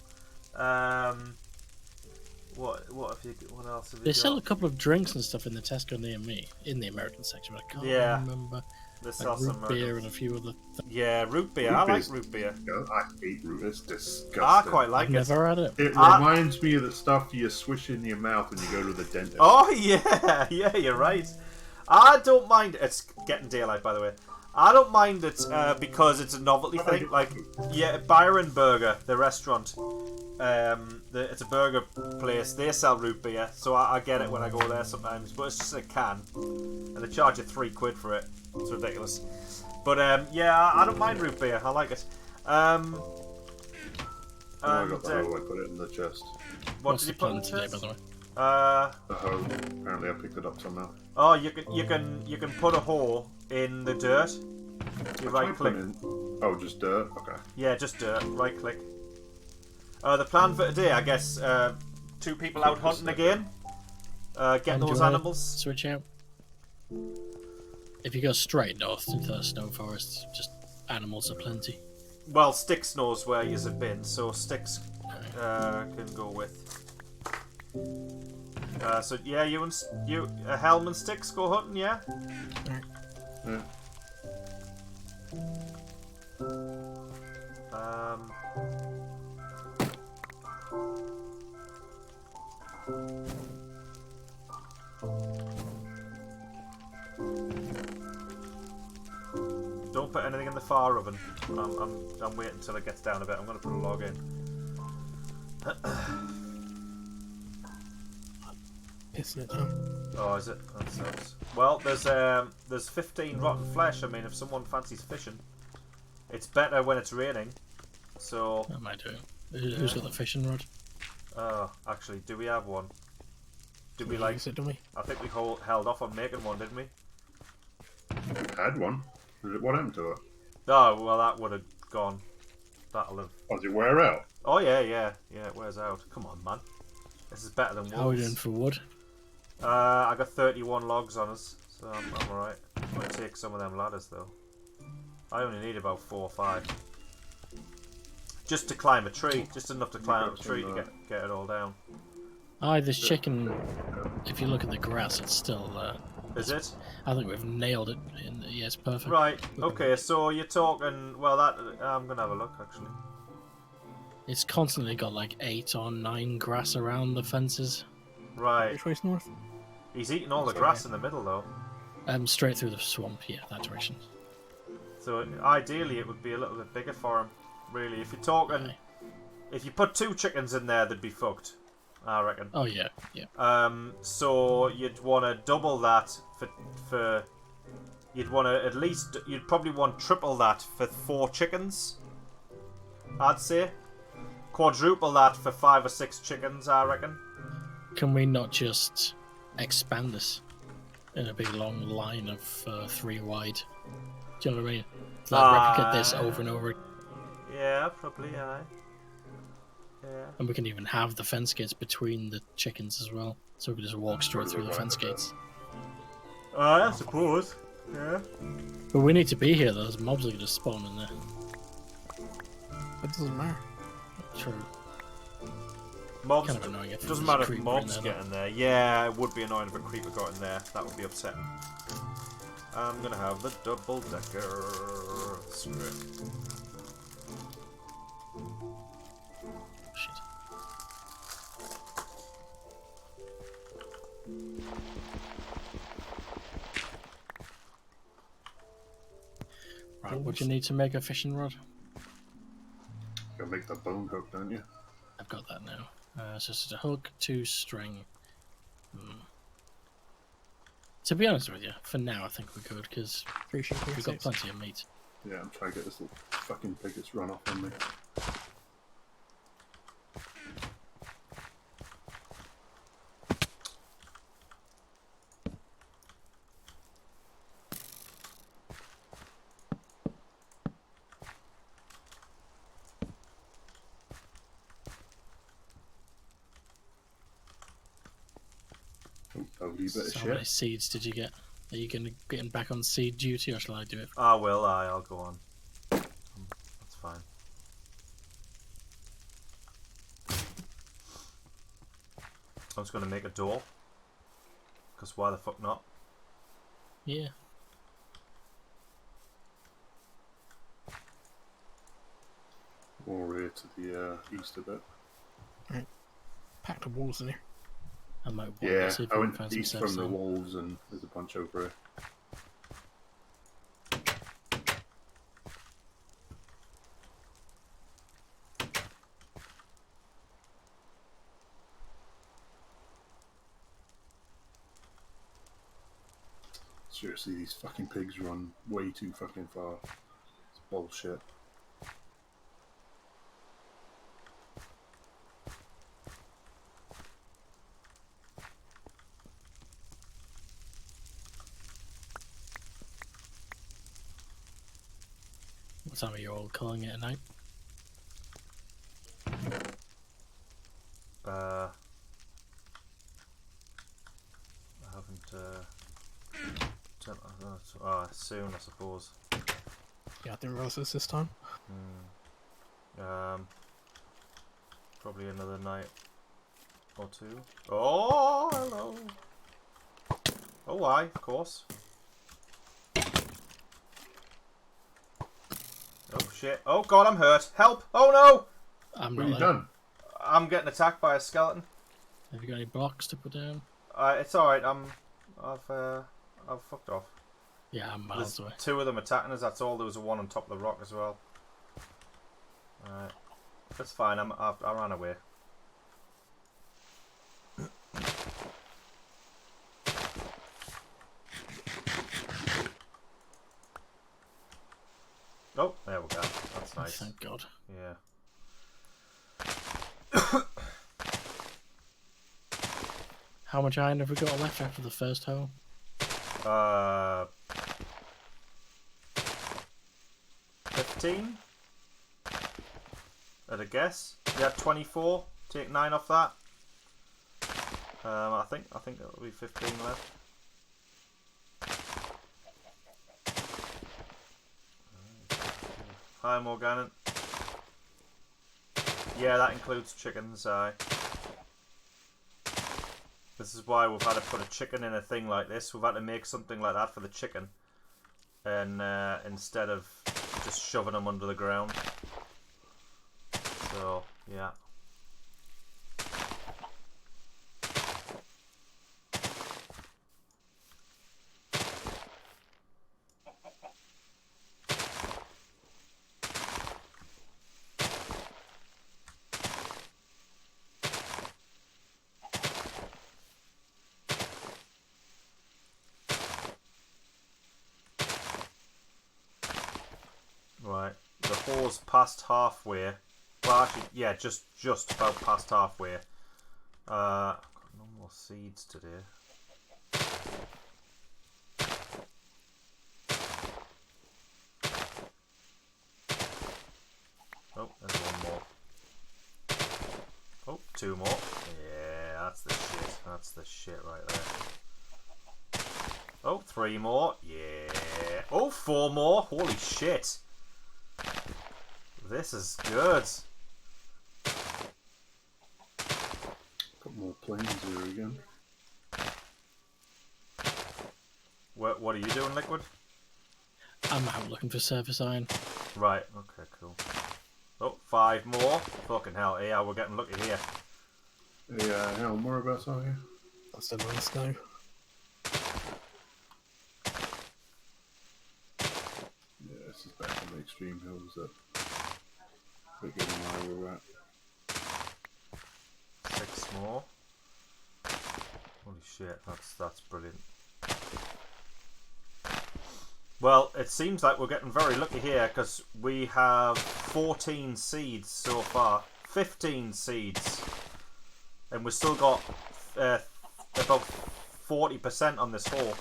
What else have you They got? sell a couple of drinks and stuff in the Tesco near me, in the American section, but I can't Yeah. remember. They Like sell some root beer American- and a few other things. Yeah, root beer. Root I like beer's- root beer. I hate root. It's disgusting. I quite like I've it. never had it. It I- reminds me of the stuff you swish in your mouth when you go to the dentist. Oh yeah, yeah, you're right. I don't mind. It's getting daylight, by the way. I don't mind it because it's a novelty thing. Like, yeah, Byron Burger, the restaurant. It's a burger place. They sell root beer, so I get it when I go there sometimes. But it's just a can, and they charge you £3 for it. It's ridiculous. But yeah, I don't mind root beer. I like it. Oh, I got And, the hoe. I put it in the chest. what What's did you the put in plan the today, chest? by the way? The hoe. Apparently, I picked it up somehow. Oh, you can put a hole in the dirt. You I tried right click. putting in- Oh, just dirt. Okay. Yeah, just dirt. Right click. The plan for today, I guess, 2 people out hunting again. Get And do those you wanna animals. Switch out. If you go straight north into the snow forest, just animals aplenty. Well, Styx knows where you have been, so Styx can go with. So yeah, you Helm and Styx go hunting, yeah. Yeah. Don't put anything in the fire oven. I'm waiting until it gets down a bit. I'm going to put a log in. Pissing it down. Oh, is it? That sucks. Well, there's 15 rotten flesh. I mean, if someone fancies fishing, it's better when it's raining. So. That might do it. Who's got the fishing rod? Oh, actually, do we have one? Did we Use it, don't we? I think we held off on making one, didn't we? We had one. What happened to it? Oh, well, that would have gone. That'll have. Oh, did it wear out? Oh yeah, it wears out. Come on, man. This is better than wolves. How are we doing for wood? I got 31 logs on us, so I'm alright. I'm gonna take some of them ladders though. I only need about 4 or 5. Just to climb a tree, just enough to climb up a tree to get it all down. Aye, this chicken. If you look at the grass, it's still. Is it? I think we've nailed it. Yeah, it's perfect. Right. Okay. So you're talking. Well, that I'm gonna have a look actually. It's constantly got like 8 or 9 grass around the fences. Right. Which way's north? He's eating all the grass in the middle though. Straight through the swamp. Yeah, that direction. So ideally, it would be a little bit bigger for him. Really, if you're talking, if you put 2 chickens in there, they'd be fucked. I reckon. Oh yeah, yeah. So you'd want to double that for. You'd want to at least. You'd probably want triple that for 4 chickens. I'd say. Quadruple that for 5 or 6 chickens. I reckon. Can we not just expand this in a big long line of 3 wide? Do you know what I mean? Like replicate this over and over. Yeah, probably. Aye. Yeah. And we can even have the fence gates between the chickens as well, so we can just walk straight through the fence gates. I suppose. Yeah. But we need to be here. Those mobs are going to spawn in there. It doesn't matter. True. Mobs. Kind of annoying if Doesn't there's a matter if creeper mobs in there, get in there. Yeah, it would be annoying if a creeper got in there. That would be upsetting. I'm gonna have the double decker. Screw it. Shit. Right, what do you need to make a fishing rod? You'll make the bone hook, don't you? I've got that now. So it's a hook, 2 string. To be honest with you, for now I think we're good because 3 sheep, we've got plenty of meat. Yeah, I'm trying to get this little fucking pig that's run off on me. Lovely bit of So how many shit. seeds did you get? Are you getting back on seed duty or shall I do it? I will. I'll go on. That's fine. I'm just gonna make a door. Because why the fuck not? Yeah. More here to the east a bit. Pack the walls in here. I might walk Yeah, see if I we went can find some east from the sandstone. walls and there's a bunch over here. Seriously, these fucking pigs run way too fucking far. It's bullshit. What time are you all calling it at night? soon, I suppose. Yeah, I didn't realise it was this time. Probably another night or two. Oh, hello. Oh, why? Of course. Oh shit! Oh god, I'm hurt. Help! Oh no! I'm What not have you there. done? I'm getting attacked by a skeleton. Have you got any blocks to put down? It's all right. I've fucked off. Yeah, I'm miles There's away. 2 of them attacking us. That's all. There was one on top of the rock as well. Alright, that's fine. I ran away. Oh, there we go. That's nice. Thank God. Yeah. How much iron have we got left after the first hole? 15? At a guess. You had 24. Take 9 off that. I think it'll be 15 left. Hi, Morganan. Yeah, that includes chickens. This is why we've had to put a chicken in a thing like this. We've had to make something like that for the chicken, and instead of just shoving them under the ground. So yeah. Right, the hole's past halfway. Well, actually, yeah, just about past halfway. Got no more seeds today. Oh, there's one more. Oh, 2 more. Yeah, that's the shit. That's the shit right there. Oh, 3 more. Yeah. Oh, 4 more. Holy shit. This is good. Got more planes here again. What are you doing, Liquid? I'm out looking for surface iron. Right, okay, cool. Oh, 5 more. Fucking hell, yeah, we're getting lucky here. Yeah, how whereabouts are you? I still on the snow. Yeah, this is back on the extreme hills that bigger than where we're at. 6 more. Holy shit, that's brilliant. Well, it seems like we're getting very lucky here because we have 14 seeds so far. 15 seeds. And we've still got about 40% on this hole.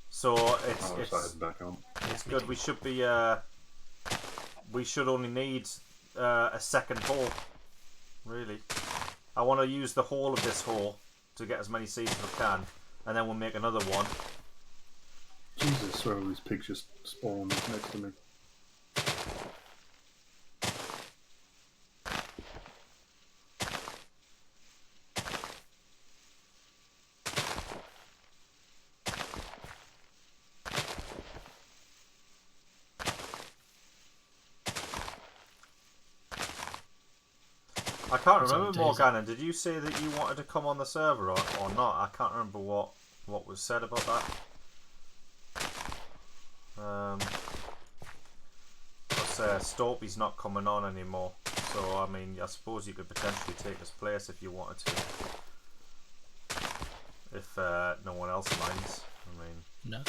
So it's back on. It's good. We should be. We should only need a second hole. Really, I want to use the whole of this hole to get as many seeds as we can, and then we'll make another one. Jesus, sorry, all these pigs just spawned next to me. I can't That's remember, on Morgana. Did you say that you wanted to come on the server or not? I can't remember what was said about that. Storpy's not coming on anymore, so I mean, I suppose you could potentially take his place if you wanted to. If no one else minds. I mean, No.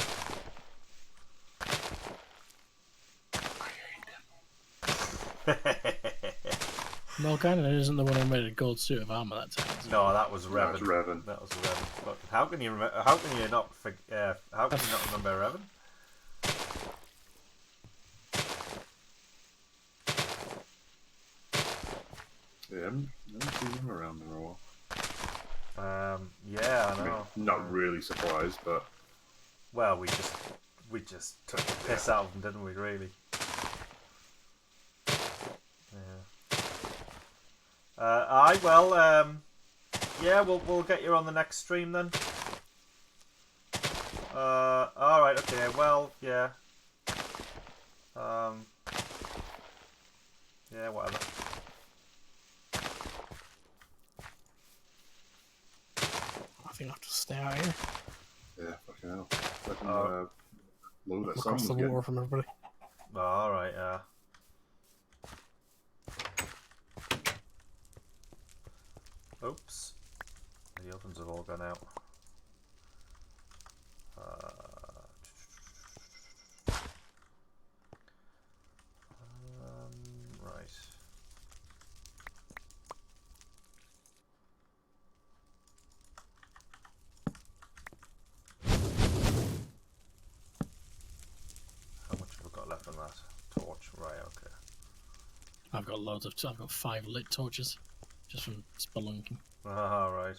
Morgana isn't the one who made a gold suit of armor that time. is it? no, that was Revan. That's Revan. That was Revan. Fucking, how can you remember? How can you not? How can you not remember Revan? Yeah, I haven't seen him around in a while. Yeah, I I mean, know. not really surprised, but Well, we just took the piss out of them, didn't we? Really. Yeah. Yeah, we'll get you on the next stream then. All right. Okay. Well, yeah. Yeah. Whatever. I think I'll just stay out here. Yeah, fucking hell. Fucking, load that Across the someone's water from everybody. All right. Yeah. Oops. The ovens have all gone out. Right. How much have we got left on that torch? Right, okay. I've got loads of. I've got 5 lit torches, just from spelunking. Ah, right.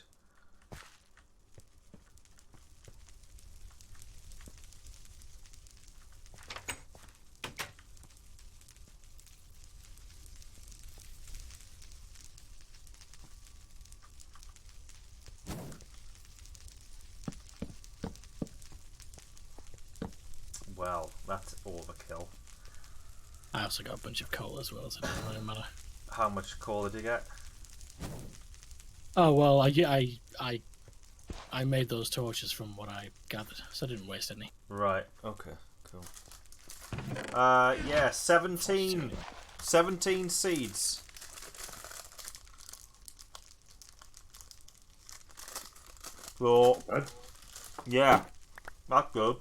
Well, that's overkill. I also got a bunch of coal as well, so it doesn't really matter. How much coal did you get? Oh well, I made those torches from what I gathered, so I didn't waste any. Right, okay, cool. Yeah, 17 seeds. So, Good. yeah, that's good.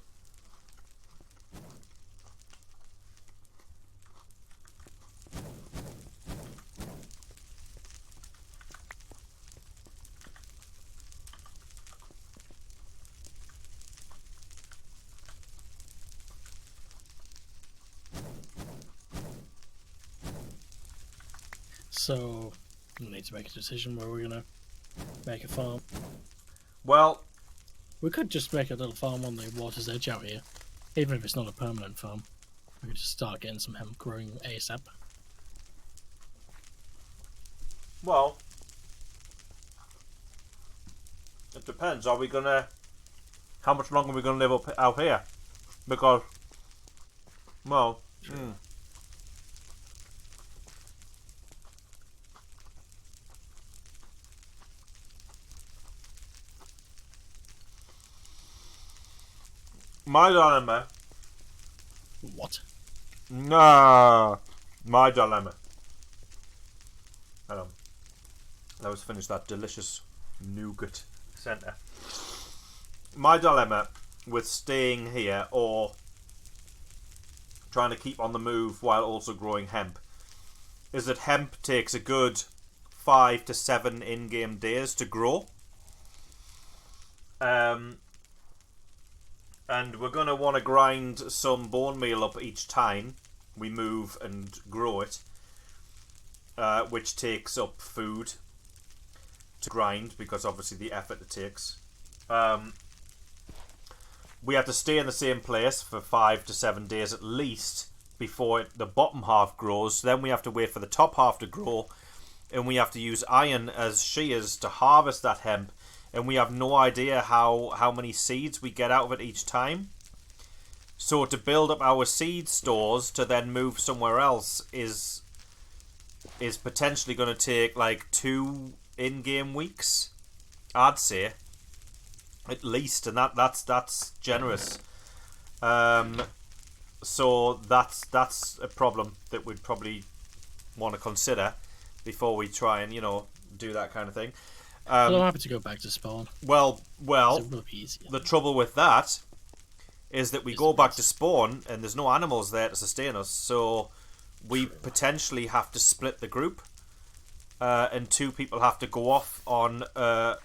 So we need to make a decision where we're gonna make a farm. Well, We could just make a little farm on the water's edge out here, even if it's not a permanent farm. We could just start getting some hemp growing ASAP. well, it depends. Are we gonna? How much longer are we gonna live up out here? Because, well, my dilemma. What? Nah, my dilemma. Hold on. Let's finish that delicious nougat centre. My dilemma with staying here or trying to keep on the move while also growing hemp is that hemp takes a good 5 to 7 in-game days to grow. And we're going to want to grind some bone meal up each time we move and grow it, which takes up food to grind because obviously the effort it takes. We have to stay in the same place for 5 to 7 days at least before the bottom half grows. Then we have to wait for the top half to grow, and we have to use iron as shears to harvest that hemp. And we have no idea how many seeds we get out of it each time. So to build up our seed stores to then move somewhere else is potentially going to take like 2 in-game weeks, I'd say, at least, and that's generous. So that's a problem that we'd probably want to consider before we try and do that kind of thing. Well, I'm happy to go back to spawn. Well, It will be easier. the trouble with that is that we go back to spawn and there's no animals there to sustain us, so we potentially have to split the group, and 2 people have to go off on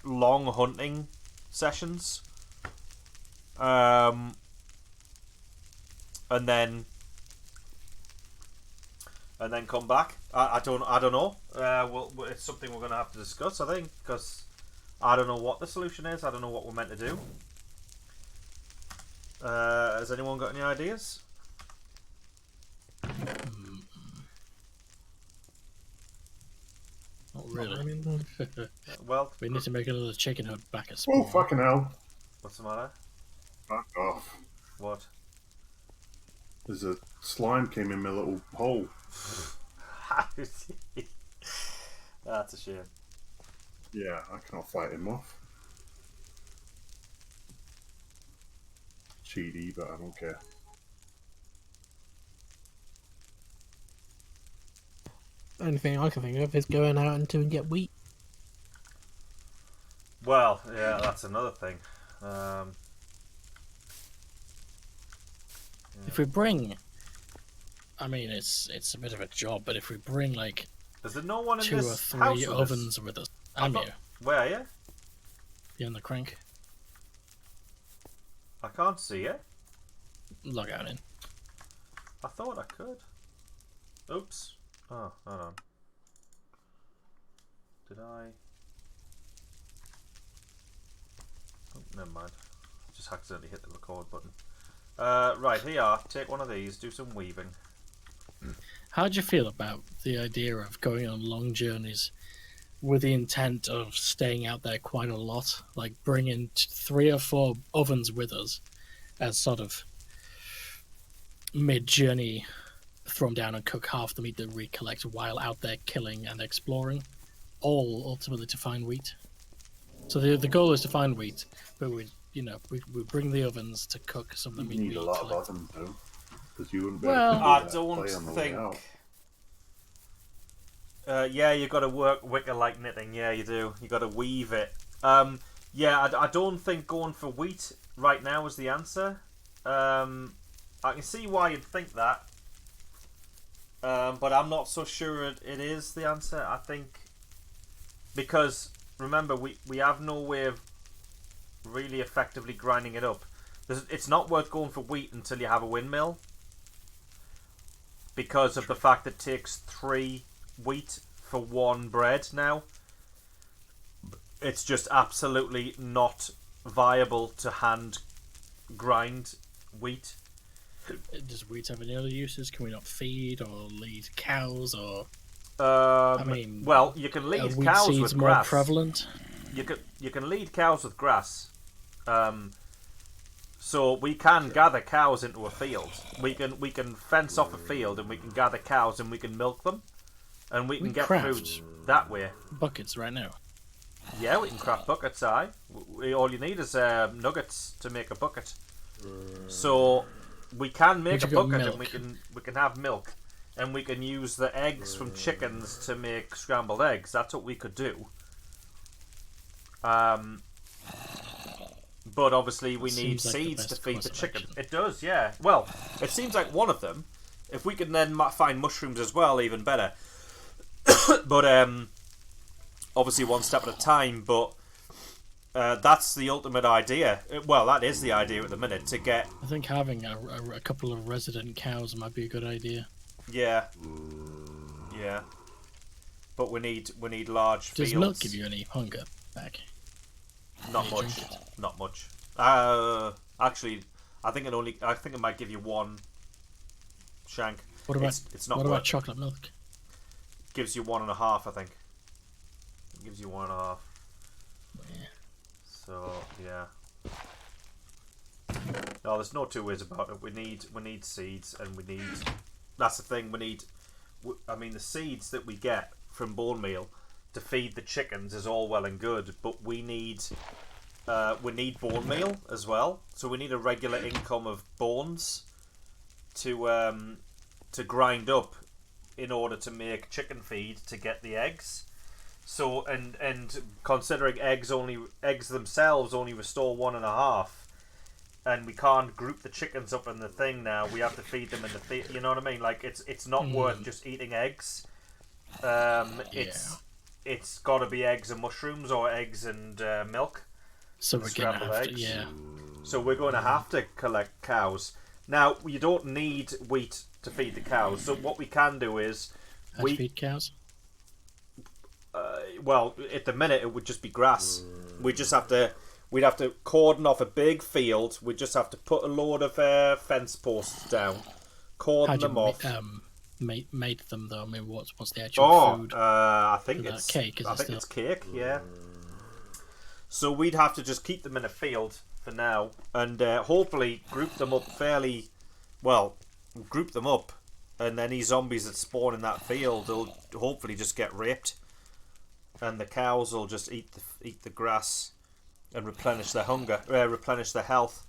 long hunting sessions, and then come back. I don't know. It's something we're going to have to discuss, I think, because I don't know what the solution is. I don't know what we're meant to do. Has anyone got any ideas? Not really. I mean, Well, We need to make another chicken hut back at Oh, spawn. fucking hell. what's the matter? Fuck off. What? There's a slime came in my little hole. That's a shame. Yeah, I can't fight him off. Cheaty, but I don't care. the only thing I can think of is going out and get wheat. Well, yeah, that's another thing. If we bring, I mean, it's a bit of a job, but if we bring like Is there no one in 2 or this 3 house with us? ovens with us, I'm thought- here. Where are you? You on the crank? I can't see you. Log out in. I thought I could. Oops. Oh, hold on. Did I? Oh, never mind. Just accidentally hit the record button. Right, here you are. Take one of these. Do some weaving. How do you feel about the idea of going on long journeys with the intent of staying out there quite a lot? Like bringing 3 or 4 ovens with us as sort of mid-journey, throw them down and cook half the meat that we collect while out there killing and exploring, all ultimately to find wheat. So the goal is to find wheat, but we bring the ovens to cook some of the You meat need we a lot collect. of ovens, though. Because you wouldn't be Well, able to do I that don't play on the way think. out. Yeah, you got to work wicker like knitting. Yeah, you do. You got to weave it. Yeah, I don't think going for wheat right now is the answer. I can see why you'd think that, but I'm not so sure it is the answer. I think because remember we have no way of really effectively grinding it up. It's not worth going for wheat until you have a windmill, because of the fact that it takes 3 wheat for 1 bread now. It's just absolutely not viable to hand grind wheat. Does wheat have any other uses? Can we not feed or lead cows or? Well, you can lead wheat cows seeds with more grass. prevalent? You can lead cows with grass. So we can gather cows into a field. We can fence off a field and we can gather cows and we can milk them, and we can get craft food that way. buckets right now. Yeah, we can craft buckets. All you need is nuggets to make a bucket. So we can make a Would you go bucket, milk? and we can have milk, and we can use the eggs from chickens to make scrambled eggs. That's what we could do. But obviously we need Seems like the seeds to best feed course the of chicken. action. It does, yeah. Well, it seems like one of them. If we can then find mushrooms as well, even better. But obviously one step at a time. But that's the ultimate idea. Well, that is the idea at the minute, to get. I think having a couple of resident cows might be a good idea. Yeah. Yeah. But we need large Does fields. milk give you any hunger back? Not Can you much. drink it? Not much. Actually, I think it might give you 1 shank. What about It's not what worth about it. chocolate milk? Gives you 1.5, I think. It gives you 1.5. Yeah. So yeah. No, there's no 2 ways about it. We need seeds, and we need. That's the thing. I mean, the seeds that we get from bone meal to feed the chickens is all well and good, but we need bone meal as well. So we need a regular income of bones to grind up in order to make chicken feed to get the eggs. So and considering eggs themselves only restore 1.5, and we can't group the chickens up in the thing now. We have to feed them in the you know what I mean? Like it's not worth just eating eggs. It's got to be eggs and mushrooms, or eggs and milk. So The we're gonna scrambled have to, eggs. yeah. So we're going to have to collect cows. Now, you don't need wheat to feed the cows. So what we can do is How to feed cows? well, at the minute it would just be grass. We just have to We'd have to cordon off a big field. We'd just have to put a load of fence posts down, cordon them off. Mate them though. I mean, what's the actual food? I think it's cake. It's cake. Yeah. So we'd have to just keep them in a field for now, and hopefully group them up fairly well. Group them up, and any zombies that spawn in that field will hopefully just get raped, and the cows will just eat the grass and replenish their hunger, replenish their health,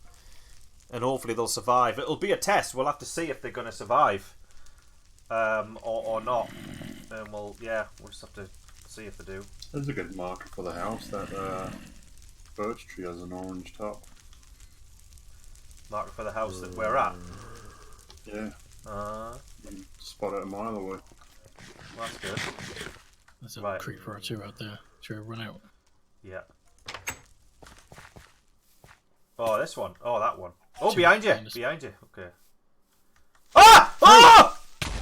and hopefully they'll survive. It'll be a test. We'll have to see if they're going to survive, or not, and we'll just have to see if they do. There's a good marker for the house. That birch tree has an orange top. Marker for the house that we're at. Yeah. You can spot it a mile away. Well, that's good. There's a creeper or two out there. Should we run out? Yeah. Oh, this one. Oh, that one. Oh, behind you. Behind you. Okay. Ah! Oh!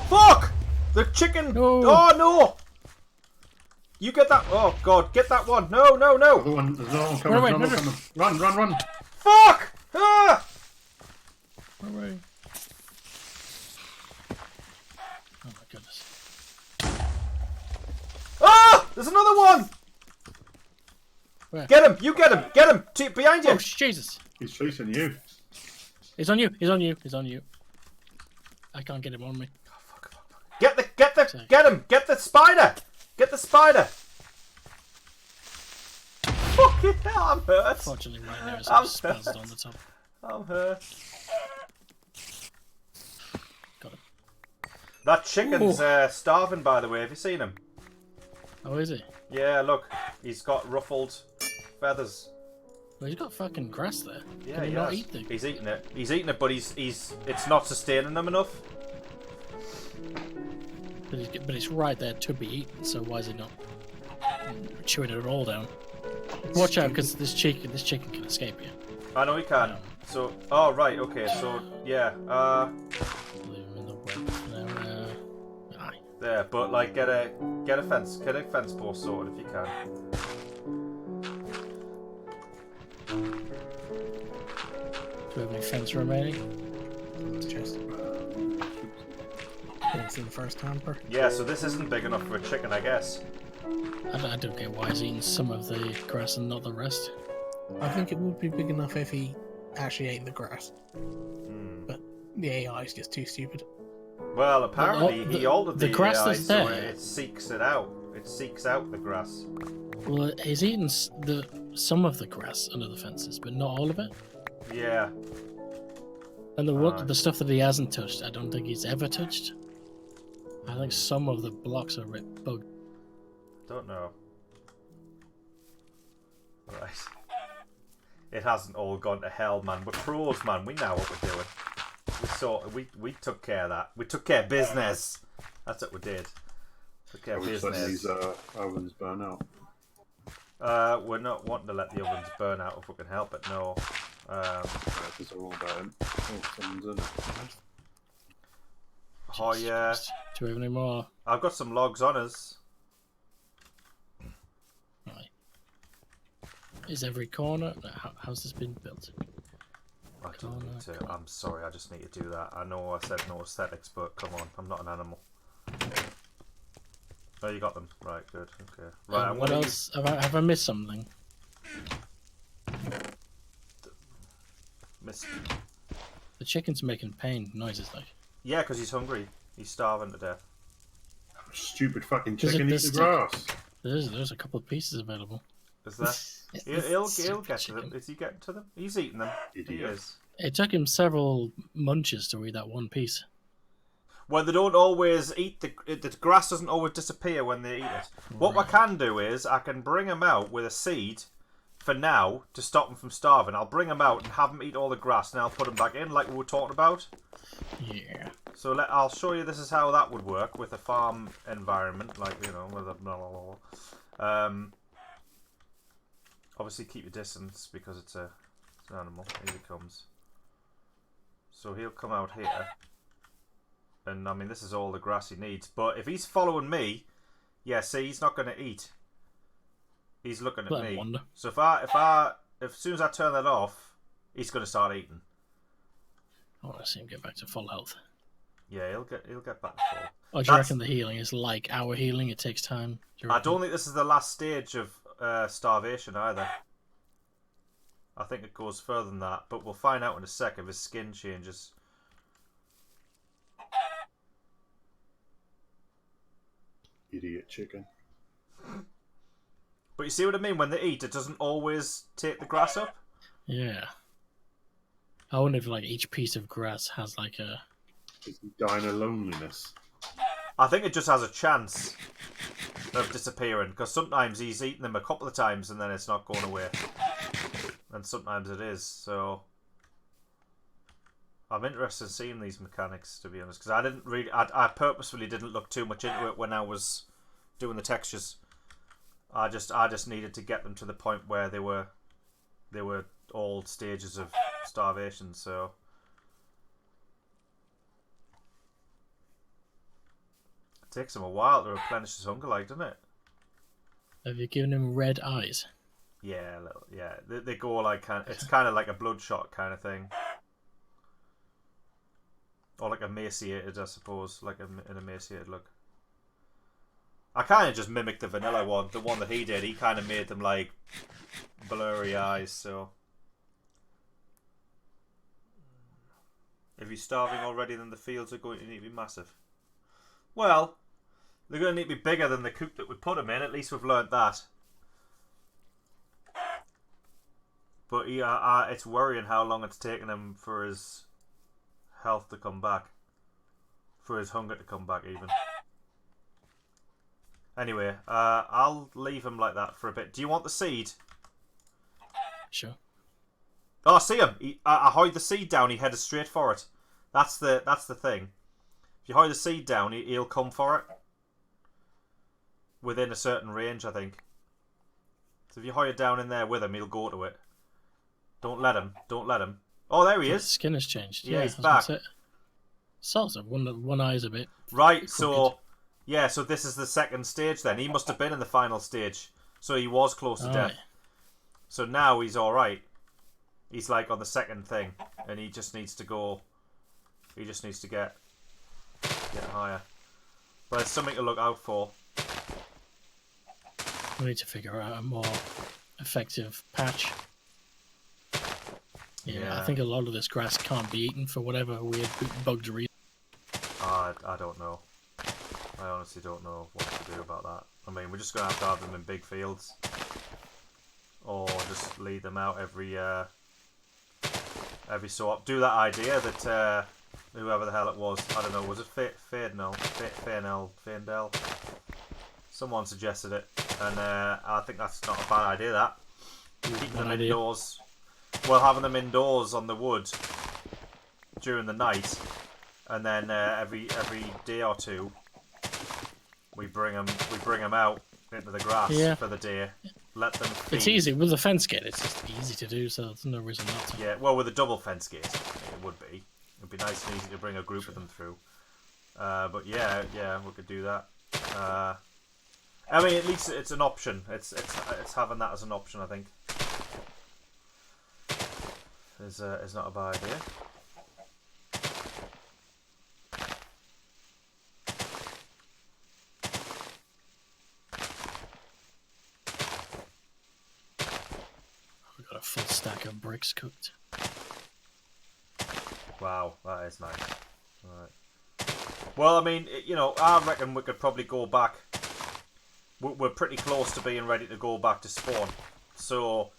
Fuck! The chicken. No. Oh, no! You get that. Oh, God. Get that one. No, no, no. There's another one coming. Run. Fuck! Ah! Run away. Oh, my goodness. Ah! There's another one! Where? Get him! You get him! Get him! Behind you! Oh, Jesus! He's chasing you. He's on you! He's on you! He's on you! I can't get him on me. Oh, fuck. Get him! Get the spider! Get the spider! Fucking hell, I'm hurt! Fortunately, right now it's I'm spazzed on the top. I'm hurt. Got him. That chicken's starving, by the way. Have you seen him? Oh, is he? Yeah, look. He's got ruffled feathers. Well, he's got fucking grass there. Yeah, Can he not eat the... He's eating it. He's eating it, but it's not sustaining him enough. But it's right there to be eaten, so why is he not chewing it all down? Watch out, because this chicken can escape you. I know he can. So, oh right, okay. So yeah, Leave him in the web for now. Aye. there. But like, get a fence post sorted if you can. Do we have any fence remaining? It's just. It's in the first hamper. Yeah. So this isn't big enough for a chicken, I guess. I don't get why he's eating some of the grass and not the rest. I think it would be big enough if he actually ate the grass. But the AI is just too stupid. Well, apparently he altered the grass AI, that's so there. it seeks it out. It seeks out the grass. Well, he's eaten some of the grass under the fences, but not all of it. Yeah. And the stuff that he hasn't touched, I don't think he's ever touched. I think some of the blocks are bugged. Don't know. Right. It hasn't all gone to hell, man. We're pros, man. We know what we're doing. We took care of that. We took care of business. That's what we did. Took care of business. These ovens burn out. We're not wanting to let the ovens burn out if we can help it. No. Because they're all about it. Oh, someone's in it. Oh yeah. Do we have any more? I've got some logs on us. Right. Is every corner? How's this been built? I don't need to. I'm sorry, I just need to do that. I know I said no aesthetics, but come on, I'm not an animal. Oh, you got them. Right, good. Okay. Right. What else? Have I missed something? Missed. The chicken's making pain noises, like. Yeah, because he's hungry. He's starving to death. Stupid fucking chicken eat the grass. There's a couple of pieces available. Is that? he'll get to them. Is he getting to them? He's eating them. Idiot. He is. It took him several munches to eat that one piece. Well, they don't always eat the grass doesn't always disappear when they eat it. What I can do is I can bring them out with a seed for now to stop them from starving. I'll bring them out and have them eat all the grass, and I'll put them back in like we were talking about. Yeah. So I'll show you. This is how that would work with a farm environment, like with a blah, blah, blah. Obviously keep your distance because it's an animal. Here he comes. So he'll come out here. And I mean, this is all the grass he needs. But if he's following me, yeah, see, he's not going to eat. He's looking at me. Wonder. So if I as soon as I turn that off, he's going to start eating. I want to see him get back to full health. Yeah, he'll get back to full. Or do you reckon the healing is like our healing? It takes time. I don't think this is the last stage of starvation either. I think it goes further than that, but we'll find out in a sec if his skin changes. Idiot chicken. But you see what I mean? When they eat, it doesn't always take the grass up. Yeah. I wonder if like each piece of grass has like a... Is he dying of loneliness? I think it just has a chance of disappearing, because sometimes he's eaten them a couple of times and then it's not going away. And sometimes it is, so... I'm interested in seeing these mechanics, to be honest, because I didn't really... I purposefully didn't look too much into it when I was doing the textures. I just needed to get them to the point where they were all stages of starvation, so... It takes him a while to replenish his hunger, like, doesn't it? Have you given him red eyes? Yeah, a little, yeah. They go like it's kind of like a bloodshot kind of thing, or like emaciated, I suppose, like an emaciated look. I kind of just mimicked the vanilla one, the one that he did. He kind of made them like blurry eyes. So, if he's starving already, then the fields are going to need to be massive. Well, they're going to need to be bigger than the coop that we put him in. At least we've learned that. But yeah, it's worrying how long it's taken him for his health to come back. For his hunger to come back, even. Anyway, I'll leave him like that for a bit. Do you want the seed? Sure. Oh, I see him. I hide the seed down. He headed straight for it. That's the thing. If you hide the seed down, he'll come for it. Within a certain range, I think. So if you hide it down in there with him, he'll go to it. Don't let him. Don't let him. Oh, there he is. His skin has changed. Yeah, he's back. Sort of. One eye's a bit. Right, so... Yeah, so this is the second stage then. He must have been in the final stage. So he was close to death. So now he's alright. He's like on the second thing. And he just needs to go... He just needs to get higher. But it's something to look out for. We need to figure out a more effective patch. Yeah, I think a lot of this grass can't be eaten for whatever weird bugged reason. I don't know. I honestly don't know what to do about that. I mean, we're just going to have them in big fields. Or just lead them out every so up. Do that idea that whoever the hell it was, I don't know, was it Faendel? Someone suggested it. And I think that's not a bad idea, that. Keeping them indoors. Well, having them indoors on the wood during the night, and then every day or two, we bring them out into the grass for the day. Let them feed. It's easy with the fence gate. It's just easy to do, so there's no reason not to. Yeah, well, with a double fence gate, it would be. It'd be nice and easy to bring a group of them through. But yeah, we could do that. I mean, at least it's an option. It's having that as an option, I think. Is not a bad idea. We've got a full stack of bricks cooked. Wow, that is nice. Right. Well, I mean, you know, I reckon we could probably go back. We're pretty close to being ready to go back to spawn. So,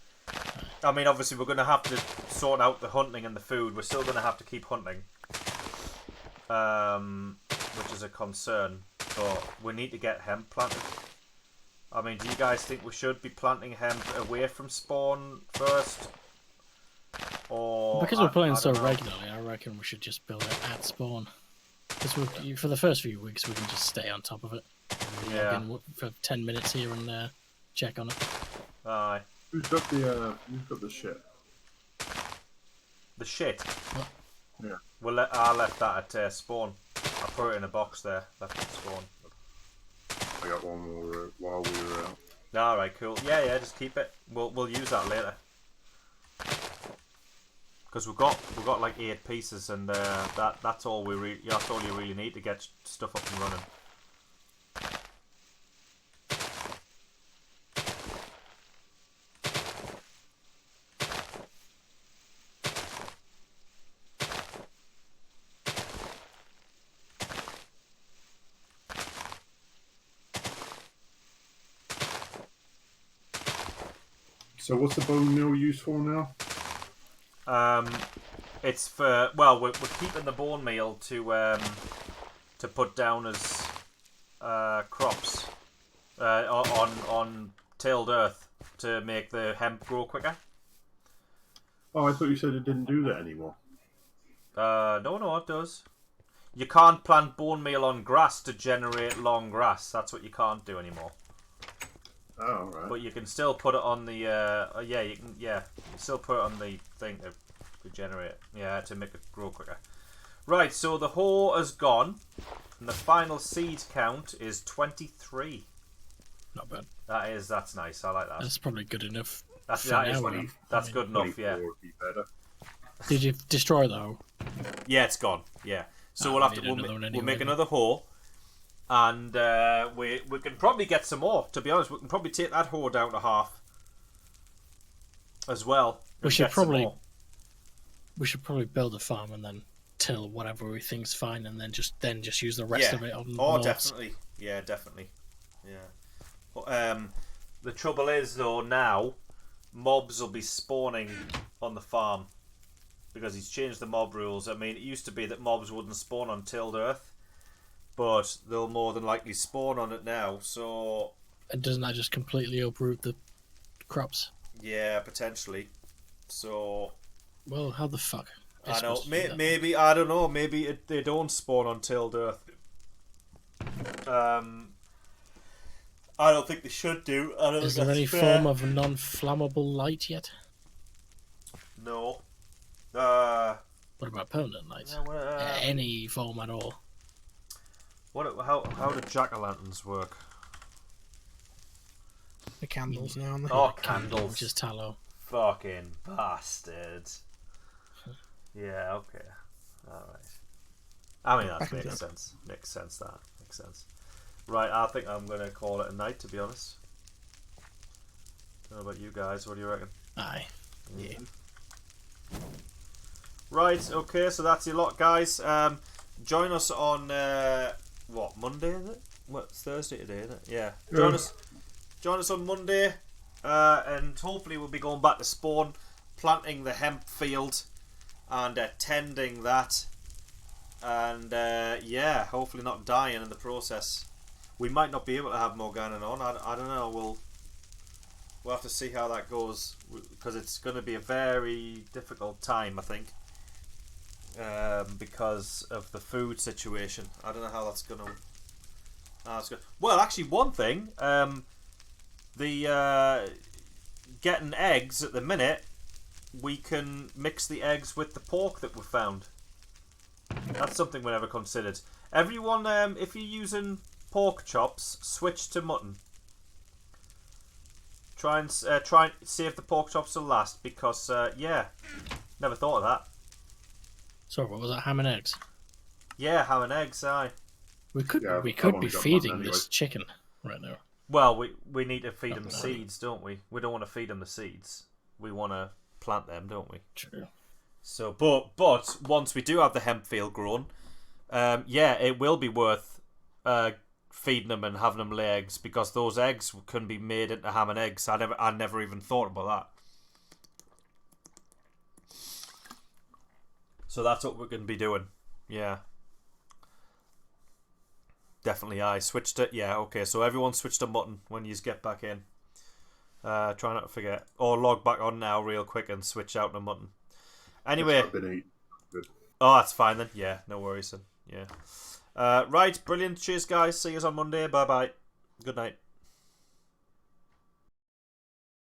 I mean, obviously we're going to have to sort out the hunting and the food. We're still going to have to keep hunting. Which is a concern. But we need to get hemp planted. I mean, do you guys think we should be planting hemp away from spawn first? Or because we're playing so regularly, I reckon we should just build it at spawn. Because for the first few weeks, we can just stay on top of it. Yeah. For 10 minutes here and there, check on it. Aye. Who's got the shit? The shit? What? Yeah. Well, I left that at spawn. I put it in a box there, left it at spawn. I got one more while we were out. Alright, cool. Yeah, just keep it. We'll use that later. because we've got like 8 pieces, and that's all that's all you really need to get stuff up and running. So what's the bone meal used for now? It's for, well, we're keeping the bone meal to put down as crops on tilled earth to make the hemp grow quicker. Oh, I thought you said it didn't do that anymore. No, it does. You can't plant bone meal on grass to generate long grass. That's what you can't do anymore. Oh, right. But you can still put it on the you can still put it on the thing to generate to make it grow quicker. Right, so the hoe has gone, and the final seed count is 23. Not bad. That's nice. I like that. That's probably good enough. That's for now, good enough. Yeah. Would be better. Did you destroy the hoe? Yeah, it's gone. Yeah. So we'll make another hoe. And we can probably get some more. To be honest, we can probably take that hoe down to half as well. We should probably build a farm and then till whatever we think's fine, and then just use the rest of it on. Oh, definitely. Yeah, definitely. Yeah. The trouble is though, now mobs will be spawning on the farm because he's changed the mob rules. I mean, it used to be that mobs wouldn't spawn on tilled earth, but they'll more than likely spawn on it now, so... And doesn't that just completely uproot the crops? Yeah, potentially. So... Well, how the fuck? I know. Maybe, I don't know, maybe they don't spawn on tilled earth. I don't think they should do. Is there any form of non-flammable light yet? No. What about permanent light? Any form at all? How do jack-o'-lanterns work? The candles now. Oh, candles. Which is tallow. Fucking bastard. Yeah, okay. Alright. I mean, that makes sense. Makes sense. Right, I think I'm going to call it a night, to be honest. Don't know about you guys. What do you reckon? Aye. Yeah. Right, okay, so that's your lot, guys. Join us on... what, Monday, is it? Well, it's Thursday today, isn't it? Yeah. Join us on Monday, and hopefully we'll be going back to spawn, planting the hemp field, and tending that, and hopefully not dying in the process. We might not be able to have Morgana on. I don't know. We'll have to see how that goes, because it's going to be a very difficult time, I think. Because of the food situation. I don't know how that's going to... Well, actually, one thing, getting eggs at the minute, we can mix the eggs with the pork that we found. That's something we never considered. Everyone, if you're using pork chops, switch to mutton. Try and save the pork chops to last, because never thought of that. So what was that? Ham and eggs? Yeah, ham and eggs. Aye. We could be feeding this chicken right now. Well, we need to feed them seeds, don't we? We don't want to feed them the seeds. We want to plant them, don't we? True. So, but once we do have the hemp field grown, it will be worth feeding them and having them lay eggs, because those eggs can be made into ham and eggs. I never even thought about that. So that's what we're going to be doing. Yeah. Definitely, I switched it. Yeah, okay. So everyone switch to mutton when you get back in. Try not to forget. Or log back on now real quick and switch out to mutton. Anyway. Oh, that's fine then. Yeah, no worries then. Yeah. Right, brilliant. Cheers, guys. See you on Monday. Bye-bye. Good night.